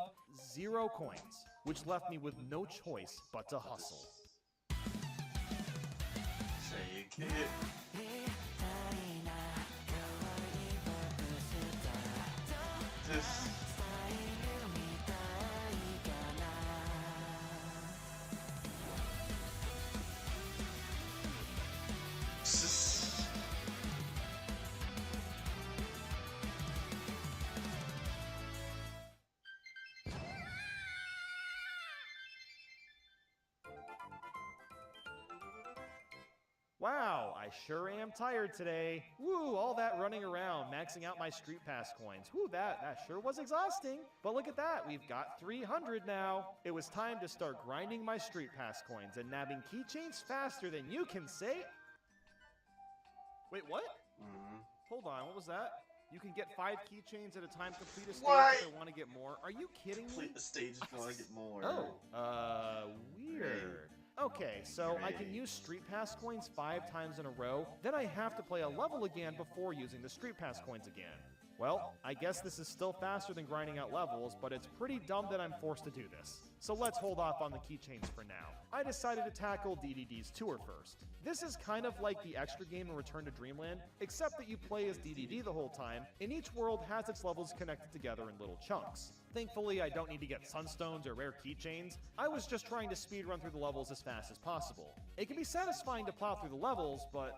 0 coins, which left me with no choice but to hustle. Say you can't. This. Wow, I sure am tired today. Woo, all that running around, maxing out my Street Pass coins. Woo, that sure was exhausting. But look at that, we've got 300 now. It was time to start grinding my Street Pass coins and nabbing keychains faster than you can say. Wait, what? Hold on, what was that? You can get 5 keychains at a time, complete a stage What? if I want to get more. Are you kidding me? Complete the stage if you want to get more. Oh, weird. Okay, so I can use Street Pass coins 5 times in a row, then I have to play a level again before using the Street Pass coins again. Well, I guess this is still faster than grinding out levels, but it's pretty dumb that I'm forced to do this. So let's hold off on the keychains for now. I decided to tackle DDD's tour first. This is kind of like the extra game in Return to Dreamland, except that you play as DDD the whole time, and each world has its levels connected together in little chunks. Thankfully, I don't need to get sunstones or rare keychains. I was just trying to speedrun through the levels as fast as possible. It can be satisfying to plow through the levels, but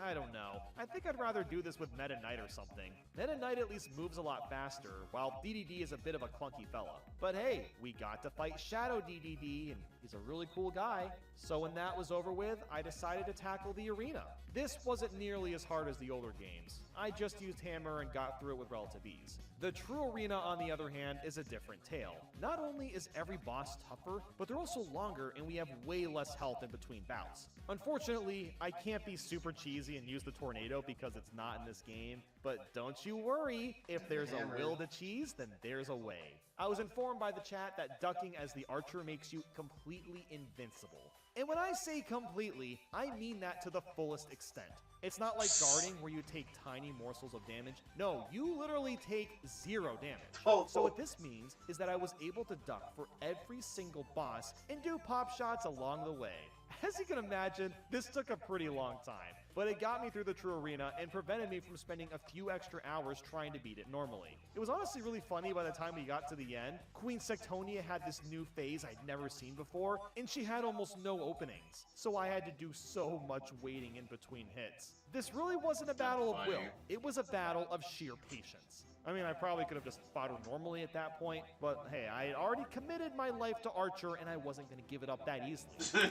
I don't know. I think I'd rather do this with Meta Knight or something. Meta Knight at least moves a lot faster, while DDD is a bit of a clunky fella. But hey, we got to fight Shadow DDD, and he's a really cool guy. So when that was over with, I decided to tackle the arena. This wasn't nearly as hard as the older games. I just used hammer and got through it with relative ease. The true arena, on the other hand, is a different tale. Not only is every boss tougher, but they're also longer and we have way less health in between bouts. Unfortunately, I can't be super cheesy and use the tornado because it's not in this game, but don't you worry, if there's a will to cheese, then there's a way. I was informed by the chat that ducking as the archer makes you completely invincible. And when I say completely, I mean that to the fullest extent. It's not like guarding where you take tiny morsels of damage. No, you literally take 0 damage. So what this means is that I was able to duck for every single boss and do pop shots along the way. As you can imagine, this took a pretty long time, but it got me through the true arena and prevented me from spending a few extra hours trying to beat it normally. It was honestly really funny by the time we got to the end. Queen Sectonia had this new phase I'd never seen before, and she had almost no openings, so I had to do so much waiting in between hits. This really wasn't a battle of will, it was a battle of sheer patience. I mean, I probably could have just fought her normally at that point, but hey, I had already committed my life to Archer and I wasn't going to give it up that easily.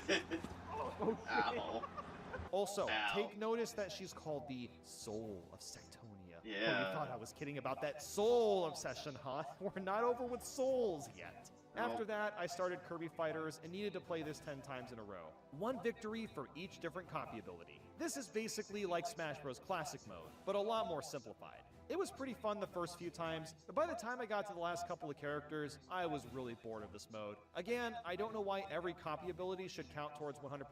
Ow. Also, take notice that she's called the Soul of Sectonia. Yeah. Oh, you thought I was kidding about that soul obsession, huh? We're not over with souls yet. After that, I started Kirby Fighters and needed to play this 10 times in a row. 1 victory for each different copy ability. This is basically like Smash Bros. Classic mode, but a lot more simplified. It was pretty fun the first few times, but by the time I got to the last couple of characters, I was really bored of this mode. Again, I don't know why every copy ability should count towards 100%,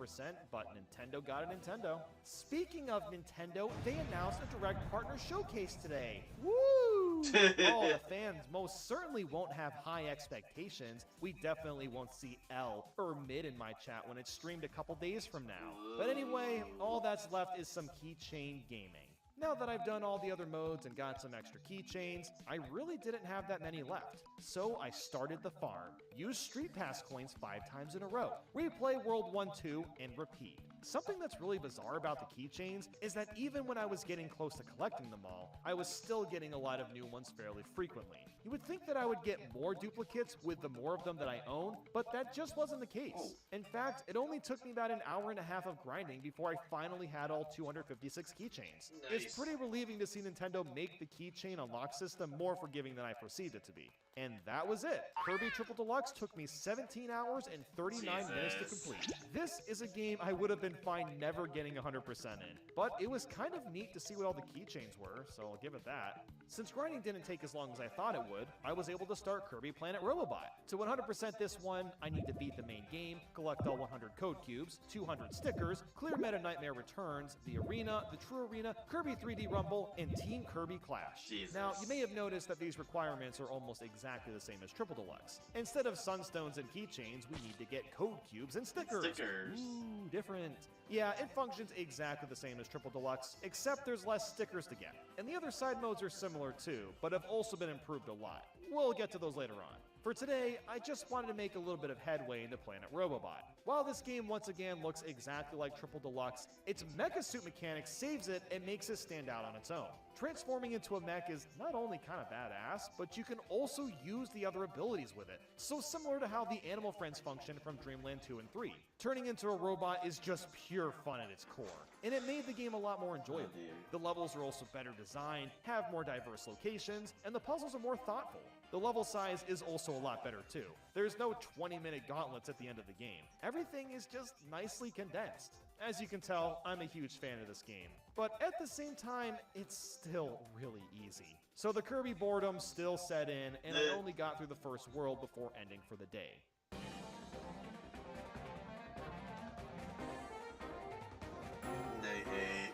but Nintendo got a Nintendo. Speaking of Nintendo, they announced a Direct Partner Showcase today. Woo! Oh, the fans most certainly won't have high expectations. We definitely won't see L or Mid in my chat when it's streamed a couple days from now. But anyway, all that's left is some keychain gaming. Now that I've done all the other modes and got some extra keychains, I really didn't have that many left. So I started the farm. use Street Pass coins 5 times in a row, replay World 1-2, and repeat. Something that's really bizarre about the keychains is that even when I was getting close to collecting them all, I was still getting a lot of new ones fairly frequently. You would think that I would get more duplicates with the more of them that I own, but that just wasn't the case. In fact, it only took me about an hour and a half of grinding before I finally had all 256 keychains. Nice. It's pretty relieving to see Nintendo make the keychain unlock system more forgiving than I perceived it to be. And that was it. Kirby Triple Deluxe took me 17 hours and 39 minutes to complete. This is a game I would have been fine never getting 100% in, but it was kind of neat to see what all the keychains were, so I'll give it that. Since grinding didn't take as long as I thought it would, I was able to start Kirby Planet Robobot. To 100% this one, I need to beat the main game, collect all 100 code cubes, 200 stickers, clear Meta Nightmare Returns, the arena, the True Arena, Kirby 3D Rumble, and Team Kirby Clash. Jesus. Now, you may have noticed that these requirements are almost exactly the same as Triple Deluxe. Instead of sunstones and keychains, we need to get code cubes and stickers. Ooh, different. Yeah, it functions exactly the same as Triple Deluxe, except there's less stickers to get. And the other side modes are similar too, but have also been improved a lot. We'll get to those later on. For today, I just wanted to make a little bit of headway into Planet Robobot. While this game once again looks exactly like Triple Deluxe, its mecha suit mechanic saves it and makes it stand out on its own. Transforming into a mech is not only kind of badass, but you can also use the other abilities with it. So similar to how the Animal Friends function from Dreamland 2 and 3. Turning into a robot is just pure fun at its core, and it made the game a lot more enjoyable. The levels are also better designed, have more diverse locations, and the puzzles are more thoughtful. The level size is also a lot better too. There's no 20-minute gauntlets at the end of the game. Everything is just nicely condensed. As you can tell, I'm a huge fan of this game, but at the same time, it's still really easy. So the Kirby boredom still set in, and I only got through the first world before ending for the day.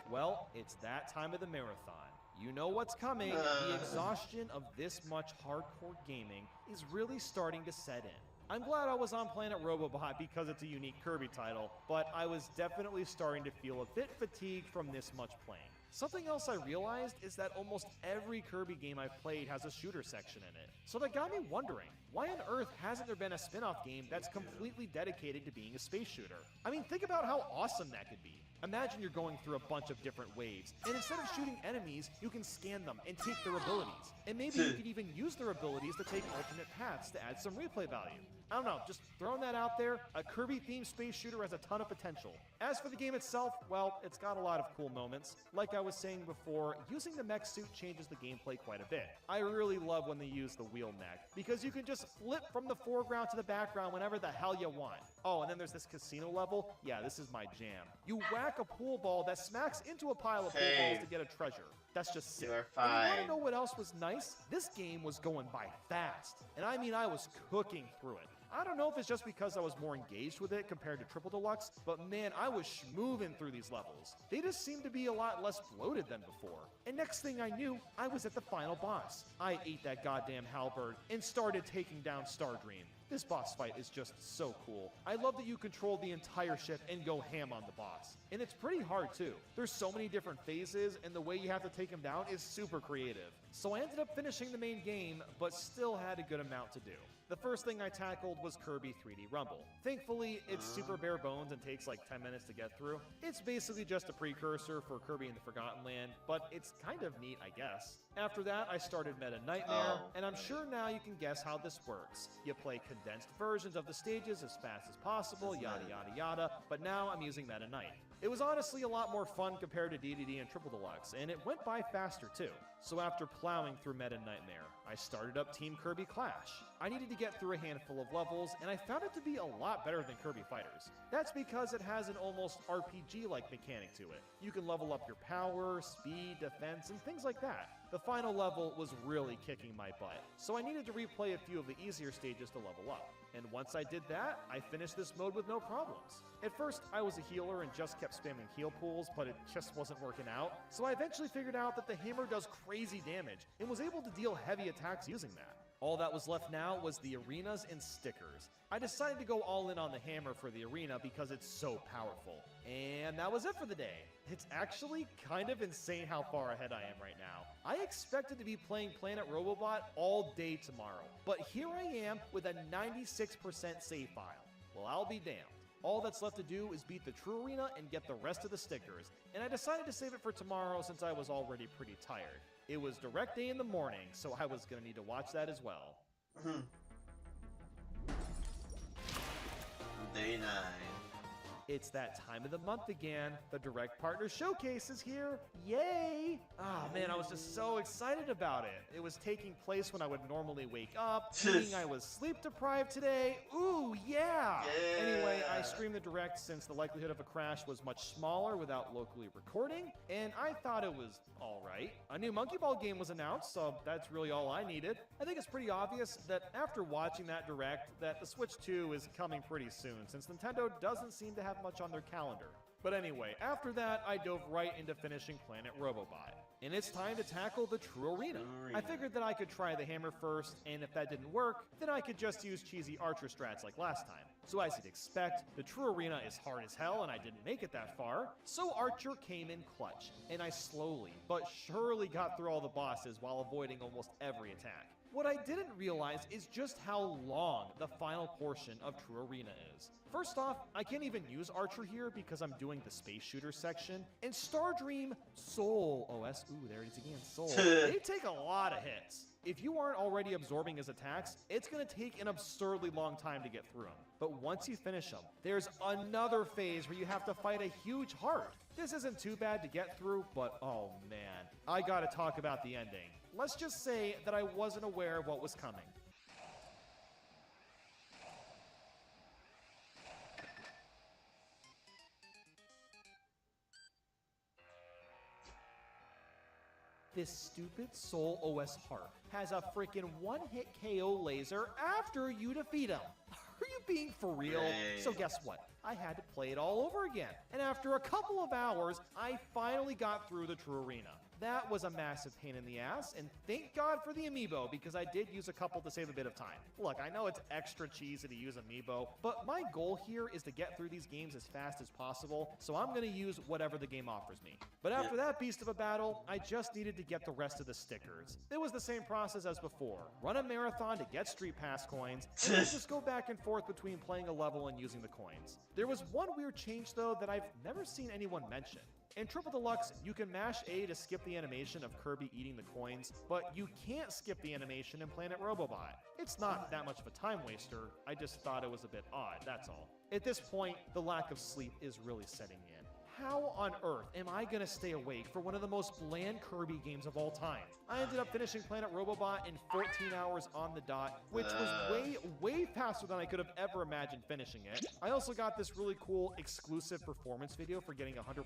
Well, it's that time of the marathon. You know what's coming. The exhaustion of this much hardcore gaming is really starting to set in. I'm glad I was on Planet Robobot because it's a unique Kirby title, but I was definitely starting to feel a bit fatigued from this much playing. Something else I realized is that almost every Kirby game I've played has a shooter section in it. So that got me wondering, why on earth hasn't there been a spin-off game that's completely dedicated to being a space shooter? I mean, think about how awesome that could be. Imagine you're going through a bunch of different waves, and instead of shooting enemies, you can scan them and take their abilities. And maybe you could even use their abilities to take alternate paths to add some replay value. I don't know, just throwing that out there, a Kirby-themed space shooter has a ton of potential. As for the game itself, well, it's got a lot of cool moments. Like I was saying before, using the mech suit changes the gameplay quite a bit. I really love when they use the wheel mech, because you can just flip from the foreground to the background whenever the hell you want. Oh, and then there's this casino level. Yeah, this is my jam. You whack a pool ball that smacks into a pile of pool balls to get a treasure. That's just sick. You're And you want fine. to know what else was nice? This game was going by fast. And I mean, I was cooking through it. I don't know if it's just because I was more engaged with it compared to Triple Deluxe, but man, I was schmoovin' through these levels. They just seemed to be a lot less bloated than before. And next thing I knew, I was at the final boss. I ate that goddamn halberd and started taking down Stardream. This boss fight is just so cool. I love that you control the entire ship and go ham on the boss. And it's pretty hard too. There's so many different phases, and the way you have to take him down is super creative. So I ended up finishing the main game, but still had a good amount to do. The first thing I tackled was Kirby 3D Rumble. Thankfully, it's super bare bones and takes like 10 minutes to get through. It's basically just a precursor for Kirby in the Forgotten Land, but it's kind of neat, I guess. After that, I started Meta Nightmare, and I'm sure now you can guess how this works. You play condensed versions of the stages as fast as possible, yada yada yada, but now I'm using Meta Knight. It was honestly a lot more fun compared to DDD and Triple Deluxe, and it went by faster too. So after plowing through Meta Nightmare, I started up Team Kirby Clash. I needed to get through a handful of levels, and I found it to be a lot better than Kirby Fighters. That's because it has an almost RPG-like mechanic to it. You can level up your power, speed, defense, and things like that. The final level was really kicking my butt, so I needed to replay a few of the easier stages to level up. And once I did that, I finished this mode with no problems. At first, I was a healer and just kept spamming heal pools, but it just wasn't working out. So I eventually figured out that the hammer does crazy damage and was able to deal heavy attacks using that. All that was left now was the arenas and stickers. I decided to go all in on the hammer for the arena because it's so powerful. And that was it for the day. It's actually kind of insane how far ahead I am right now. I expected to be playing Planet Robobot all day tomorrow, but here I am with a 96% save file. Well, I'll be damned. All that's left to do is beat the True Arena and get the rest of the stickers, and I decided to save it for tomorrow since I was already pretty tired. It was direct day in the morning, so I was gonna need to watch that as well. Day 9. It's that time of the month again. The Direct Partner Showcase is here. Yay! Ah, man, I was just so excited about it. It was taking place when I would normally wake up, meaning I was sleep deprived today. Ooh, yeah! Anyway, I streamed the Direct since the likelihood of a crash was much smaller without locally recording, and I thought it was alright. A new Monkey Ball game was announced, so that's really all I needed. I think it's pretty obvious that after watching that Direct, that the Switch 2 is coming pretty soon, since Nintendo doesn't seem to have much on their calendar. But anyway, after that, I dove right into finishing Planet Robobot. And it's time to tackle the True Arena. I figured that I could try the hammer first, and if that didn't work, then I could just use cheesy Archer strats like last time. So as you'd expect, the True Arena is hard as hell and I didn't make it that far, so Archer came in clutch, and I slowly but surely got through all the bosses while avoiding almost every attack. What I didn't realize is just how long the final portion of True Arena is. First off, I can't even use Archer here because I'm doing the Space Shooter section, and Stardream, Soul OS, ooh, there it is again, Soul, they take a lot of hits. If you aren't already absorbing his attacks, it's going to take an absurdly long time to get through them. But once you finish them, there's another phase where you have to fight a huge heart. This isn't too bad to get through, but oh man, I gotta talk about the ending. Let's just say that I wasn't aware of what was coming. This stupid Soul OS heart has a freaking one-hit KO laser after you defeat him. Are you being for real? So guess what? I had to play it all over again. And after a couple of hours, I finally got through the True Arena. That was a massive pain in the ass, and thank God for the amiibo, because I did use a couple to save a bit of time. Look, I know it's extra cheesy to use amiibo, but my goal here is to get through these games as fast as possible, so I'm going to use whatever the game offers me. But after that beast of a battle, I just needed to get the rest of the stickers. It was the same process as before. Run a marathon to get Street Pass coins, and then just go back and forth between playing a level and using the coins. There was one weird change, though, that I've never seen anyone mention. In Triple Deluxe, you can mash A to skip the animation of Kirby eating the coins, but you can't skip the animation in Planet Robobot. It's not that much of a time waster, I just thought it was a bit odd, that's all. At this point, the lack of sleep is really setting in. How on earth am I gonna stay awake for one of the most bland Kirby games of all time? I ended up finishing Planet Robobot in 14 hours on the dot, which was way faster than I could have ever imagined finishing it. I also got this really cool exclusive performance video for getting 100%.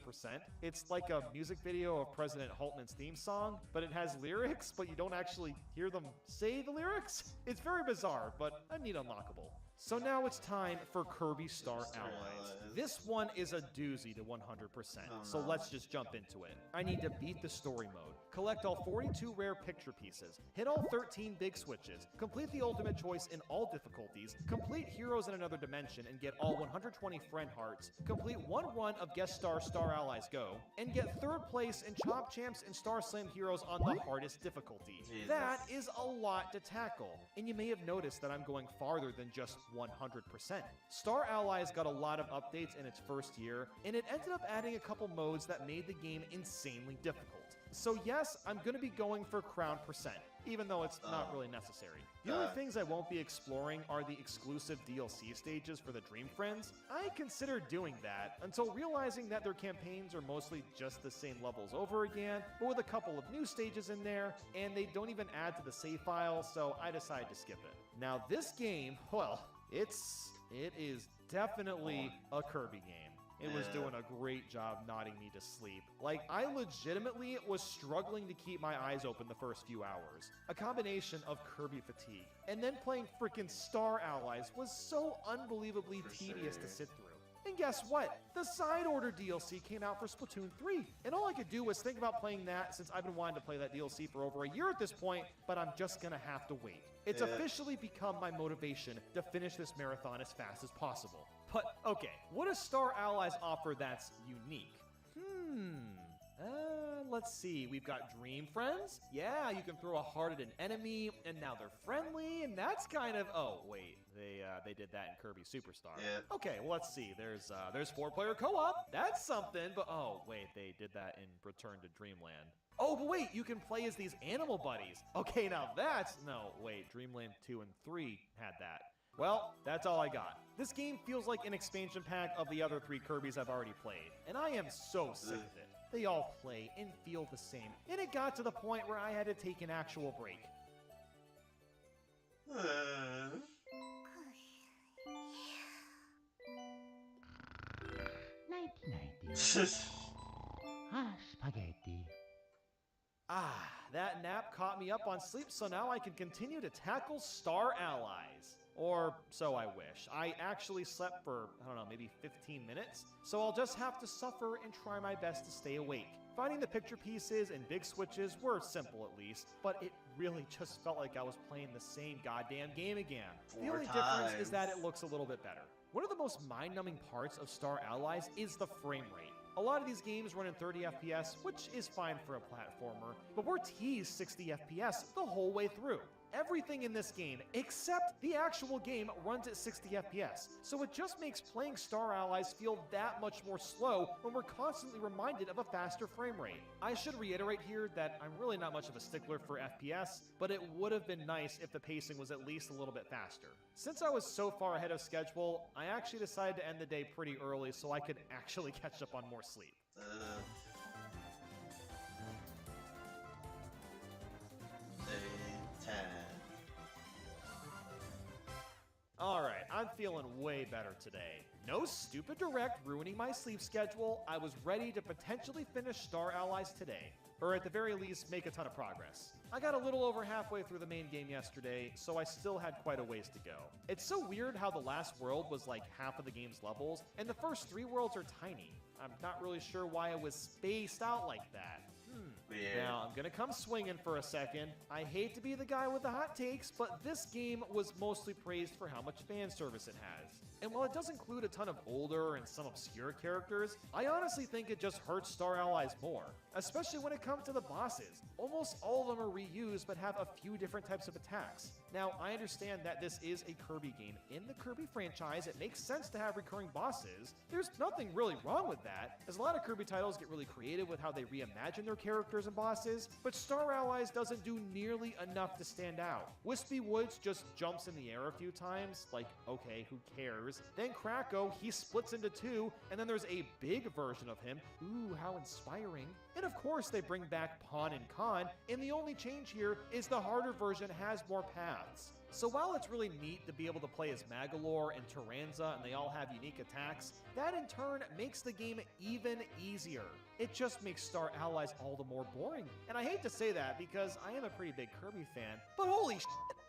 It's like a music video of President Haltman's theme song, but it has lyrics, but you don't actually hear them say the lyrics. It's very bizarre, but a neat unlockable. So now it's time for Kirby Star Allies. This one is a doozy to 100%, so let's just jump into it. I need to beat the story mode, collect all 42 rare picture pieces, hit all 13 big switches, complete the ultimate choice in all difficulties, complete Heroes in Another Dimension and get all 120 friend hearts, complete one run of Guest Star Star Allies Go, and get 3rd place in Chop Champs and Star Slam Heroes on the hardest difficulty. That is a lot to tackle, and you may have noticed that I'm going farther than just 100%. Star Allies got a lot of updates in its first year, and it ended up adding a couple modes that made the game insanely difficult. So yes, I'm going to be going for Crown Percent, even though it's not really necessary. The only things I won't be exploring are the exclusive DLC stages for the Dream Friends. I considered doing that, until realizing that their campaigns are mostly just the same levels over again, but with a couple of new stages in there, and they don't even add to the save file, so I decided to skip it. Now this game, well, it is definitely a Kirby game. It was doing a great job nodding me to sleep. Like, I legitimately was struggling to keep my eyes open the first few hours. A combination of Kirby fatigue, and then playing freaking Star Allies was so unbelievably tedious to sit through. And guess what? The Side Order DLC came out for Splatoon 3, and all I could do was think about playing that since I've been wanting to play that DLC for over a year at this point, but I'm just gonna have to wait. It's officially become my motivation to finish this marathon as fast as possible. But okay, what does Star Allies offer that's unique? Let's see. We've got Dream Friends. Yeah, you can throw a heart at an enemy, and now they're friendly, and that's kind of... Oh, wait. They did that in Kirby Superstar. Yeah. Okay, well, let's see. There's 4-player co-op. That's something, but... Oh, wait. They did that in Return to Dreamland. Oh, but wait. You can play as these animal buddies. Okay, now that's... No, wait. Dreamland 2 and 3 had that. Well, that's all I got. This game feels like an expansion pack of the other 3 Kirbys I've already played, and I am so sick of it. They all play and feel the same, and it got to the point where I had to take an actual break. Spaghetti. That nap caught me up on sleep, so now I can continue to tackle Star Allies. Or so I wish. I actually slept for, I don't know, maybe 15 minutes, so I'll just have to suffer and try my best to stay awake. Finding the picture pieces and big switches were simple at least, but it really just felt like I was playing the same goddamn game again. The only difference is that it looks a little bit better. One of the most mind-numbing parts of Star Allies is the frame rate. A lot of these games run in 30 FPS, which is fine for a platformer, but we're teased 60 FPS the whole way through. Everything in this game, except the actual game, runs at 60 FPS, so it just makes playing Star Allies feel that much more slow when we're constantly reminded of a faster frame rate. I should reiterate here that I'm really not much of a stickler for FPS, but it would have been nice if the pacing was at least a little bit faster. Since I was so far ahead of schedule, I actually decided to end the day pretty early so I could actually catch up on more sleep. Day 10. Alright, I'm feeling way better today. No stupid direct ruining my sleep schedule. I was ready to potentially finish Star Allies today, or at the very least make a ton of progress. I got a little over halfway through the main game yesterday, so I still had quite a ways to go. It's so weird how the last world was like half of the game's levels, and the first 3 worlds are tiny. I'm not really sure why it was spaced out like that. Now, I'm gonna come swinging for a second. I hate to be the guy with the hot takes, but this game was mostly praised for how much fan service it has. And while it does include a ton of older and some obscure characters, I honestly think it just hurts Star Allies more, especially when it comes to the bosses. Almost all of them are reused but have a few different types of attacks. Now, I understand that this is a Kirby game. In the Kirby franchise, it makes sense to have recurring bosses. There's nothing really wrong with that, as a lot of Kirby titles get really creative with how they reimagine their characters and bosses, but Star Allies doesn't do nearly enough to stand out. Wispy Woods just jumps in the air a few times, like, okay, who cares? Then Kracko, he splits into 2, and then there's a big version of him. Ooh, how inspiring. And of course, they bring back Pawn and Khan, and the only change here is the harder version has more paths. So while it's really neat to be able to play as Magolor and Taranza and they all have unique attacks, that in turn makes the game even easier. It just makes Star Allies all the more boring. And I hate to say that because I am a pretty big Kirby fan, but holy shit,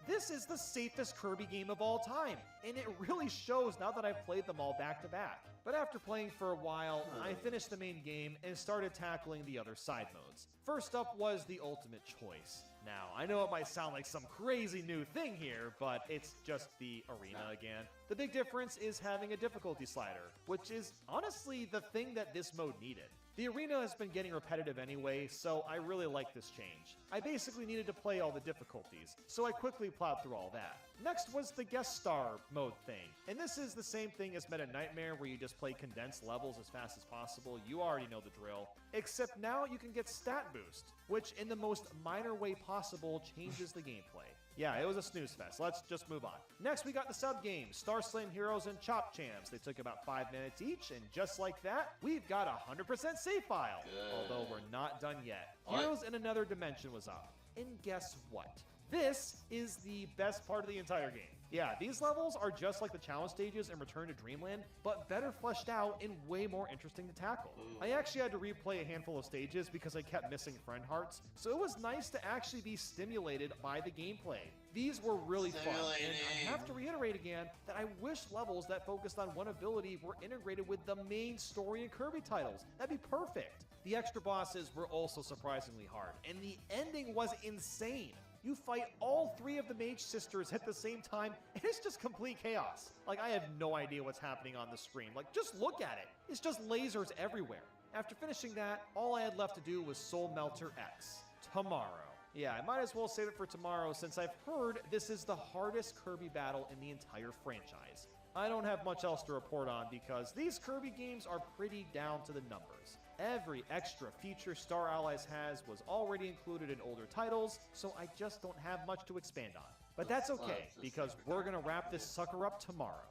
this is the safest Kirby game of all time. And it really shows now that I've played them all back to back. But after playing for a while, I finished the main game and started tackling the other side modes. First up was the Ultimate Choice. Now, I know it might sound like some crazy new thing here, but it's just the arena again. The big difference is having a difficulty slider, which is honestly the thing that this mode needed. The arena has been getting repetitive anyway, so I really like this change. I basically needed to play all the difficulties, so I quickly plowed through all that. Next was the guest star mode thing, and this is the same thing as Meta Nightmare where you just play condensed levels as fast as possible. You already know the drill. Except now you can get stat boost, which in the most minor way possible changes the gameplay. Yeah, it was a snooze fest. Let's just move on. Next, we got the sub-games, Star Slam Heroes and Chop Champs. They took about 5 minutes each, and just like that, we've got a 100% save file. Although we're not done yet. Heroes in Another Dimension was up. And guess what? This is the best part of the entire game. Yeah, these levels are just like the challenge stages in Return to Dreamland, but better fleshed out and way more interesting to tackle. I actually had to replay a handful of stages because I kept missing friend hearts, so it was nice to actually be stimulated by the gameplay. These were really fun, and I Stimulating. have to reiterate again that I wish levels that focused on one ability were integrated with the main story and Kirby titles. That'd be perfect. The extra bosses were also surprisingly hard, and the ending was insane. You fight all 3 of the Mage Sisters at the same time, and it's just complete chaos. Like, I have no idea what's happening on the screen. Like, just look at it. It's just lasers everywhere. After finishing that, all I had left to do was Soul Melter X. Tomorrow. Yeah, I might as well save it for tomorrow since I've heard this is the hardest Kirby battle in the entire franchise. I don't have much else to report on because these Kirby games are pretty down to the numbers. Every extra feature Star Allies has was already included in older titles, so I just don't have much to expand on. But that's okay, because we're gonna wrap this sucker up tomorrow.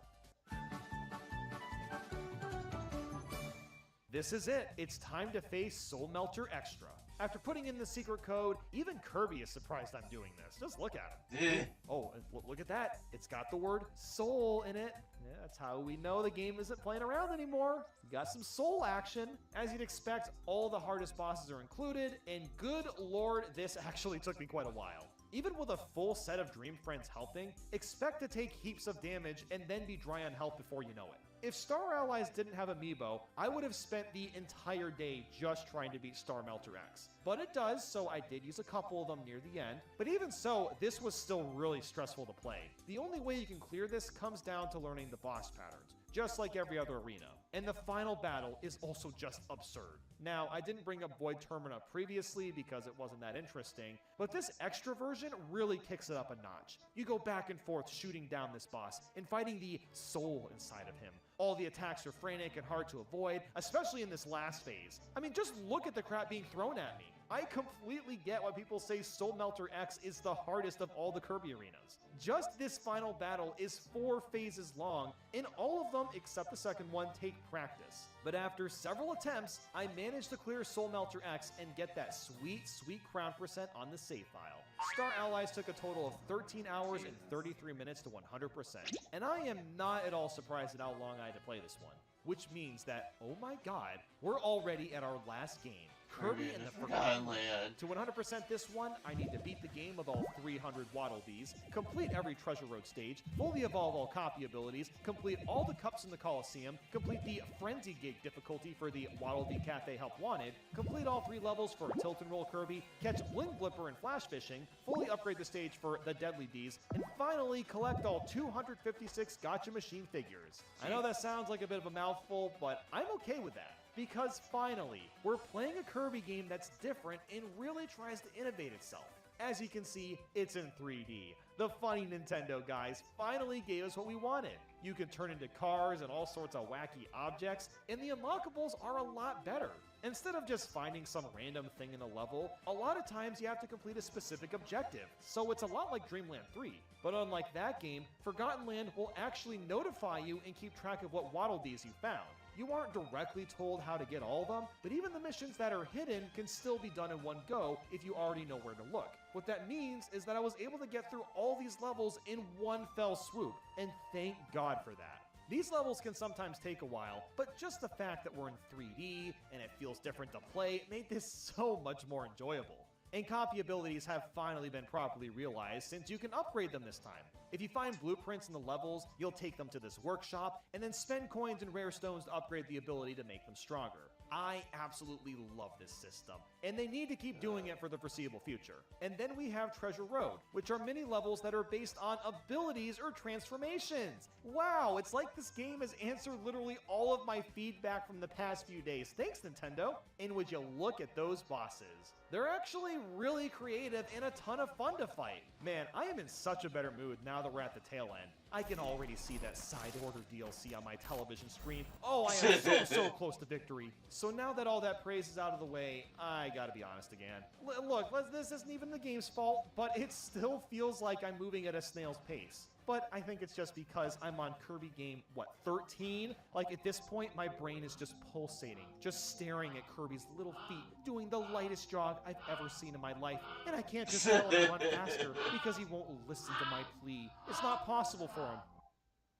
This is it. It's time to face Soul Melter Extra. After putting in the secret code, even Kirby is surprised I'm doing this. Just look at him. Oh, and look at that. It's got the word soul in it. Yeah, that's how we know the game isn't playing around anymore. Got some soul action. As you'd expect, all the hardest bosses are included, and good lord, this actually took me quite a while. Even with a full set of Dream Friends helping, expect to take heaps of damage and then be dry on health before you know it. If Star Allies didn't have Amiibo, I would have spent the entire day just trying to beat Star Melter X. But it does, so I did use a couple of them near the end. But even so, this was still really stressful to play. The only way you can clear this comes down to learning the boss patterns, just like every other arena. And the final battle is also just absurd. Now, I didn't bring up Void Termina previously because it wasn't that interesting, but this extra version really kicks it up a notch. You go back and forth shooting down this boss and fighting the soul inside of him. All the attacks are frantic and hard to avoid, especially in this last phase. I mean, just look at the crap being thrown at me. I completely get why people say Soul Melter X is the hardest of all the Kirby arenas. Just this final battle is 4 phases long, and all of them, except the second one, take practice. But after several attempts, I managed to clear Soul Melter X and get that sweet, sweet crown percent on the save file. Star Allies took a total of 13 hours and 33 minutes to 100%. And I am not at all surprised at how long I had to play this one. Which means that, oh my god, we're already at our last game. Kirby and the Forgotten Land. To 100% this one, I need to beat the game with all 300 Waddle Dees, complete every Treasure Road stage, fully evolve all copy abilities, complete all the cups in the Coliseum, complete the Frenzy Gig difficulty for the Waddle Dee Cafe Help Wanted, complete all 3 levels for Tilt and Roll Kirby, catch Bling Blipper and Flash Fishing, fully upgrade the stage for the Deadly Dees, and finally collect all 256 Gotcha Machine figures. I know that sounds like a bit of a mouthful, but I'm okay with that. Because finally, we're playing a Kirby game that's different and really tries to innovate itself. As you can see, it's in 3D. The funny Nintendo guys finally gave us what we wanted. You can turn into cars and all sorts of wacky objects, and the unlockables are a lot better. Instead of just finding some random thing in a level, a lot of times you have to complete a specific objective, so it's a lot like Dreamland 3. But unlike that game, Forgotten Land will actually notify you and keep track of what Waddle Dees you found. You aren't directly told how to get all of them, but even the missions that are hidden can still be done in one go if you already know where to look. What that means is that I was able to get through all these levels in one fell swoop, and thank God for that. These levels can sometimes take a while, but just the fact that we're in 3D and it feels different to play made this so much more enjoyable. And copy abilities have finally been properly realized since you can upgrade them this time. If you find blueprints in the levels, you'll take them to this workshop and then spend coins and rare stones to upgrade the ability to make them stronger. I absolutely love this system, and they need to keep doing it for the foreseeable future. And then we have Treasure Road, which are mini levels that are based on abilities or transformations. Wow, it's like this game has answered literally all of my feedback from the past few days. Thanks, Nintendo. And would you look at those bosses? They're actually really creative and a ton of fun to fight. Man, I am in such a better mood now that we're at the tail end. I can already see that side order DLC on my television screen. Oh, I am so close to victory. So now that all that praise is out of the way, I gotta be honest again. Look, this isn't even the game's fault, but it still feels like I'm moving at a snail's pace. But I think it's just because I'm on Kirby game, 13? Like, at this point, my brain is just pulsating, just staring at Kirby's little feet, doing the lightest jog I've ever seen in my life, and I can't just tell him to run faster because he won't listen to my plea. It's not possible for him.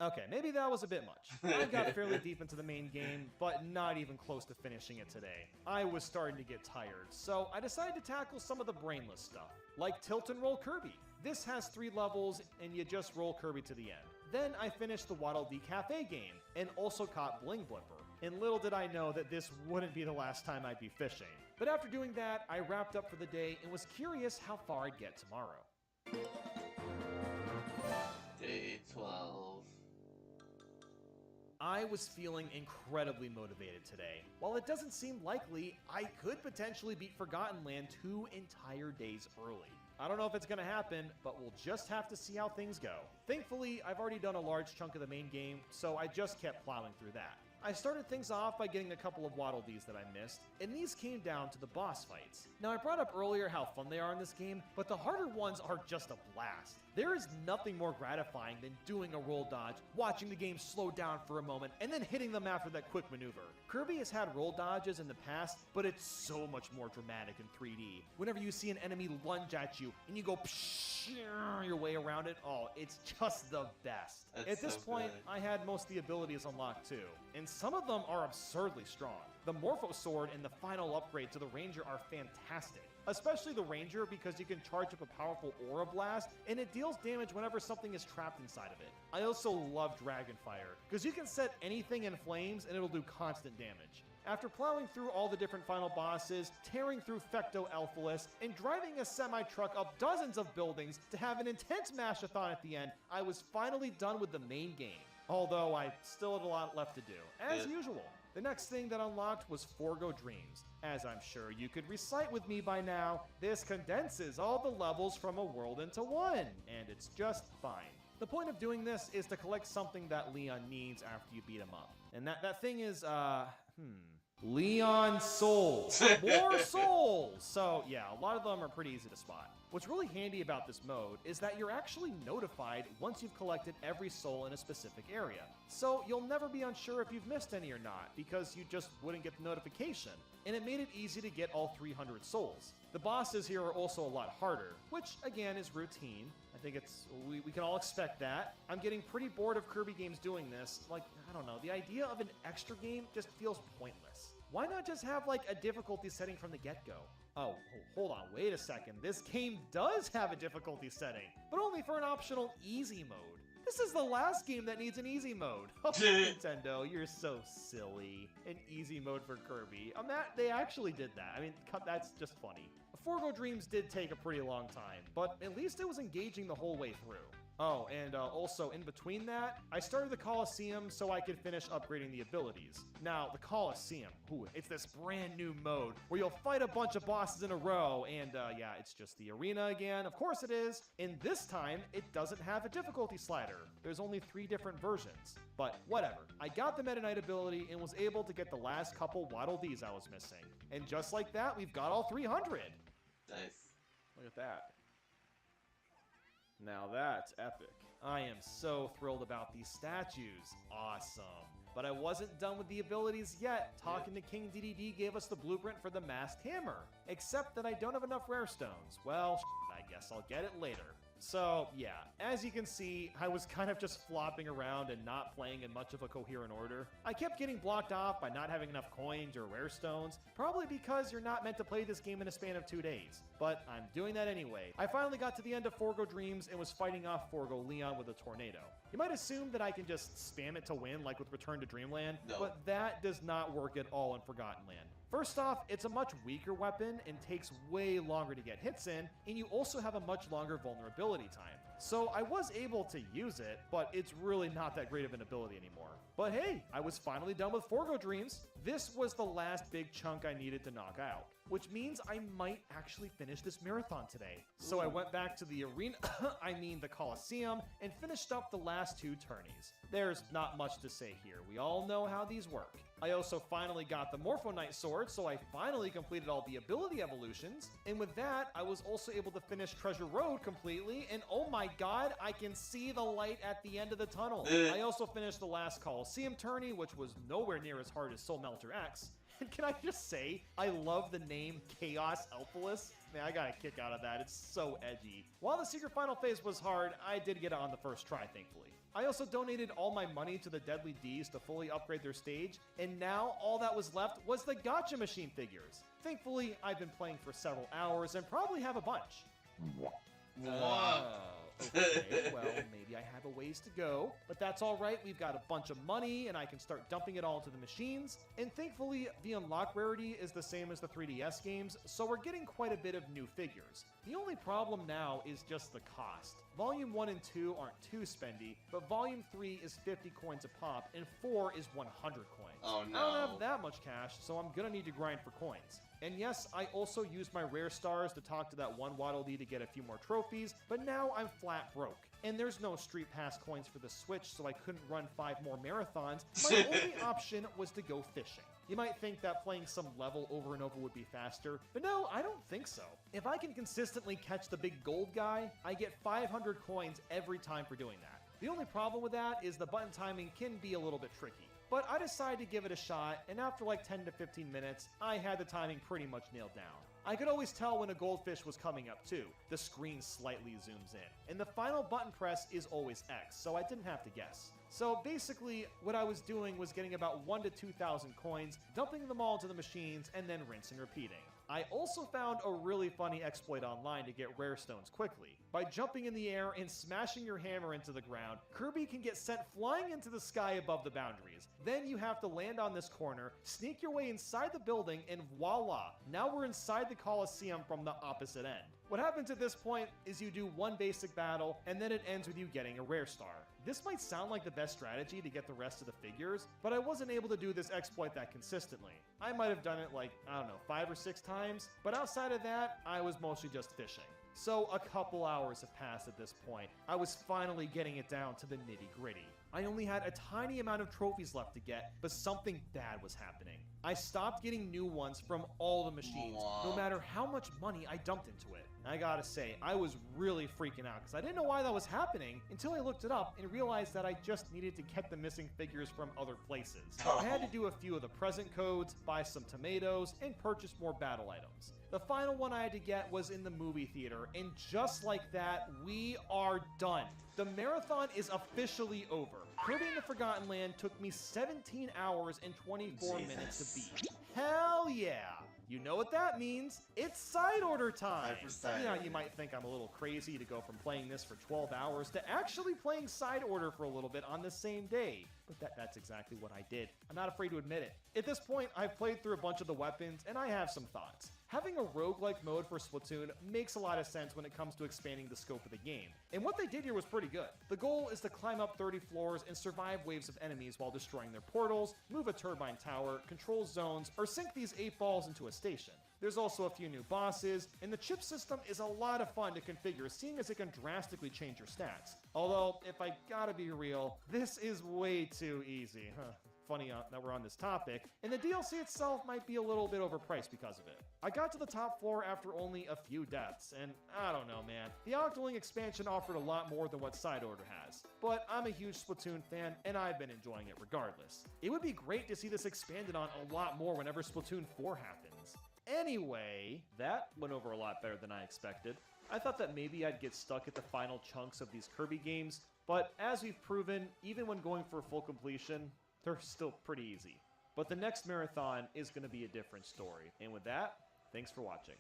Okay, maybe that was a bit much. I got fairly deep into the main game, but not even close to finishing it today. I was starting to get tired, so I decided to tackle some of the brainless stuff, like Tilt and Roll Kirby. This has 3 levels, and you just roll Kirby to the end. Then I finished the Waddle Dee Cafe game, and also caught Bling Blipper. And little did I know that this wouldn't be the last time I'd be fishing. But after doing that, I wrapped up for the day and was curious how far I'd get tomorrow. Day 12. I was feeling incredibly motivated today. While it doesn't seem likely, I could potentially beat Forgotten Land 2 entire days early. I don't know if it's going to happen, but we'll just have to see how things go. Thankfully, I've already done a large chunk of the main game, so I just kept plowing through that. I started things off by getting a couple of Waddle Dees that I missed, and these came down to the boss fights. Now, I brought up earlier how fun they are in this game, but the harder ones are just a blast. There is nothing more gratifying than doing a roll dodge, watching the game slow down for a moment, and then hitting them after that quick maneuver. Kirby has had roll dodges in the past, but it's so much more dramatic in 3D. Whenever you see an enemy lunge at you, and you go your way around it, oh, it's just the best. That's At this so point, good. I had most of the abilities unlocked too, and some of them are absurdly strong. The Morpho Sword and the final upgrade to the Ranger are fantastic. Especially the Ranger because you can charge up a powerful Aura Blast, and it deals damage whenever something is trapped inside of it. I also love Dragonfire, because you can set anything in flames and it'll do constant damage. After plowing through all the different final bosses, tearing through Fecto Elphalus, and driving a semi-truck up dozens of buildings to have an intense mash-a-thon at the end, I was finally done with the main game. Although I still had a lot left to do, as usual. The next thing that unlocked was Forgo Dreams. As I'm sure you could recite with me by now, this condenses all the levels from a world into one, and it's just fine. The point of doing this is to collect something that Leon needs after you beat him up. And that thing is, Leon Souls. More souls! So yeah, a lot of them are pretty easy to spot. What's really handy about this mode is that you're actually notified once you've collected every soul in a specific area. So you'll never be unsure if you've missed any or not, because you just wouldn't get the notification. And it made it easy to get all 300 souls. The bosses here are also a lot harder, which again is routine. I think we can all expect that. I'm getting pretty bored of Kirby games doing this. Like, I don't know, the idea of an extra game just feels pointless. Why not just have like a difficulty setting from the get-go? Oh, hold on, wait a second. This game does have a difficulty setting, but only for an optional easy mode. This is the last game that needs an easy mode. Oh, Nintendo, you're so silly. An easy mode for Kirby. They actually did that. I mean, that's just funny. Forgo Dreams did take a pretty long time, but at least it was engaging the whole way through. Oh, and also in between that, I started the Coliseum so I could finish upgrading the abilities. Now, the Coliseum, it's this brand new mode where you'll fight a bunch of bosses in a row, and yeah, it's just the arena again, of course it is. And this time, it doesn't have a difficulty slider. There's only 3 different versions. But whatever, I got the Meta Knight ability and was able to get the last couple Waddle Dees I was missing. And just like that, we've got all 300. Nice. Look at that. Now that's epic. I am so thrilled about these statues. Awesome. But I wasn't done with the abilities yet. Talking to King DDD gave us the blueprint for the Masked Hammer. Except that I don't have enough rare stones. Well, I guess I'll get it later. So, yeah, as you can see, I was kind of just flopping around and not playing in much of a coherent order. I kept getting blocked off by not having enough coins or rare stones, probably because you're not meant to play this game in a span of 2 days. But I'm doing that anyway. I finally got to the end of Forgo Dreams and was fighting off Forgo Leon with a tornado. You might assume that I can just spam it to win, like with Return to Dreamland, but that does not work at all in Forgotten Land. First off, it's a much weaker weapon and takes way longer to get hits in, and you also have a much longer vulnerability time. So I was able to use it, but it's really not that great of an ability anymore. But hey, I was finally done with Forgo Dreams. This was the last big chunk I needed to knock out, which means I might actually finish this marathon today. So I went back to the arena, the Coliseum, and finished up the last 2 tourneys. There's not much to say here. We all know how these work. I also finally got the Morpho Knight sword, so I finally completed all the ability evolutions. And with that, I was also able to finish Treasure Road completely, and oh my god, I can see the light at the end of the tunnel. I also finished the last Coliseum tourney, which was nowhere near as hard as Soul Melter X. And can I just say, I love the name Chaos Elphalus. Man, I got a kick out of that. It's so edgy. While the secret final phase was hard, I did get it on the first try, thankfully. I also donated all my money to the Deadly D's to fully upgrade their stage, and now all that was left was the Gacha Machine figures. Thankfully, I've been playing for several hours and probably have a bunch. Oh, okay. Well, maybe I have a ways to go, but that's all right. We've got a bunch of money, and I can start dumping it all into the machines. And thankfully, the unlock rarity is the same as the 3DS games, so we're getting quite a bit of new figures. The only problem now is just the cost. Volume 1 and 2 aren't too spendy, but Volume 3 is 50 coins a pop, and 4 is 100 coins. Oh no. I don't have that much cash, so I'm gonna need to grind for coins. And yes, I also used my rare stars to talk to that one Waddle Dee to get a few more trophies, but now I'm flat broke. And there's no Street Pass coins for the Switch, so I couldn't run 5 more marathons. My only option was to go fishing. You might think that playing some level over and over would be faster, but no, I don't think so. If I can consistently catch the big gold guy, I get 500 coins every time for doing that. The only problem with that is the button timing can be a little bit tricky. But I decided to give it a shot, and after like 10 to 15 minutes, I had the timing pretty much nailed down. I could always tell when a goldfish was coming up too. The screen slightly zooms in. And the final button press is always X, so I didn't have to guess. So basically, what I was doing was getting about 1 to 2,000 coins, dumping them all into the machines, and then rinse and repeating. I also found a really funny exploit online to get rare stones quickly. By jumping in the air and smashing your hammer into the ground, Kirby can get sent flying into the sky above the boundaries. Then you have to land on this corner, sneak your way inside the building, and voila! Now we're inside the Coliseum from the opposite end. What happens at this point is you do one basic battle, and then it ends with you getting a rare star. This might sound like the best strategy to get the rest of the figures, but I wasn't able to do this exploit that consistently. I might have done it like, I don't know, 5 or 6 times, but outside of that, I was mostly just fishing. So a couple hours have passed at this point. I was finally getting it down to the nitty-gritty. I only had a tiny amount of trophies left to get, but something bad was happening. I stopped getting new ones from all the machines, no matter how much money I dumped into it. I gotta say, I was really freaking out because I didn't know why that was happening until I looked it up and realized that I just needed to get the missing figures from other places. I had to do a few of the present codes, buy some tomatoes, and purchase more battle items. The final one I had to get was in the movie theater, and just like that, we are done. The marathon is officially over. Kirby in the Forgotten Land took me 17 hours and 24 minutes to beat. Hell yeah! You know what that means? It's side order time! Yeah, you might think I'm a little crazy to go from playing this for 12 hours to actually playing side order for a little bit on the same day. But that's exactly what I did. I'm not afraid to admit it. At this point, I've played through a bunch of the weapons, and I have some thoughts. Having a roguelike mode for Splatoon makes a lot of sense when it comes to expanding the scope of the game. And what they did here was pretty good. The goal is to climb up 30 floors and survive waves of enemies while destroying their portals, move a turbine tower, control zones, or sink these 8 balls into a station. There's also a few new bosses, and the chip system is a lot of fun to configure, seeing as it can drastically change your stats. Although, if I gotta be real, this is way too easy. Funny that we're on this topic, and the DLC itself might be a little bit overpriced because of it. I got to the top floor after only a few deaths, and I don't know, man. The Octoling expansion offered a lot more than what Side Order has, but I'm a huge Splatoon fan, and I've been enjoying it regardless. It would be great to see this expanded on a lot more whenever Splatoon 4 happens. Anyway, that went over a lot better than I expected. I thought that maybe I'd get stuck at the final chunks of these Kirby games, but as we've proven, even when going for full completion, they're still pretty easy. But the next marathon is going to be a different story. And with that, thanks for watching.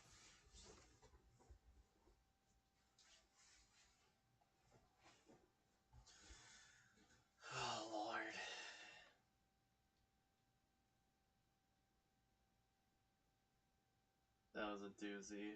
Oh, Lord. That was a doozy.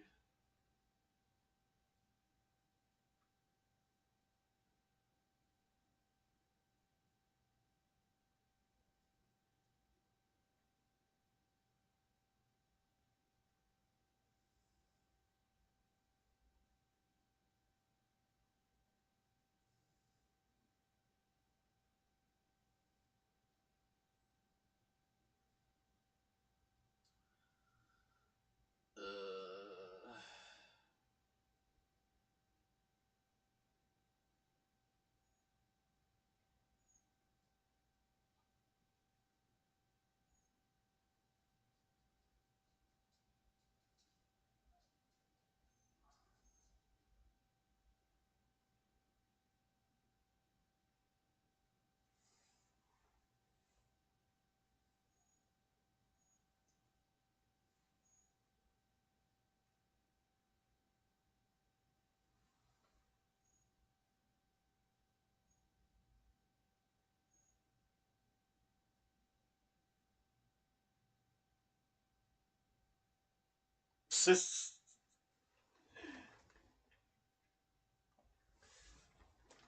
Just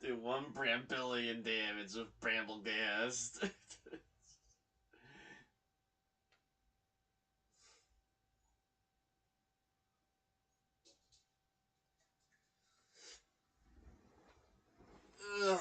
do 1 billion damage with Bramblegast. Ugh.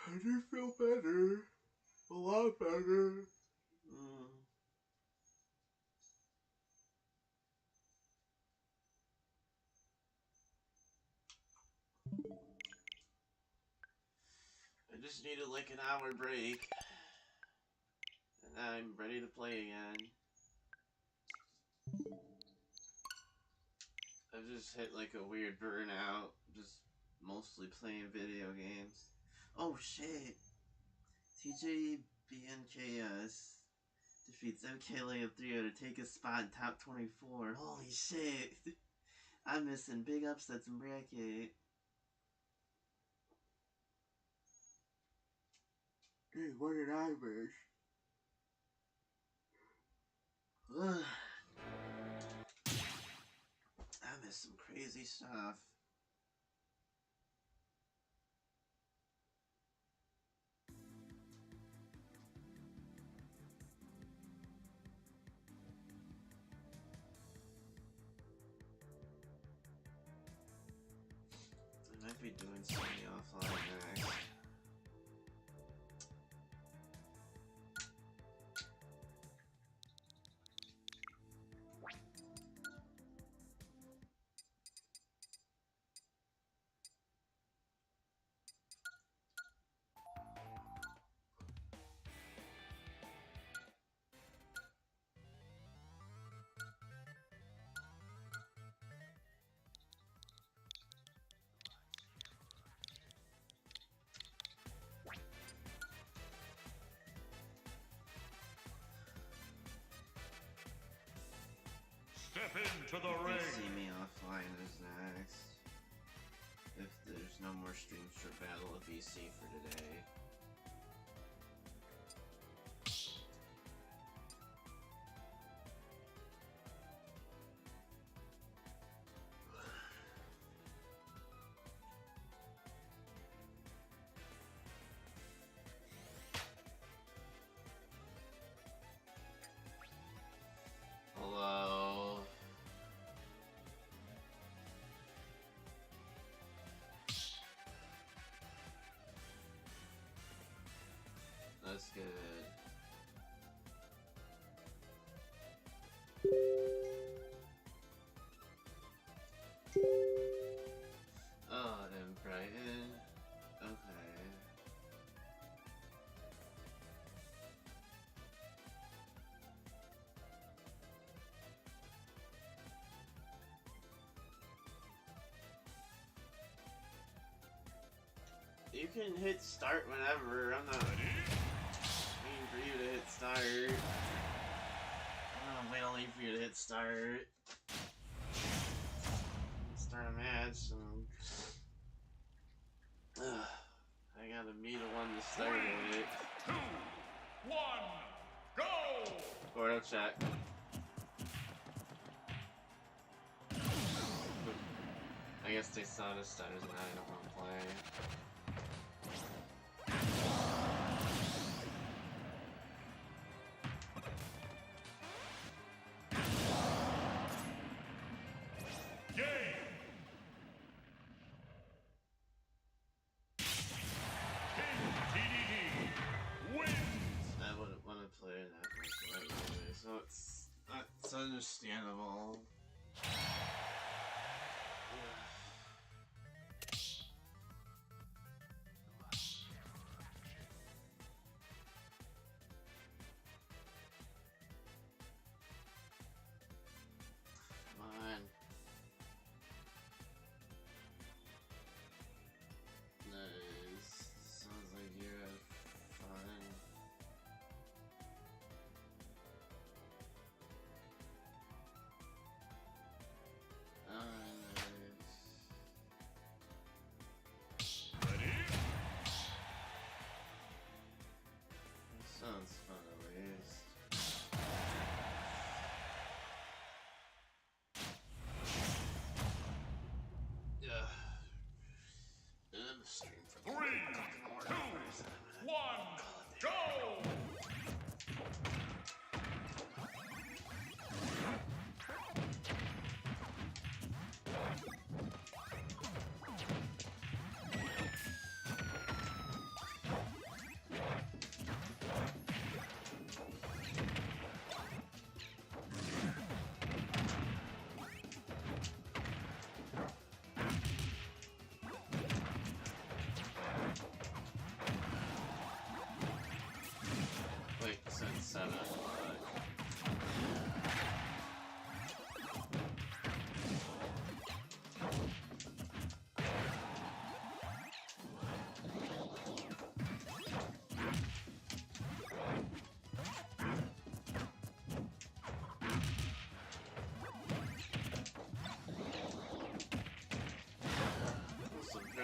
I do feel better. A lot better. I just needed like an hour break. And I'm ready to play again. I've just hit like a weird burnout. Just mostly playing video games. Oh shit! TJBNKS defeats MKLA of 3 to take a spot in top 24. Holy shit! I'm missing big upsets in bracket. Hey, what did I miss? Ugh. I missed some crazy stuff. I might be doing something offline next. Step into the You ring. see me offline is next. If there's no more Stream Strip Battle of BC for today. Hello. That's good. Oh, and Brighton. Okay. You can hit start whenever. I'm not waiting for you to hit start. I'm waiting for you to hit start. Start a match and I gotta be the one to start it. 2, 1, go! Gordo check. I guess they saw the stutters and I don't want to play. Game! King TDD wins! I wouldn't want to play that much right away, so it's understandable.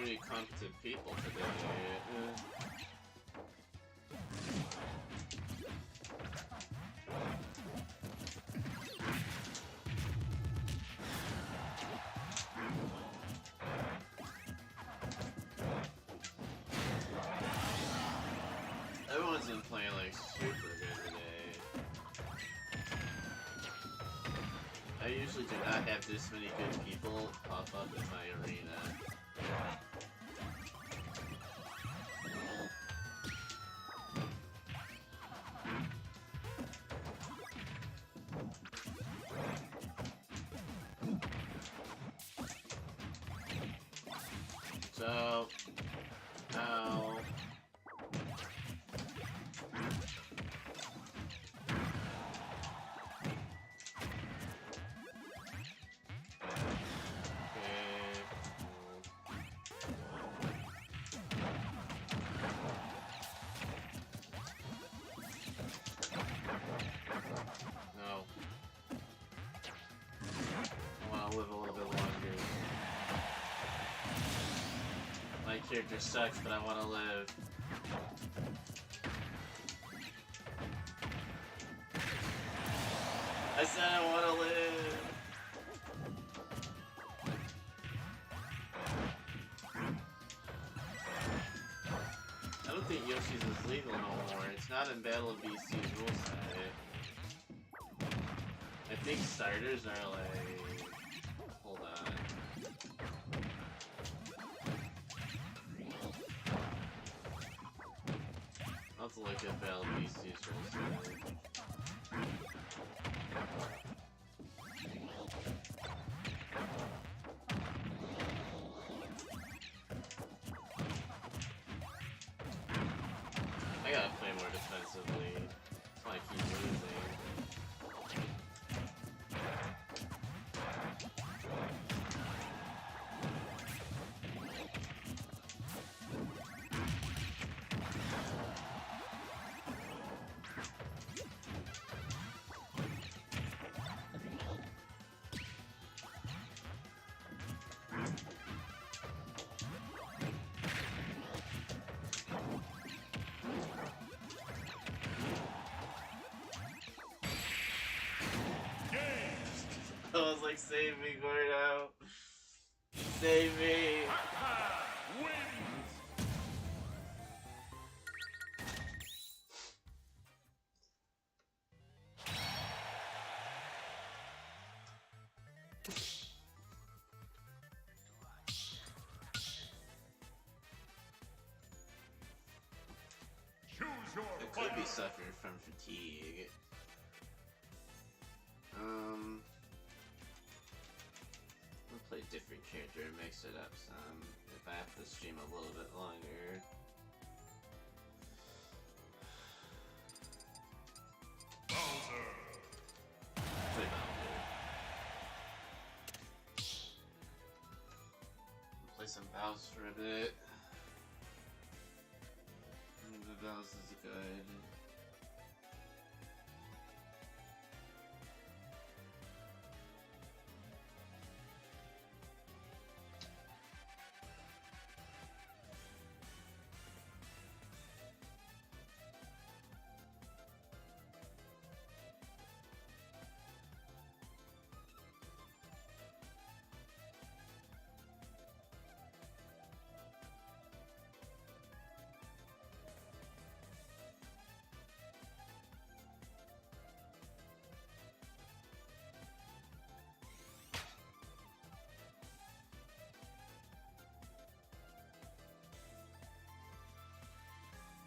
many competent people today. Everyone's been playing like super good today. I usually do not have this many good people pop up in my arena. So, now... No. I want to live a little bit longer. My character sucks, but I want to live. I said I want to live. I don't think Yoshi's is legal no more. It's not in Battle of BC's rule set. I think starters are like... Hold on. I'll have to look at Battle of BC's rule set. I gotta play more defensively. That's why I keep losing. I was like, save me, Gordo. Save me. Wins. Choose your I could be fighter. suffering from fatigue. I'll play a different character and mix it up some if I have to stream a little bit longer. Bowser. Play Bowser. Play some Bowser for a bit. The Bowser's good.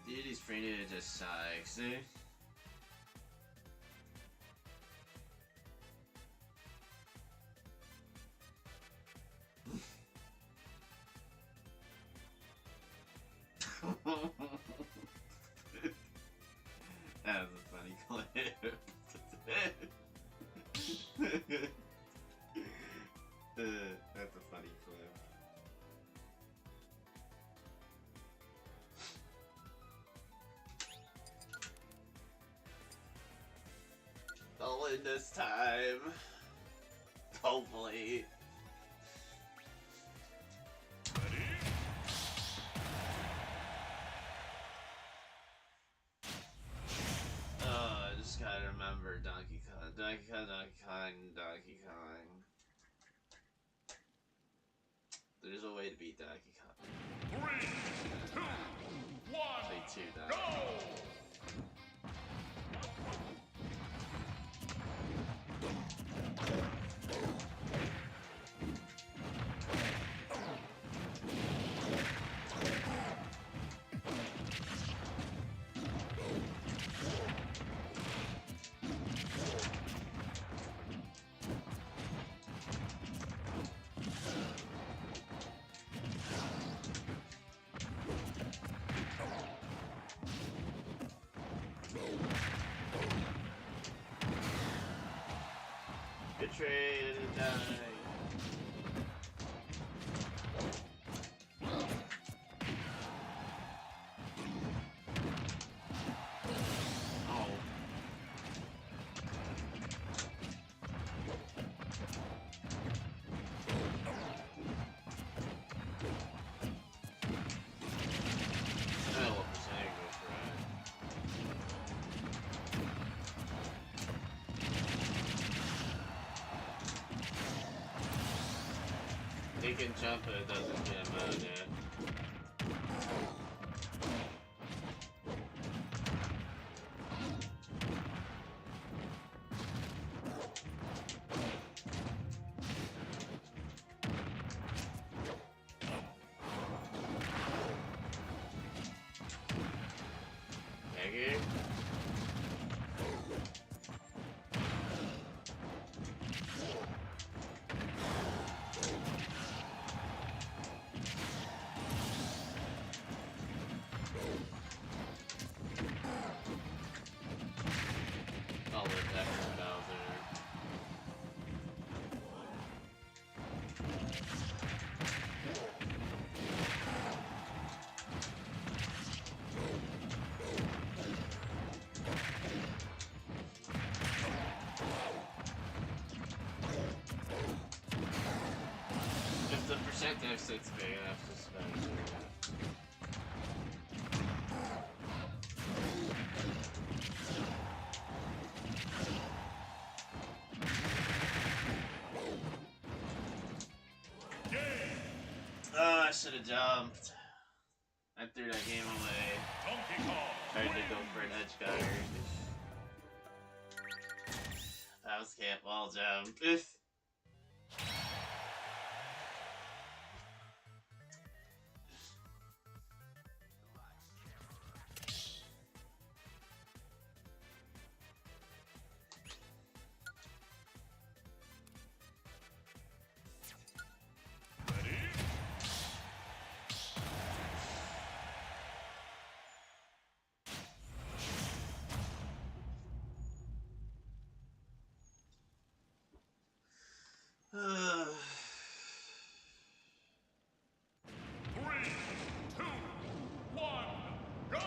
Deity's free to just sucks, eh? That was a funny clip. That's a funny clip. I'll win this time. Hopefully. Ready? Donkey Kong. There's a way to beat Donkey Kong. 3, 2, 1, Play 2, go! Good trade and die. Oh. I don't know what percentage goes for that. He can jump, but it doesn't get him out of it. Maggie? I'll live that for Bowser. If the percent deficit's big enough to spend it. Oh, I should have jumped. I threw that game away. Donkey Kong Tried to go for an edge guard. That was can't wall jump. ready? Three, two, one, go!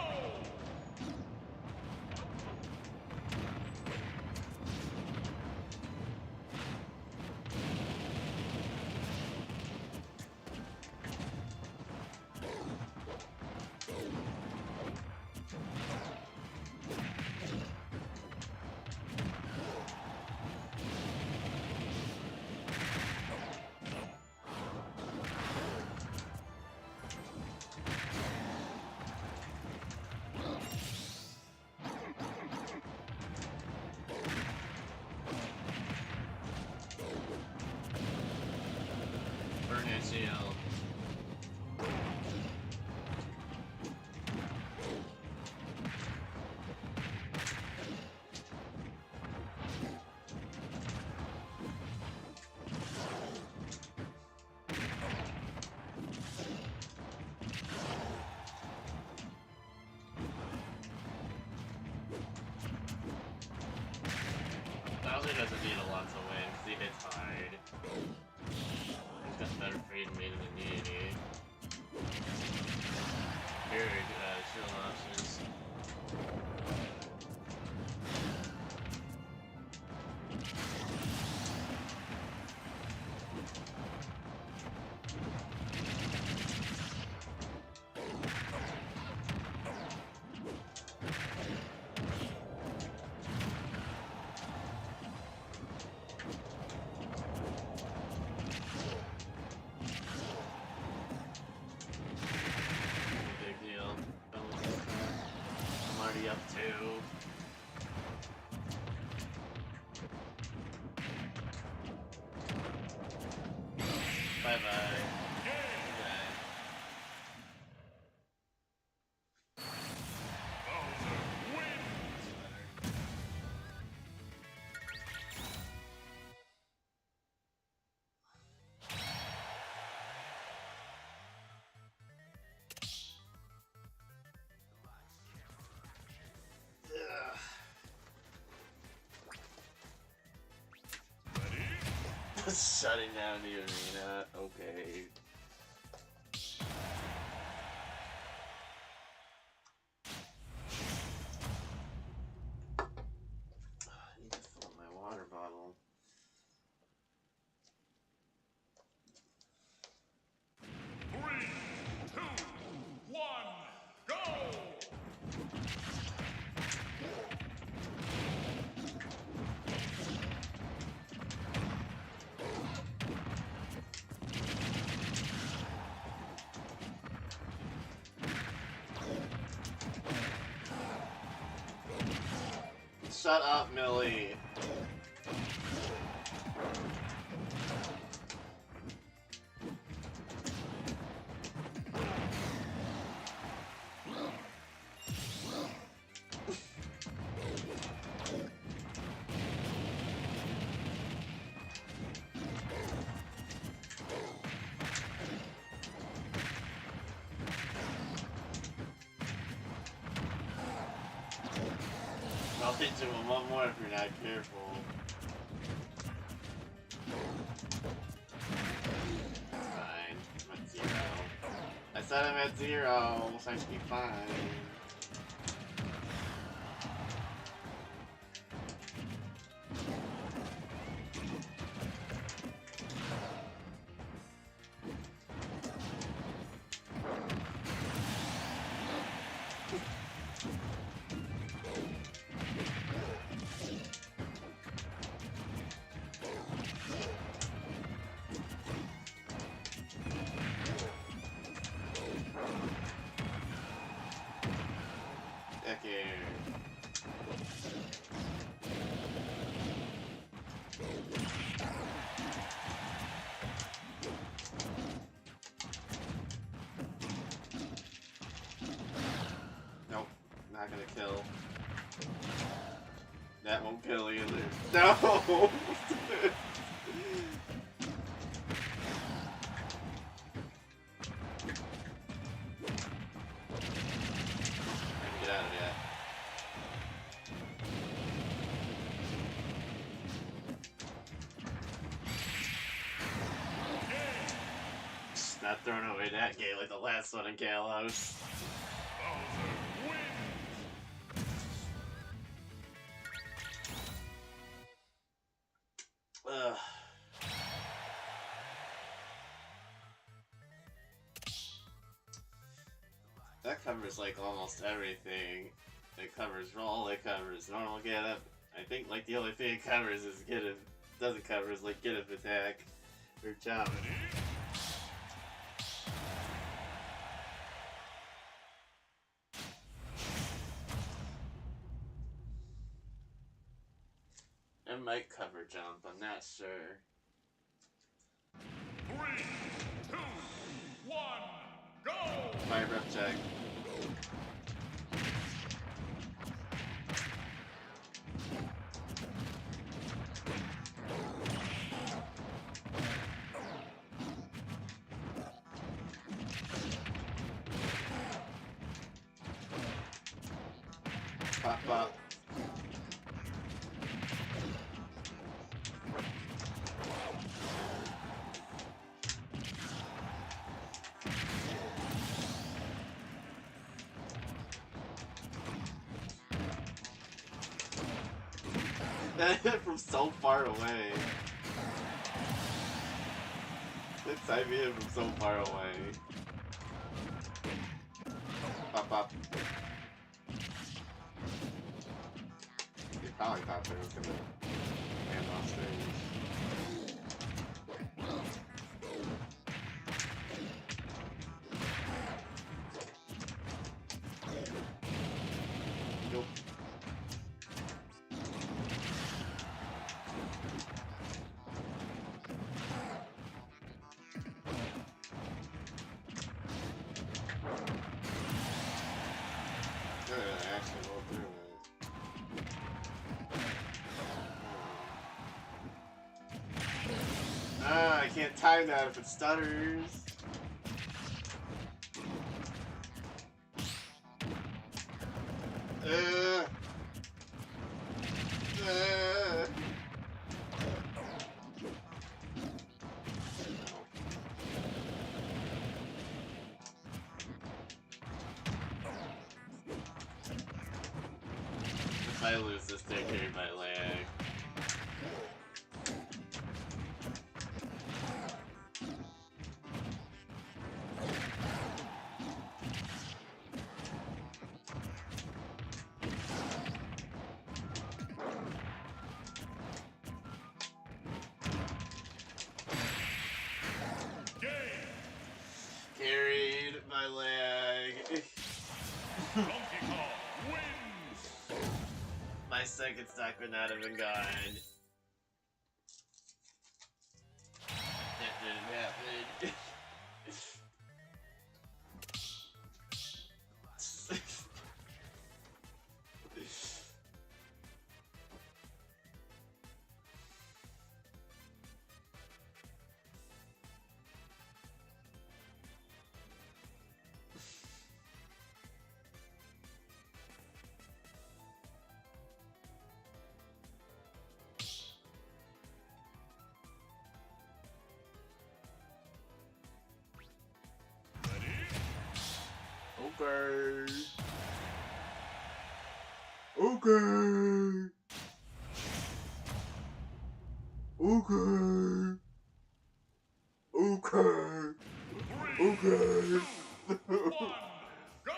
Burn that shield. Bowser doesn't need a lot to win because he hits hard. He's got better freedom than immunity. Very good shield options. already up 2. Bye bye. Shutting down the arena. Okay. I need to fill my water bottle. 3, 2, 1, go! Shut up, Millie. I'll hit you with one more if you're not careful. Fine. I'm at 0. I said I'm at 0, so I should be fine. Nope, not gonna kill. That won't kill either. No! Get out of that. Just not throwing away that game like the last one in Kalos. Ugh. That covers like almost everything. It covers roll, it covers normal get up. I think like the only thing it covers is get up. Doesn't cover is like get up attack or jump. It might cover jump, I'm not sure. 3, 2, 1, go! Fire rep check. Pop up. That hit from so far away. It's I hit from so far away. Pop up. He probably thought they was gonna land off stage. Nope. Actually roll through it. Ah, I can't time that if it stutters. Uh. If I lose this, they carry my leg. Carried my leg. Donkey Kong wins. My second stack would not have been gone. That didn't happen. Okay. Okay. Okay. Okay. Okay. One, go!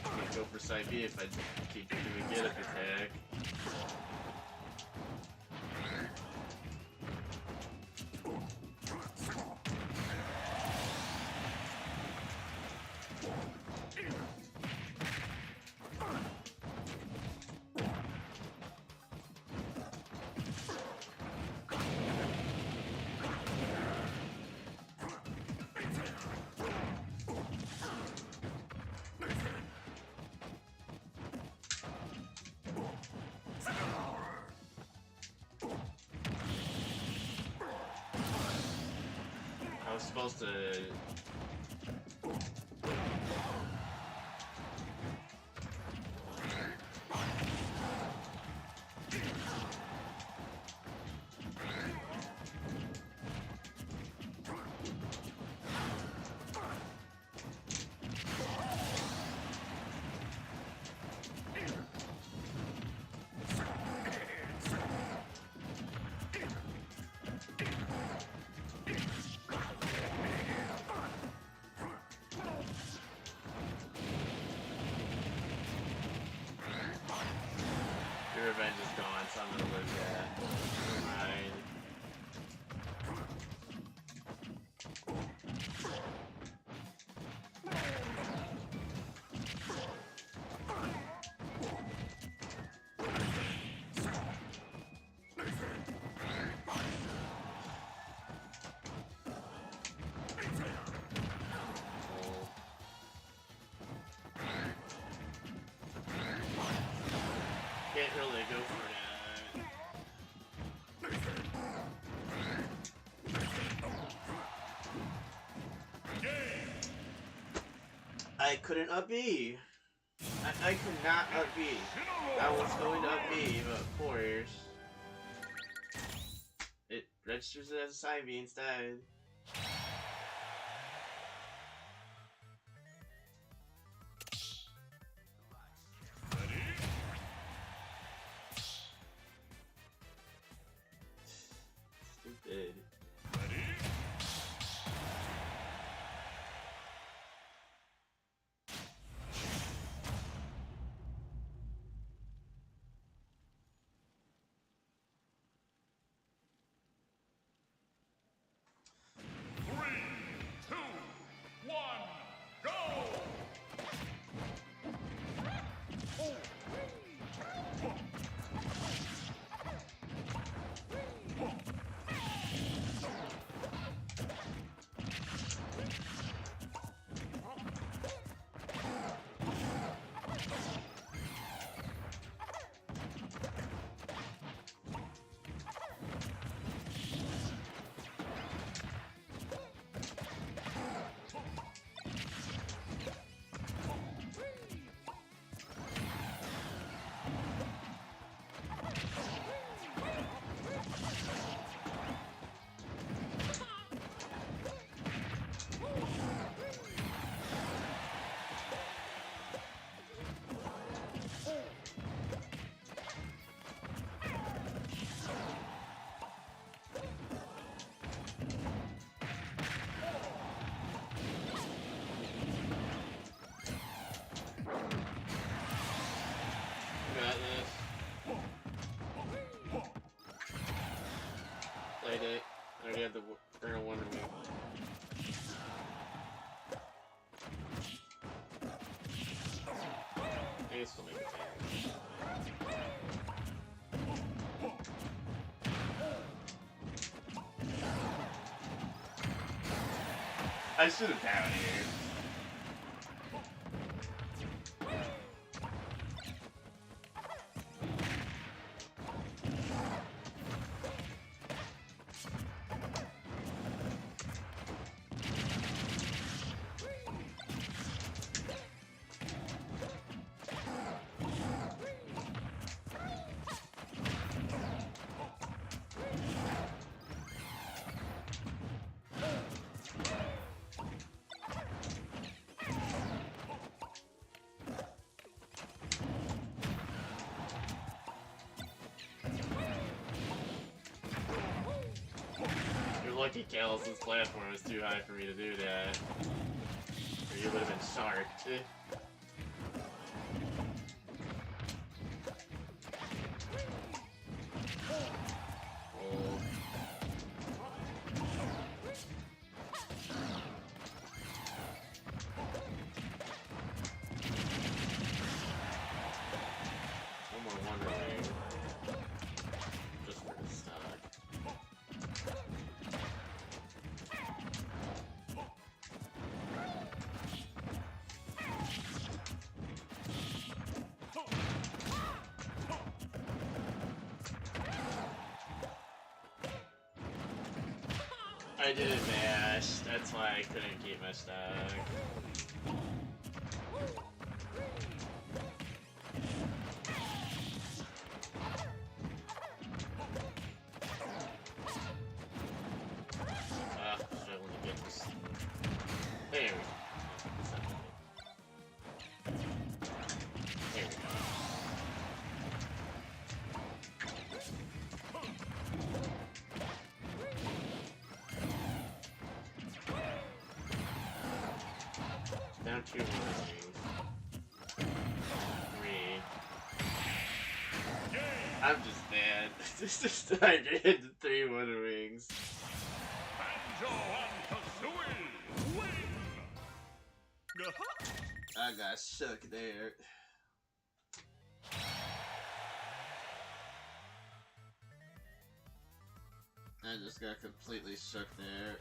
Can't go for side B if I keep doing get up attack. I was supposed to. Your revenge is gone, so I'm gonna lose that. Never mind. Can't really go for that. I couldn't up B. I could not up B. I was going to up B, but of course it registers it as a side B instead. Stupid. I did. I already have the Eternal Wonder Wing. I guess we'll make it 10. I should have down here. Lucky Callus's platform was too high for me to do that. Or you would have been sharked. One more Wonder Wing. Just for the stock. I didn't mash, that's why I couldn't keep my stock. Struggling to get this. There we go. There we go. Down 2 Wonder Wings. 3. I'm just mad. This is I did 3 Wonder Wings. Banjo and Kazooie win! I got shook there. I just got completely shook there.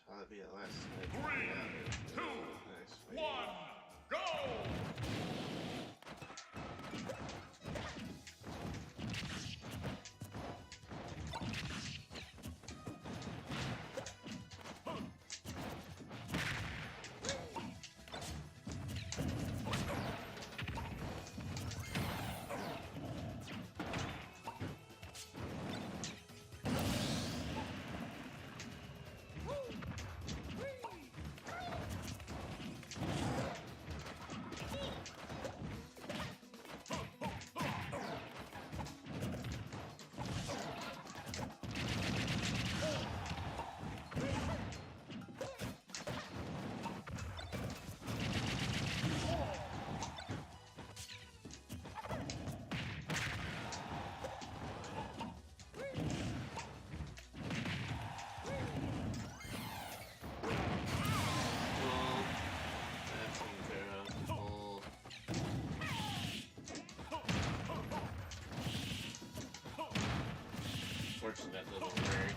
That'll be the last fight. 3, 2, Next fight. 1, go! Unfortunately, that doesn't work.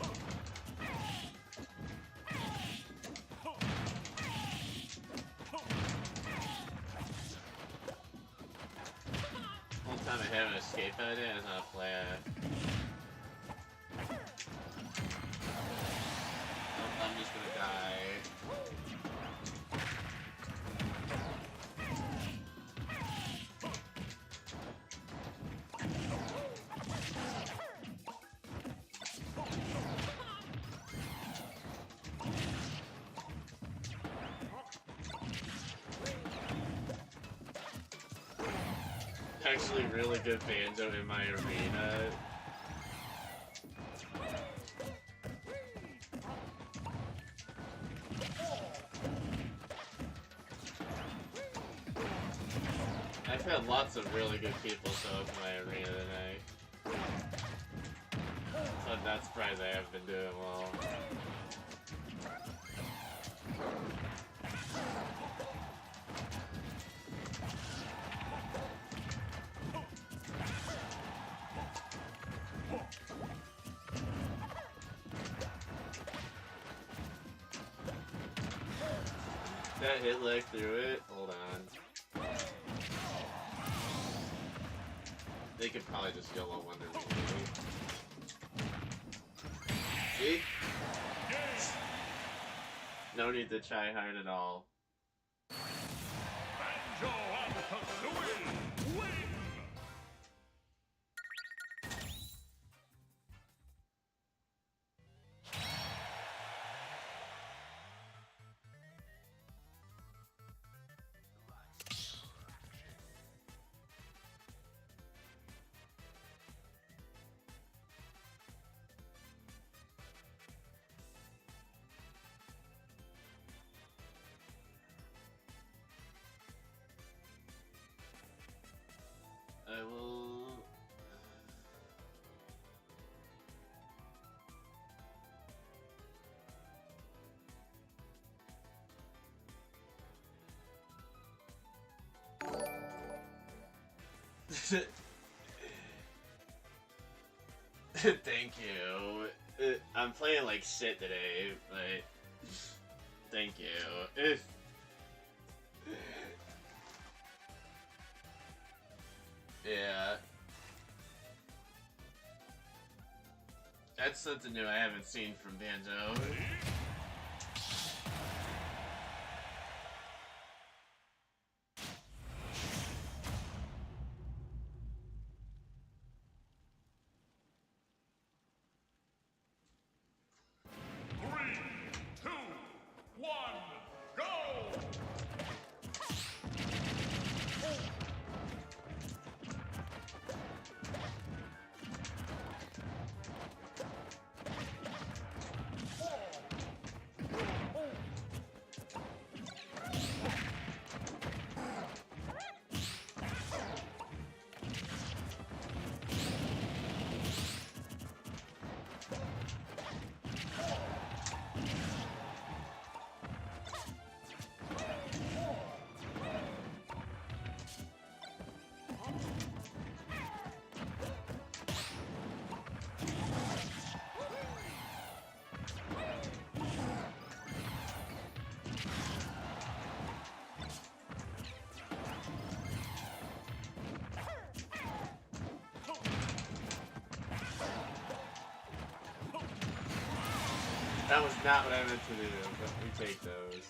Whole time I have an escape out of it, it's not flat. I'm just gonna die. actually really good banjo in my arena. I've had lots of really good people show up in my arena tonight. So I'm not surprised I haven't been doing well. That hit lag through it? Hold on. They could probably just yellow Wonder Woman. See? No need to try hard at all. Banjo and Kazooie win! I will... Thank you. I'm playing like shit today, but thank you. Yeah. That's something new I haven't seen from Banjo. That was not what I meant to do, but we take those.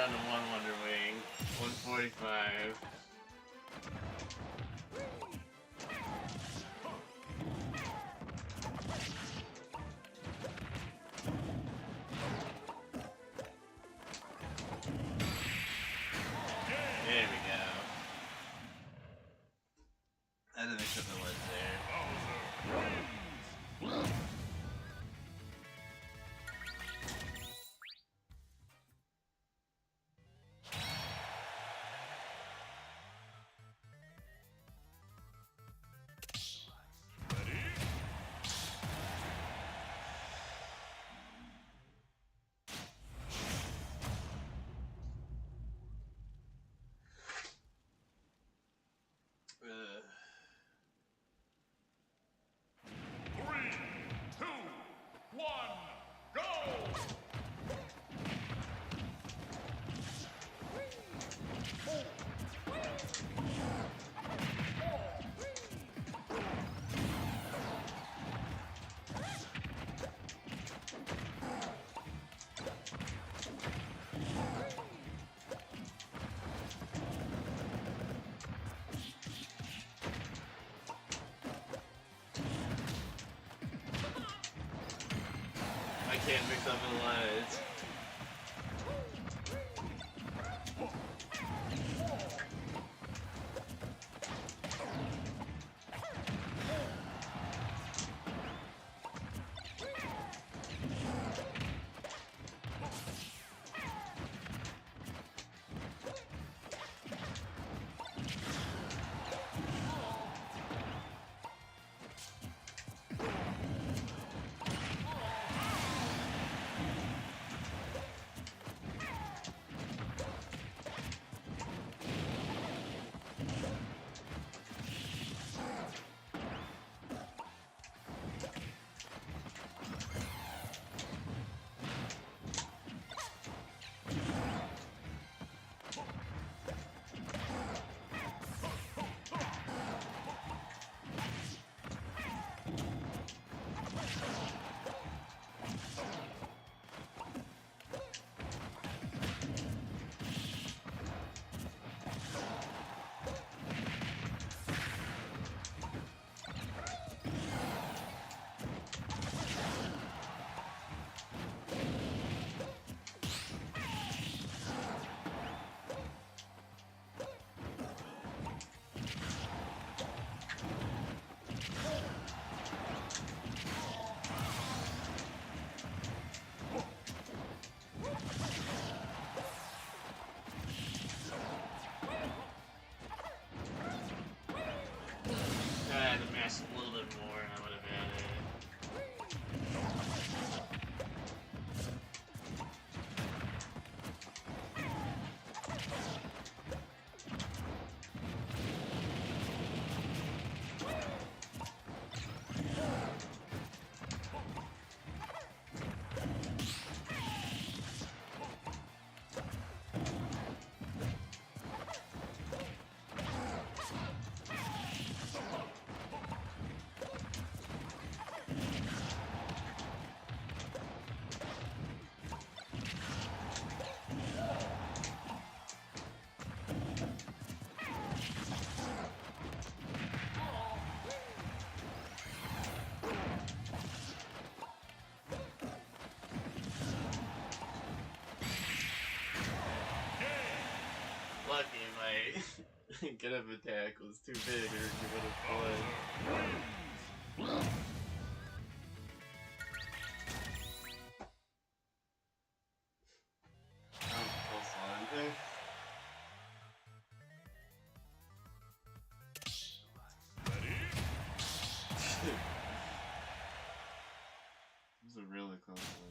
down to one Wonder Wing. 145. There we go. I didn't accept the ledge there. I can't mix up in the lines. A little bit more and I would have had it. Lucky my get up attack was too big or you would have won. This is a really close one.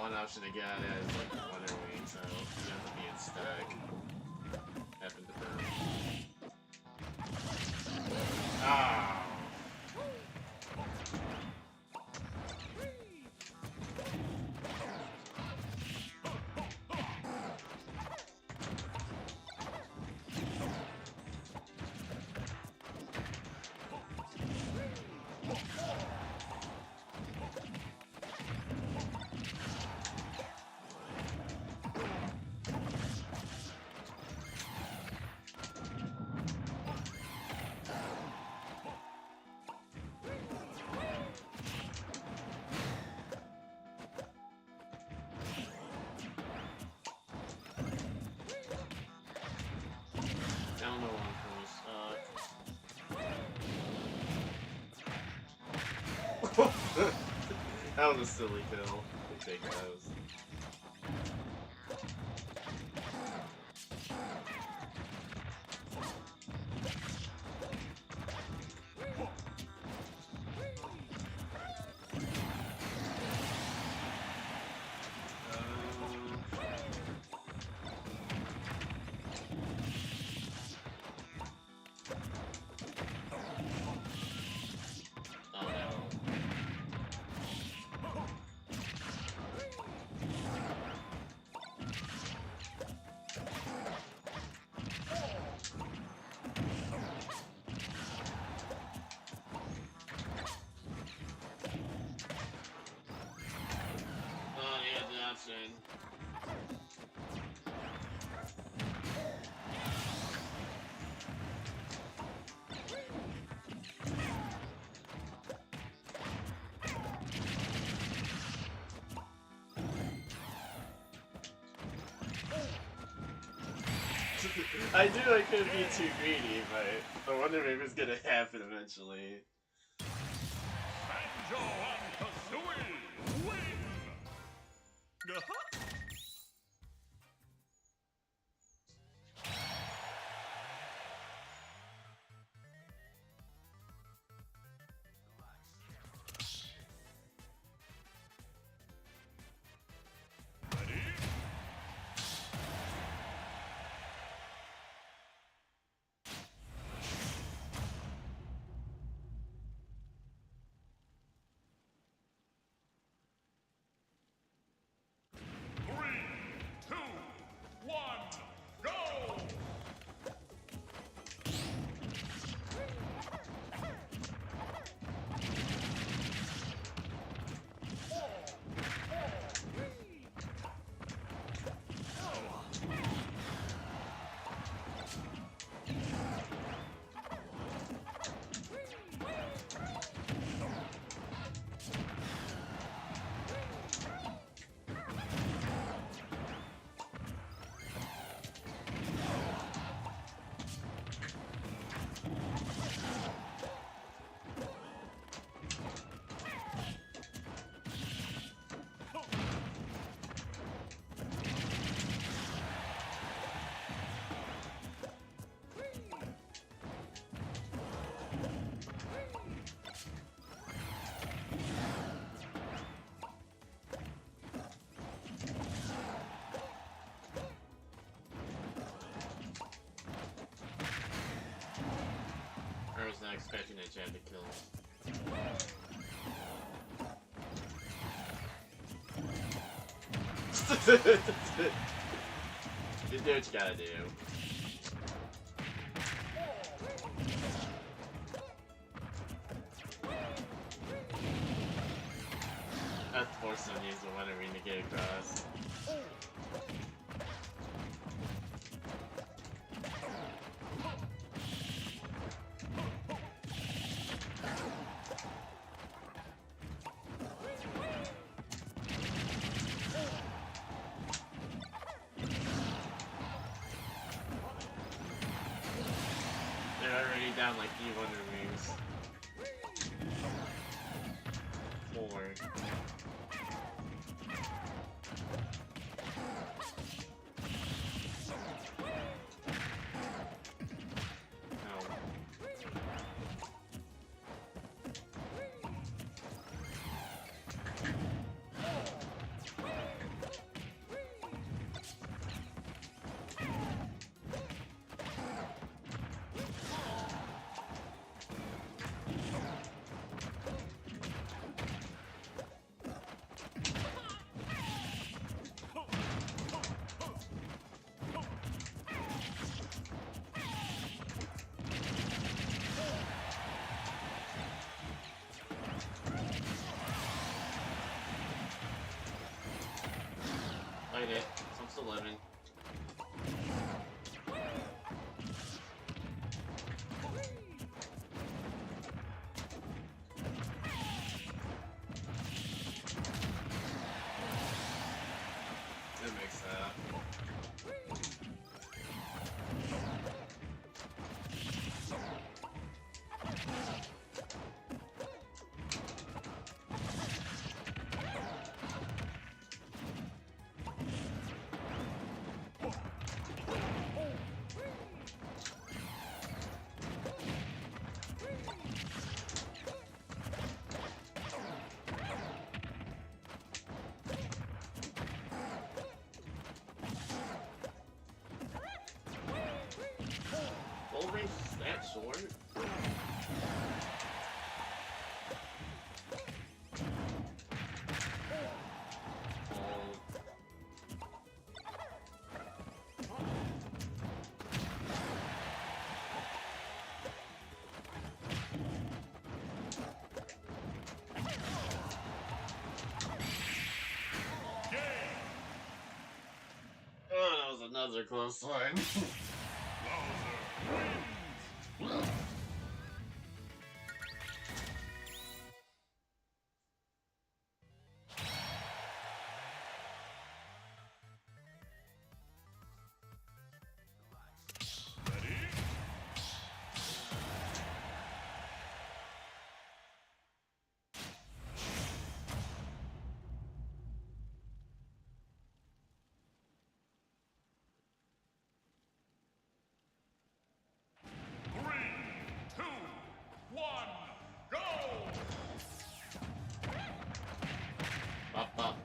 one option to get out of it is like Wonder Wing, so you have to be in stack. Happen to burn. Ah! Down to one for me, that was a silly kill. We take those. I knew I couldn't be too greedy, but I wonder if it was gonna happen eventually. Banjo and Kazooie win! Ready? 3, 2, 1, go! I was not expecting a jab to kill. You do what you gotta do. That's forcing on use the Wonder Wing to get across. They're already down like E-Wonder Wings. 4. Fight it. I'm still living. That makes that. Full range is that short? Oh, that was another close one. Up, up.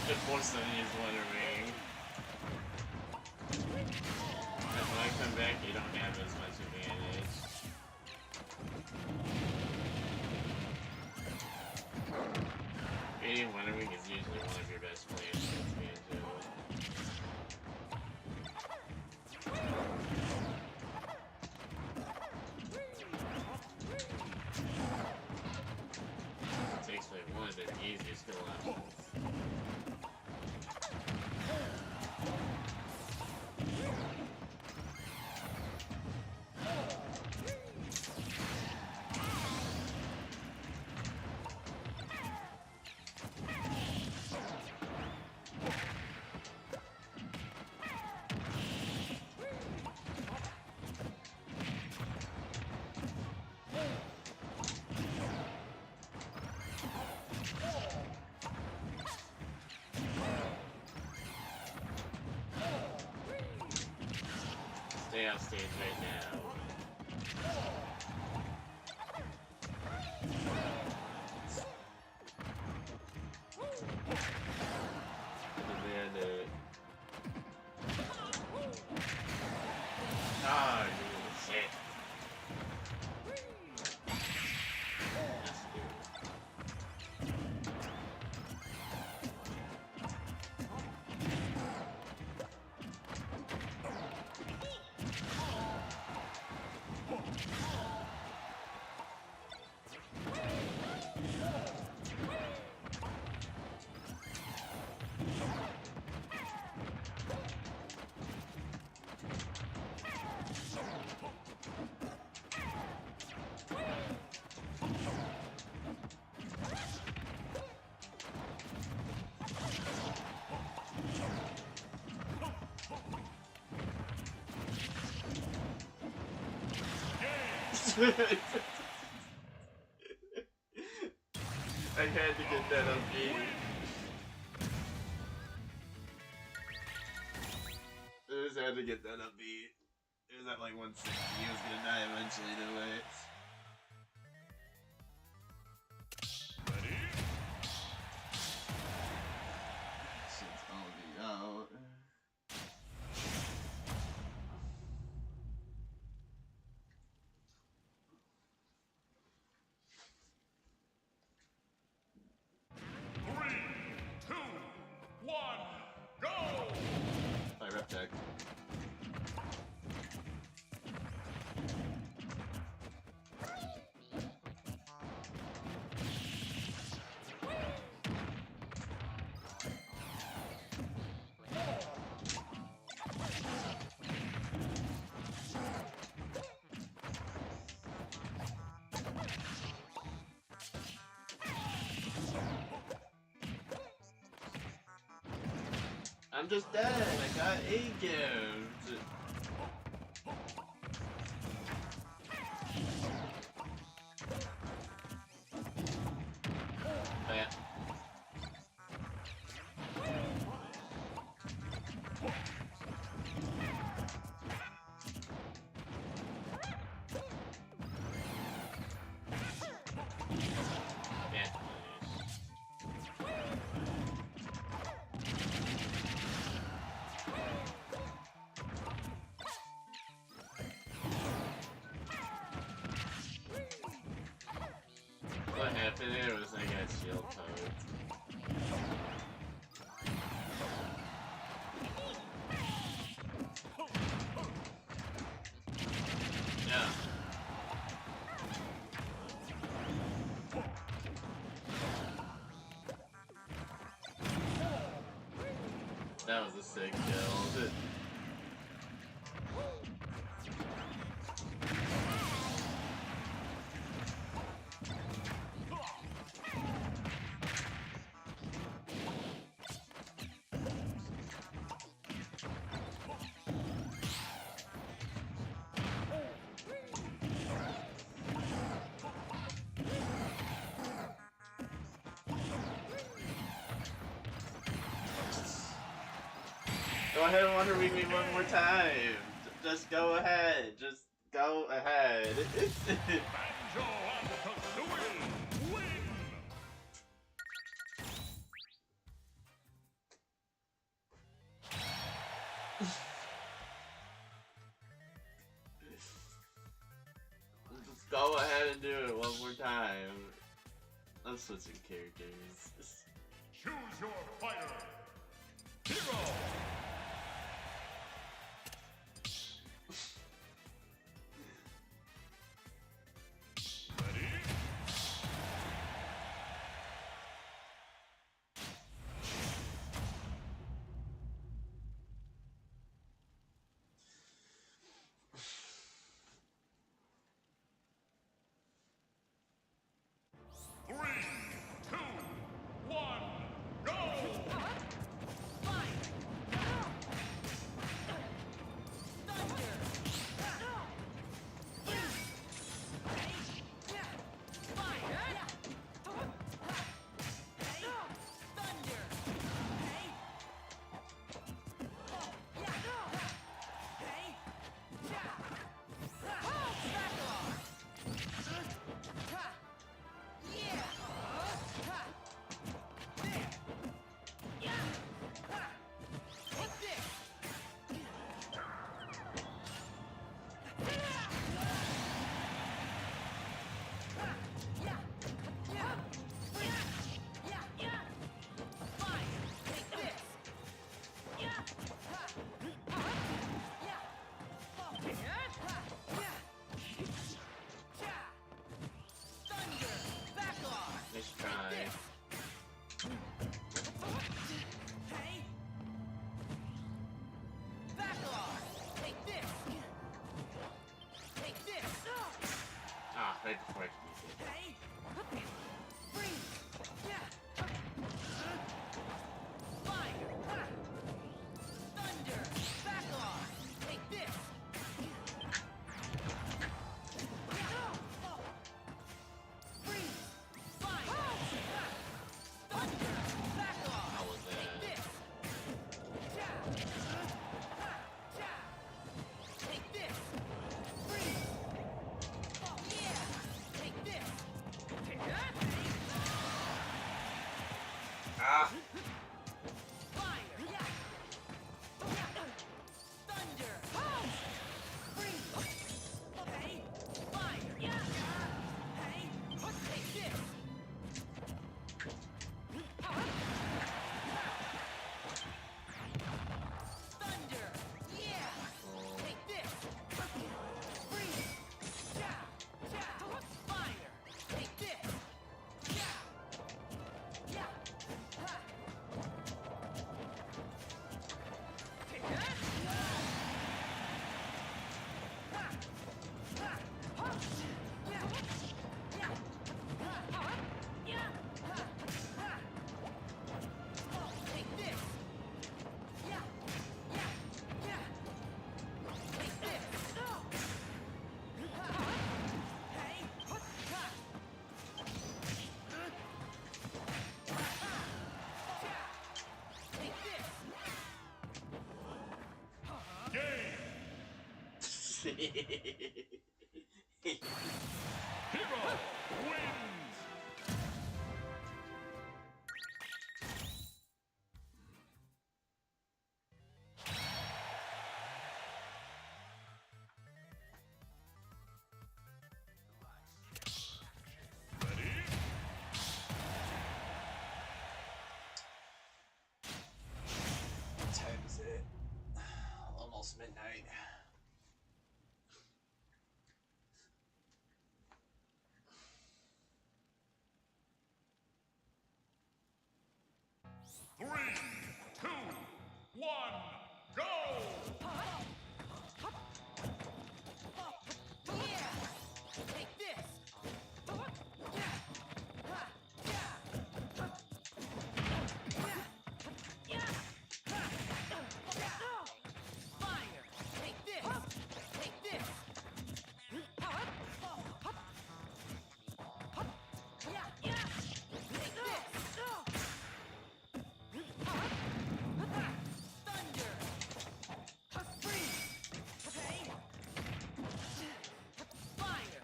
Good force that he is wondering. And when I come back, you don't have as much advantage. Beating Wondering is usually one of your best plays against Banjo. It takes like one of the easiest skill levels. Stay off stage right now. Demand it. Ah, you shit. That's good. I had to get that upbeat. I just had to get that upbeat. It was at like 160. He was gonna die eventually, no way. Ready? Shit's already out. Three, two, one, go! Play rep tech. I'm just dead. I got a gift. Oh, yeah. Yeah. What happened there was I got shield powered. Yeah. That was a sick kill. Go ahead and Wonder Week me one more time. Just go ahead. Just go ahead. Banjo and Kazooie win! Just go ahead and do it one more time. I'm switching characters. Choose your fighter. Hero! Ready? Three, two, one, go! Nice try. Ah, right before I can use it. Hero wins. Ready? What time is it? Almost midnight. Three, two, one, go! Take this! Fire! Take this! Take this! Take this! Thunder! Freeze! Okay. Fire!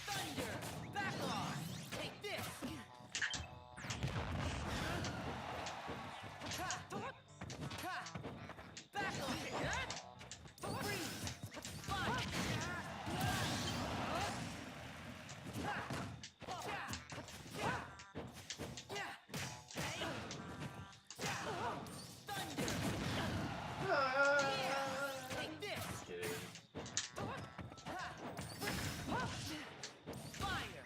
Thunder! Back off! Take this! Back off! Freeze! Fire! Thunder! Take this! Kidding. Fire!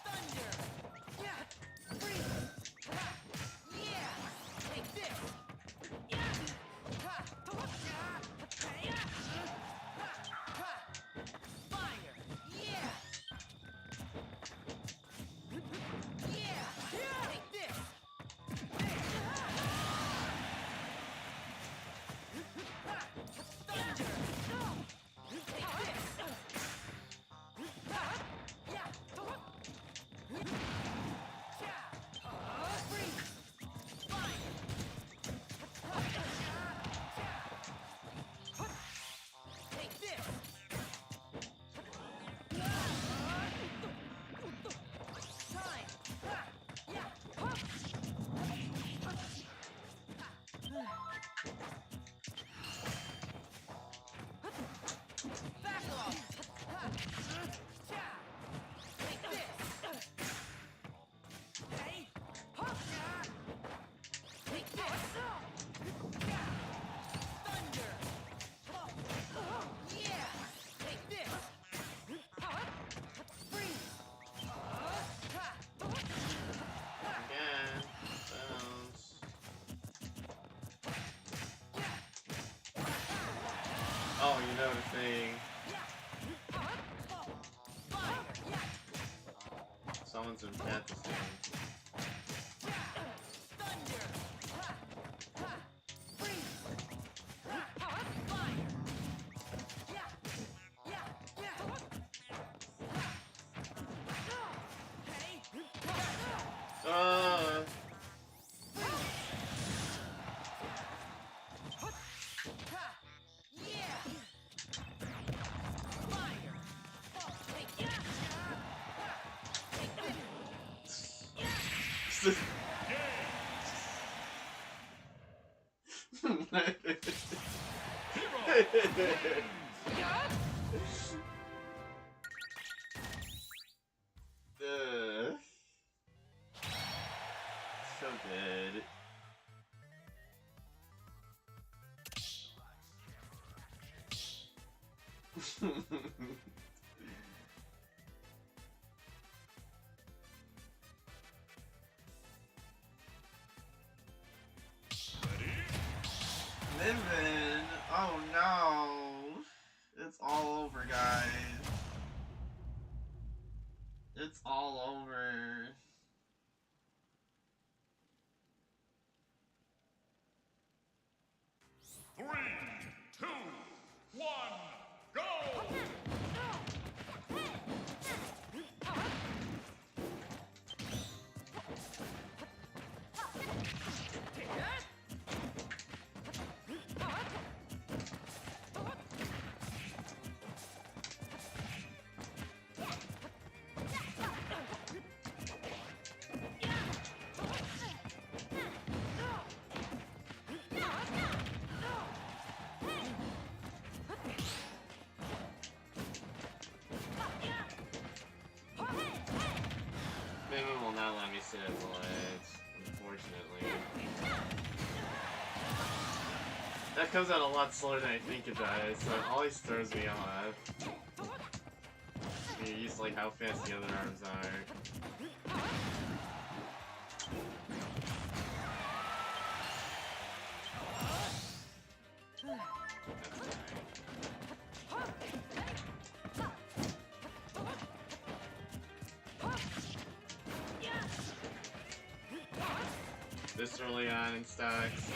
Thunder! Freeze! Yeah! Take this! Fire! Yeah! Yeah! Take this! Thunder! Take this! Freeze! Fire! Take this! Back off! Take this! Hey! Take this! Thunder! Yeah! Take this! Freeze! Again. Bounce. Oh, you know the thing. Someone's in fantasy. Thunder! Freeze! Fire! Ah! So good. Living. Oh no. It's all over, guys. It's all over. Three, two, one, go! accident bullets, unfortunately. That comes out a lot slower than I think it does, so it always throws me off. You're used to like how fast the other arms are. This early on in stocks.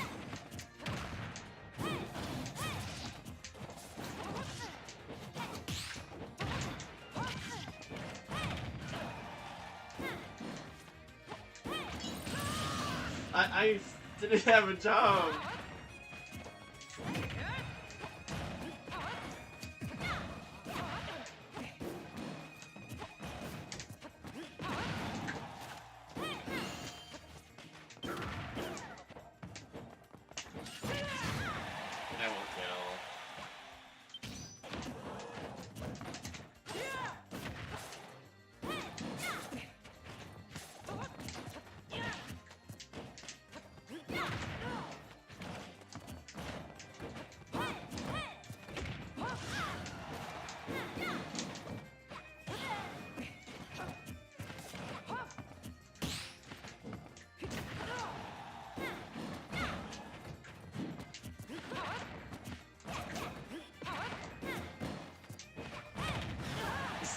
I didn't have a job. That won't kill.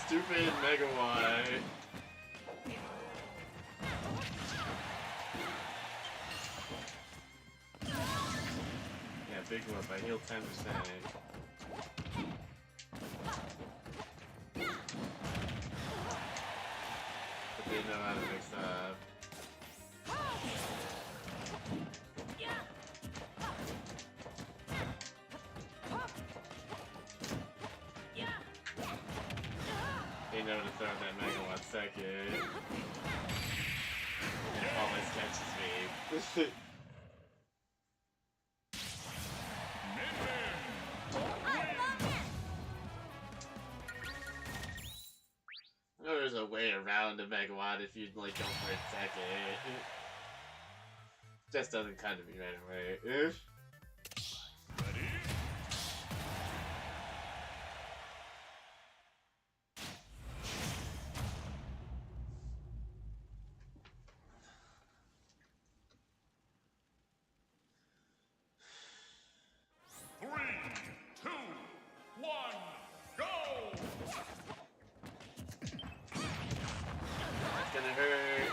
Stupid Mega Y. Yeah, big whoop. I healed 10%. But they know how to mix up. They know to throw that Megawatt second. And it always catches me. There's a way around a Megawatt if you like go for a second. Just doesn't come to me right away. Ready? 3, 2, 1, go! That's gonna hurt.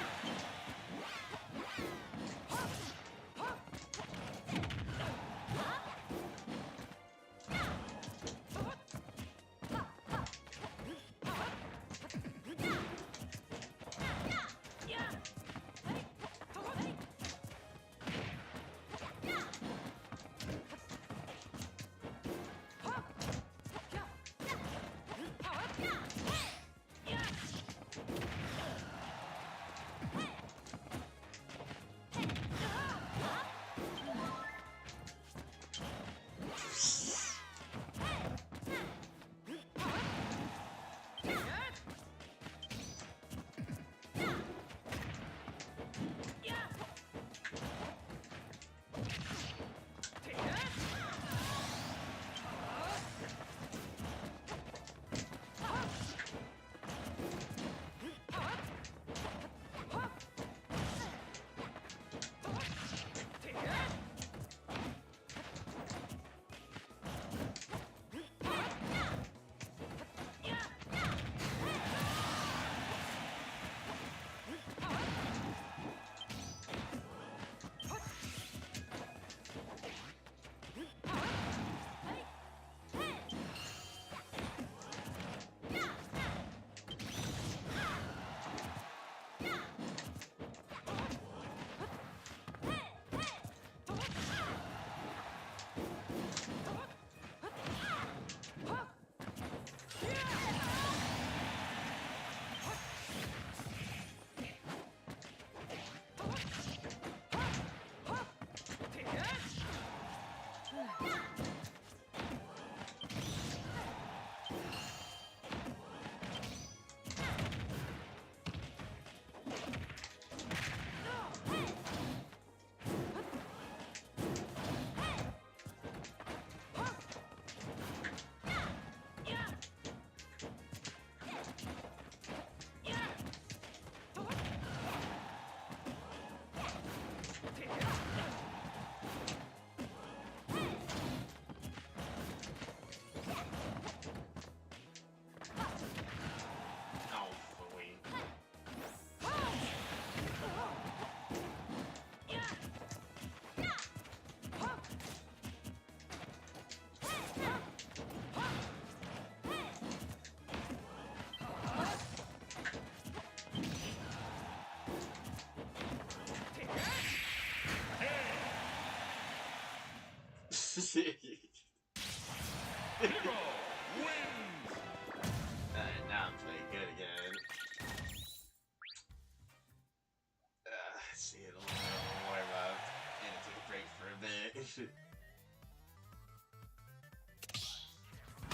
Hero wins. Alright, now I'm playing good again. See it a little more about. And take a break for a bit.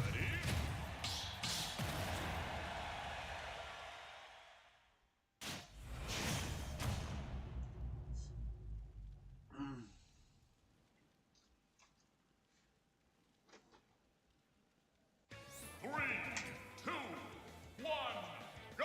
Ready? Three, two, one, go!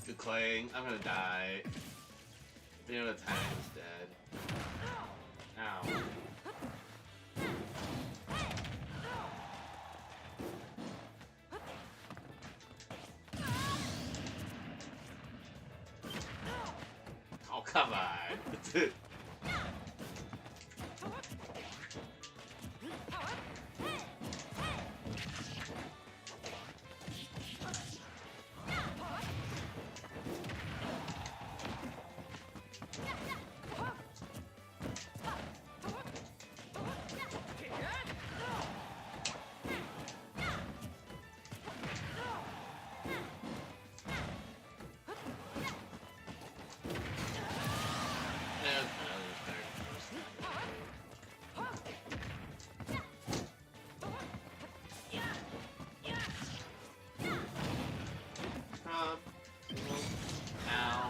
Good playing. I'm gonna die. The other time is dead. Ow. Oh, come on. Ow.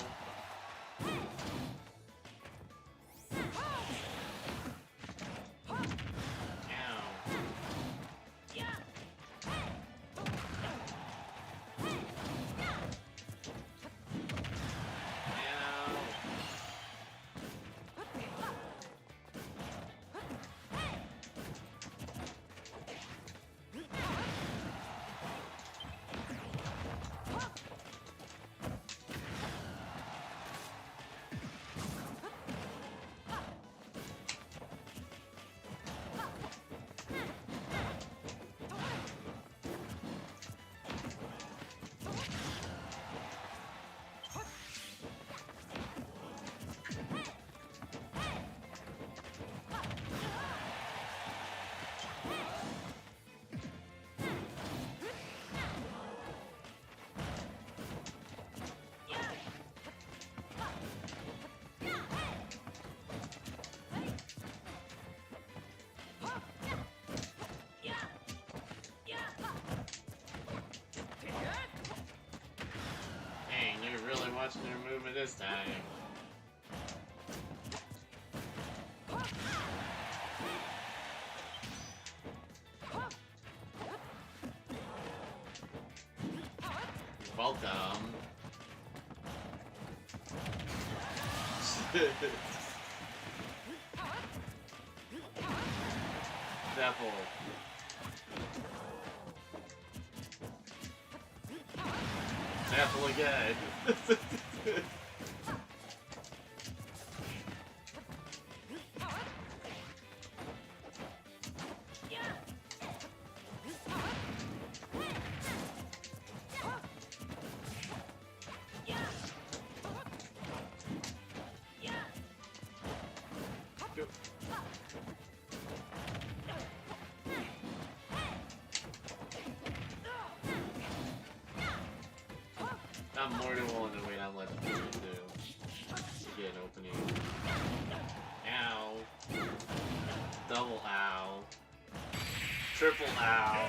Dang, you're really watching their movement this time. Welcome. Devil. Devil again. I'm more than willing to wait on what to get an opening. Ow. Double ow. Triple ow.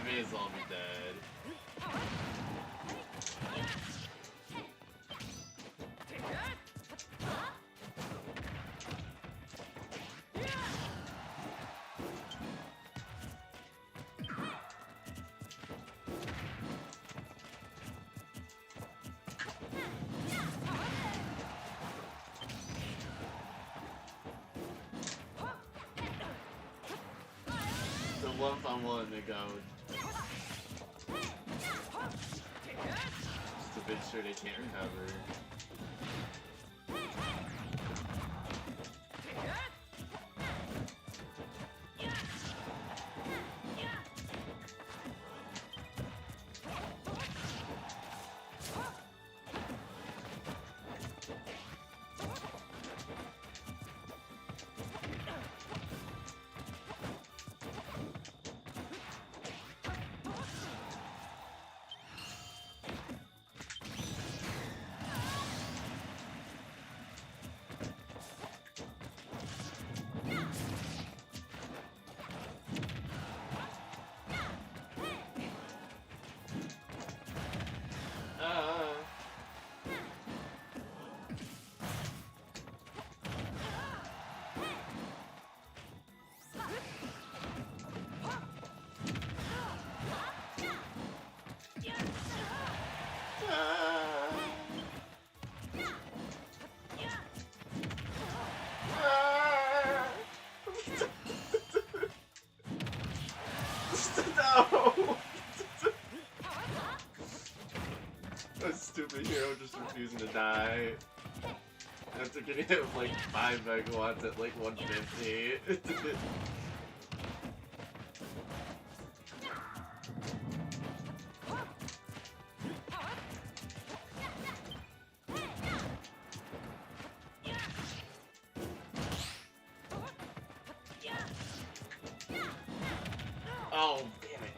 may as well be dead. The one I'm willing to go. Just to make sure they can't recover. No! A stupid hero just refusing to die. After getting hit with like 5 megawatts at like 150. Oh, damn it.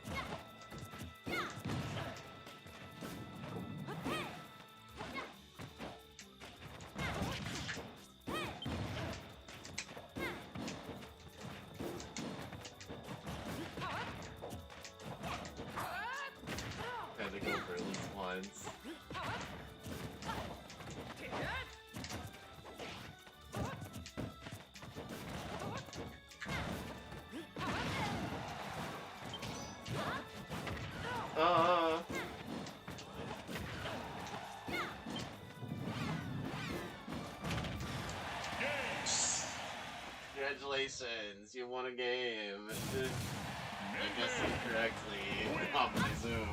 Had to go for at least once. Congratulations, you won a game. I guess incorrectly off my Zoom.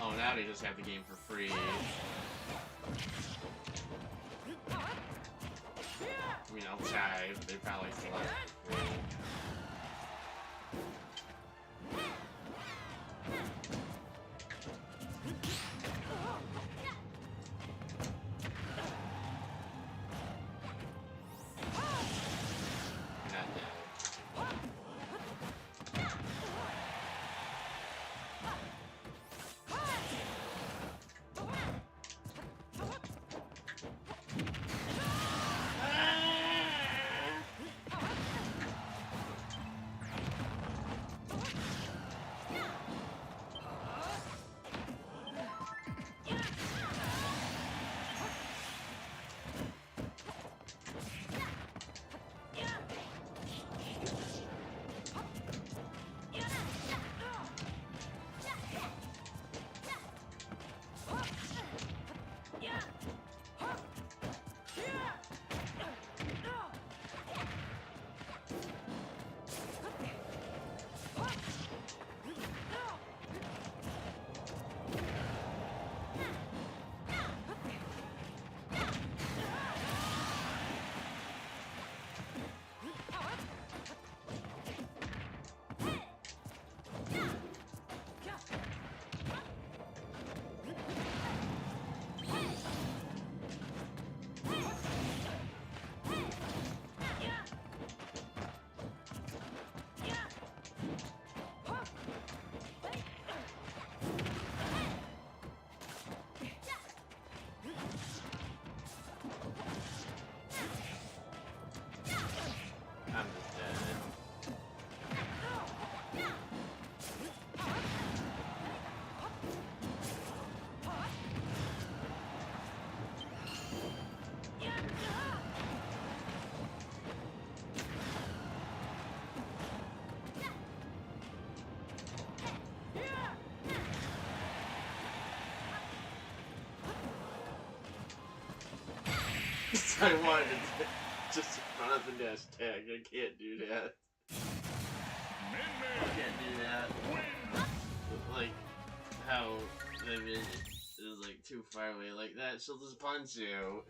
Oh, now they just have the game for free. I mean, I'll try, but they probably still have it for free. Not dead. I wanted to just run up and dash tag. I can't do that. I can't do that. Like, how Vivid is like too far away like that, she'll just punch you.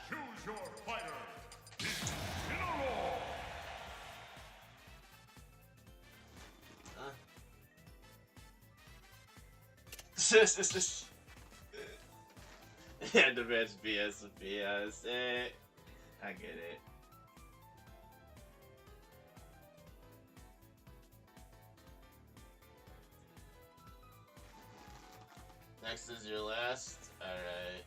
Choose your fighter. Incineroar. Yeah, the best BS would be I get it. Next is your last? Alright.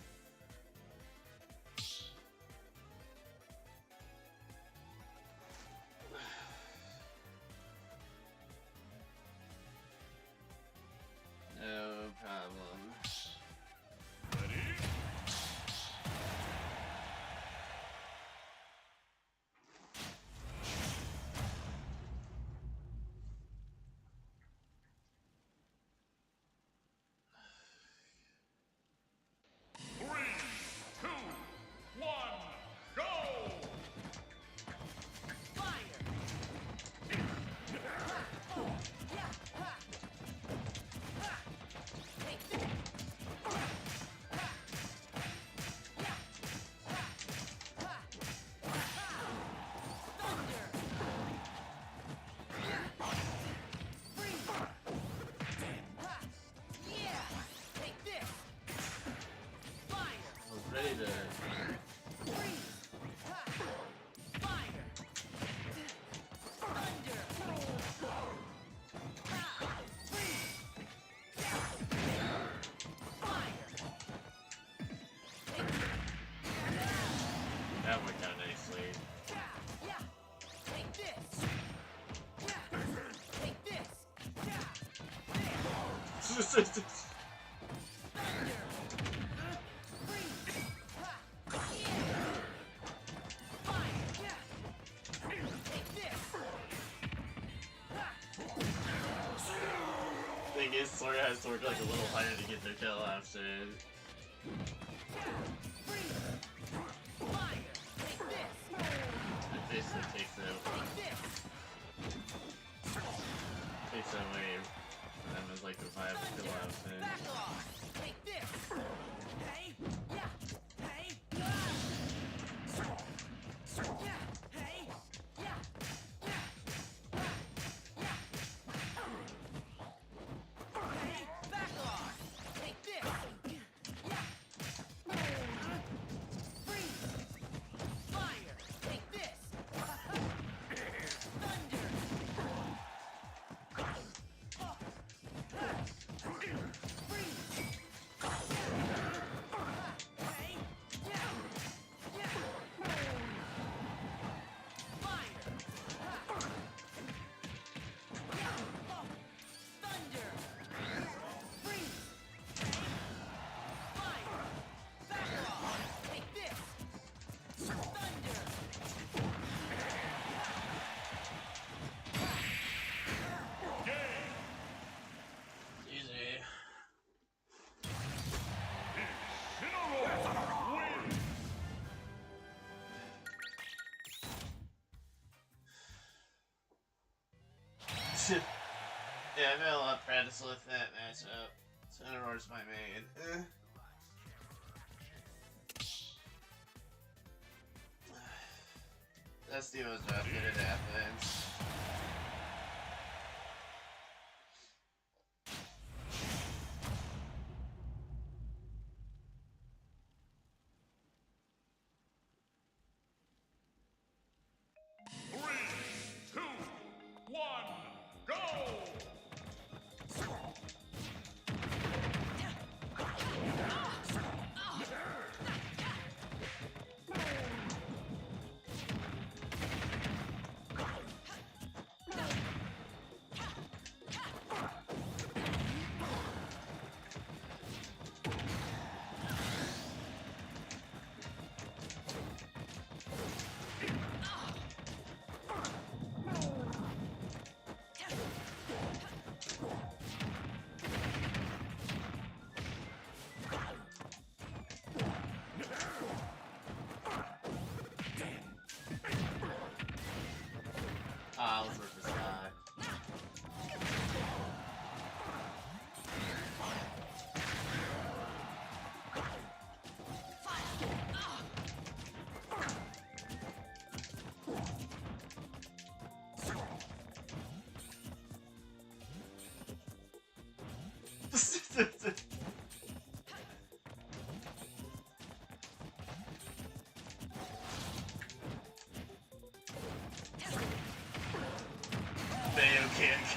No problem. Ready? Three, two, one, go! Fire! Take this! Thunder! Freeze! Yeah! Take this! Fire! I was ready to. Freeze! Fire! Thunder! Freeze! Fire! That worked out nicely. Take this! Take this! Thunder! Freeze! Fire! Take this! Thing is, Sora has to work like a little harder to get their kill option. Freeze! Fire! Take this! It basically takes it away from them as like the viable kill option. Back off! Take this! Hey! Yeah! Hey! Yeah! Hey! Yeah! Hey! Back off! Take this! Yeah! Freeze! Fire! Take this! Thunder! Freeze! Hey! Yeah! Yeah! Fire! Thunder! Freeze! Fire! Back off! Take this! Thunder! Game. Easy. Incineroar wins. Yeah, I've had a lot of practice with that matchup. Incineroar's my main. That's Stevo's job, get it happens. Three, two, one, go!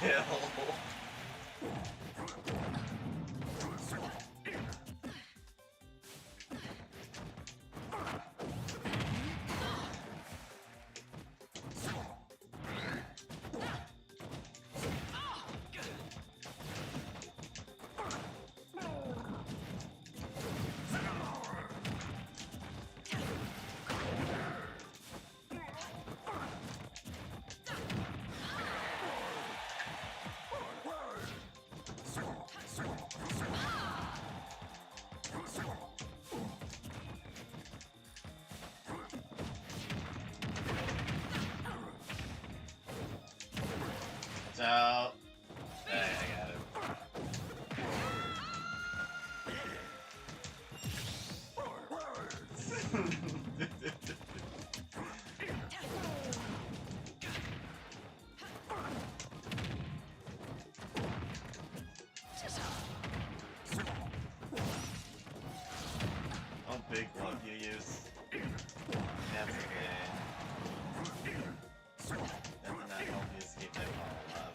kill. So, hey, I got it. Oh, big one you use. That's okay. That did not help me escape that power up.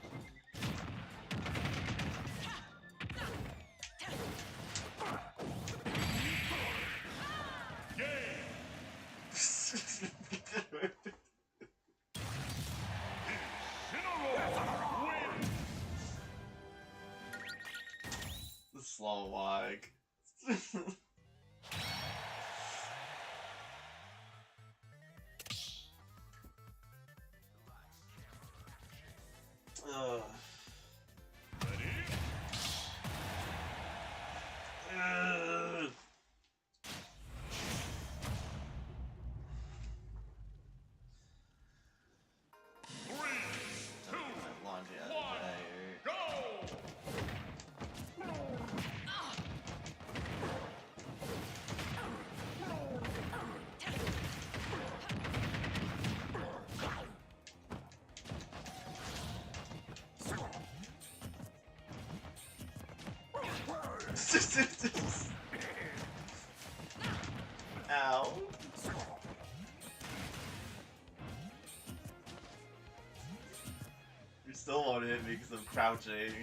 The slow walk. Ugh. Ugh. My laundry out of dryer. Go! Ow. You still won't hit me because I'm crouching.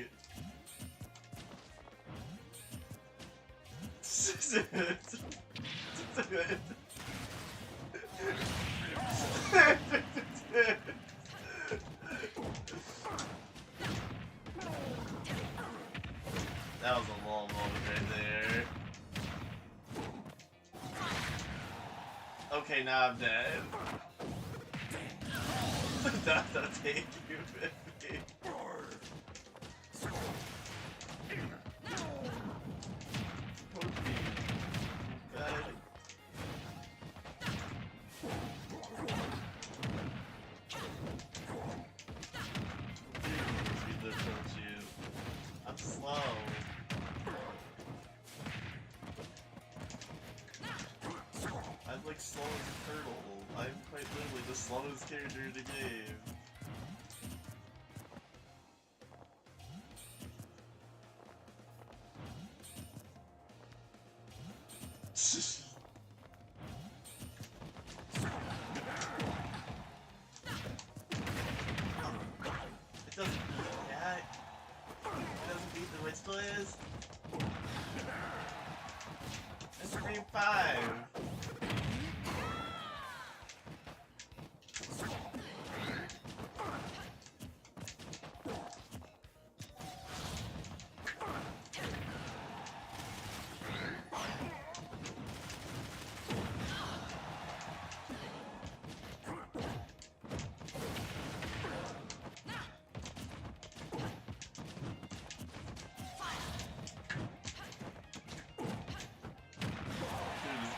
That was a long moment right there. Okay, now I'm dead. Don't take you with me. I'm slow. I'm like slow as a turtle. I'm quite literally the slowest character in the game. It doesn't beat that. It doesn't beat the Whistlers. It's Scream 5.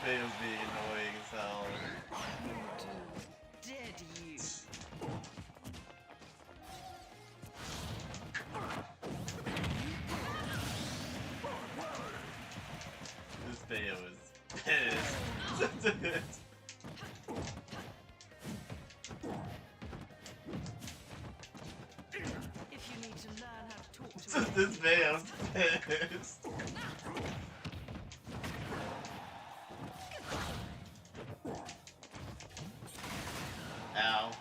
Fails being annoying as hell. Dead you. This Bayo is pissed. If you need to learn how to talk to me. This Bayo's pissed. Ow.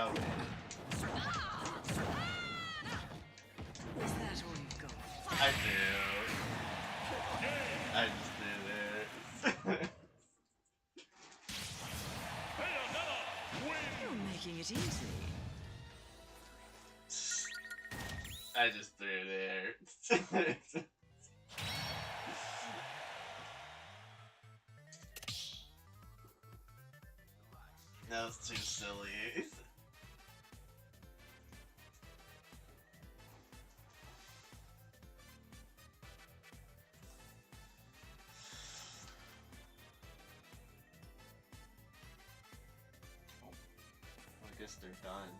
Come in. Is that all you've got? I do. I just did it. You're making it easy. I just threw it there. That was too silly. I guess they're done.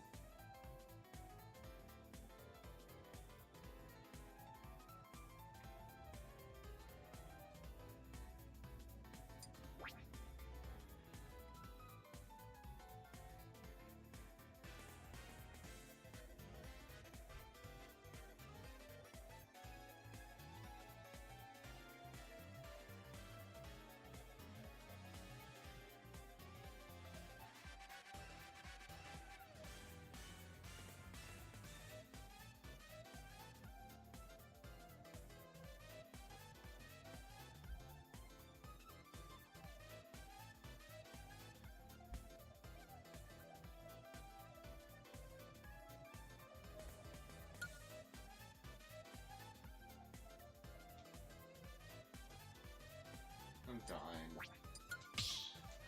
I'm done.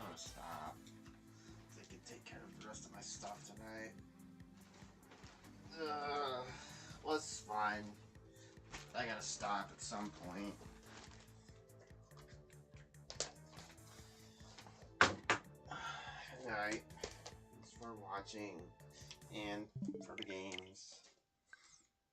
I'm gonna stop. So I can take care of the rest of my stuff tonight. Well, it's fine. I gotta stop at some point. Good night. Thanks for watching and for the games.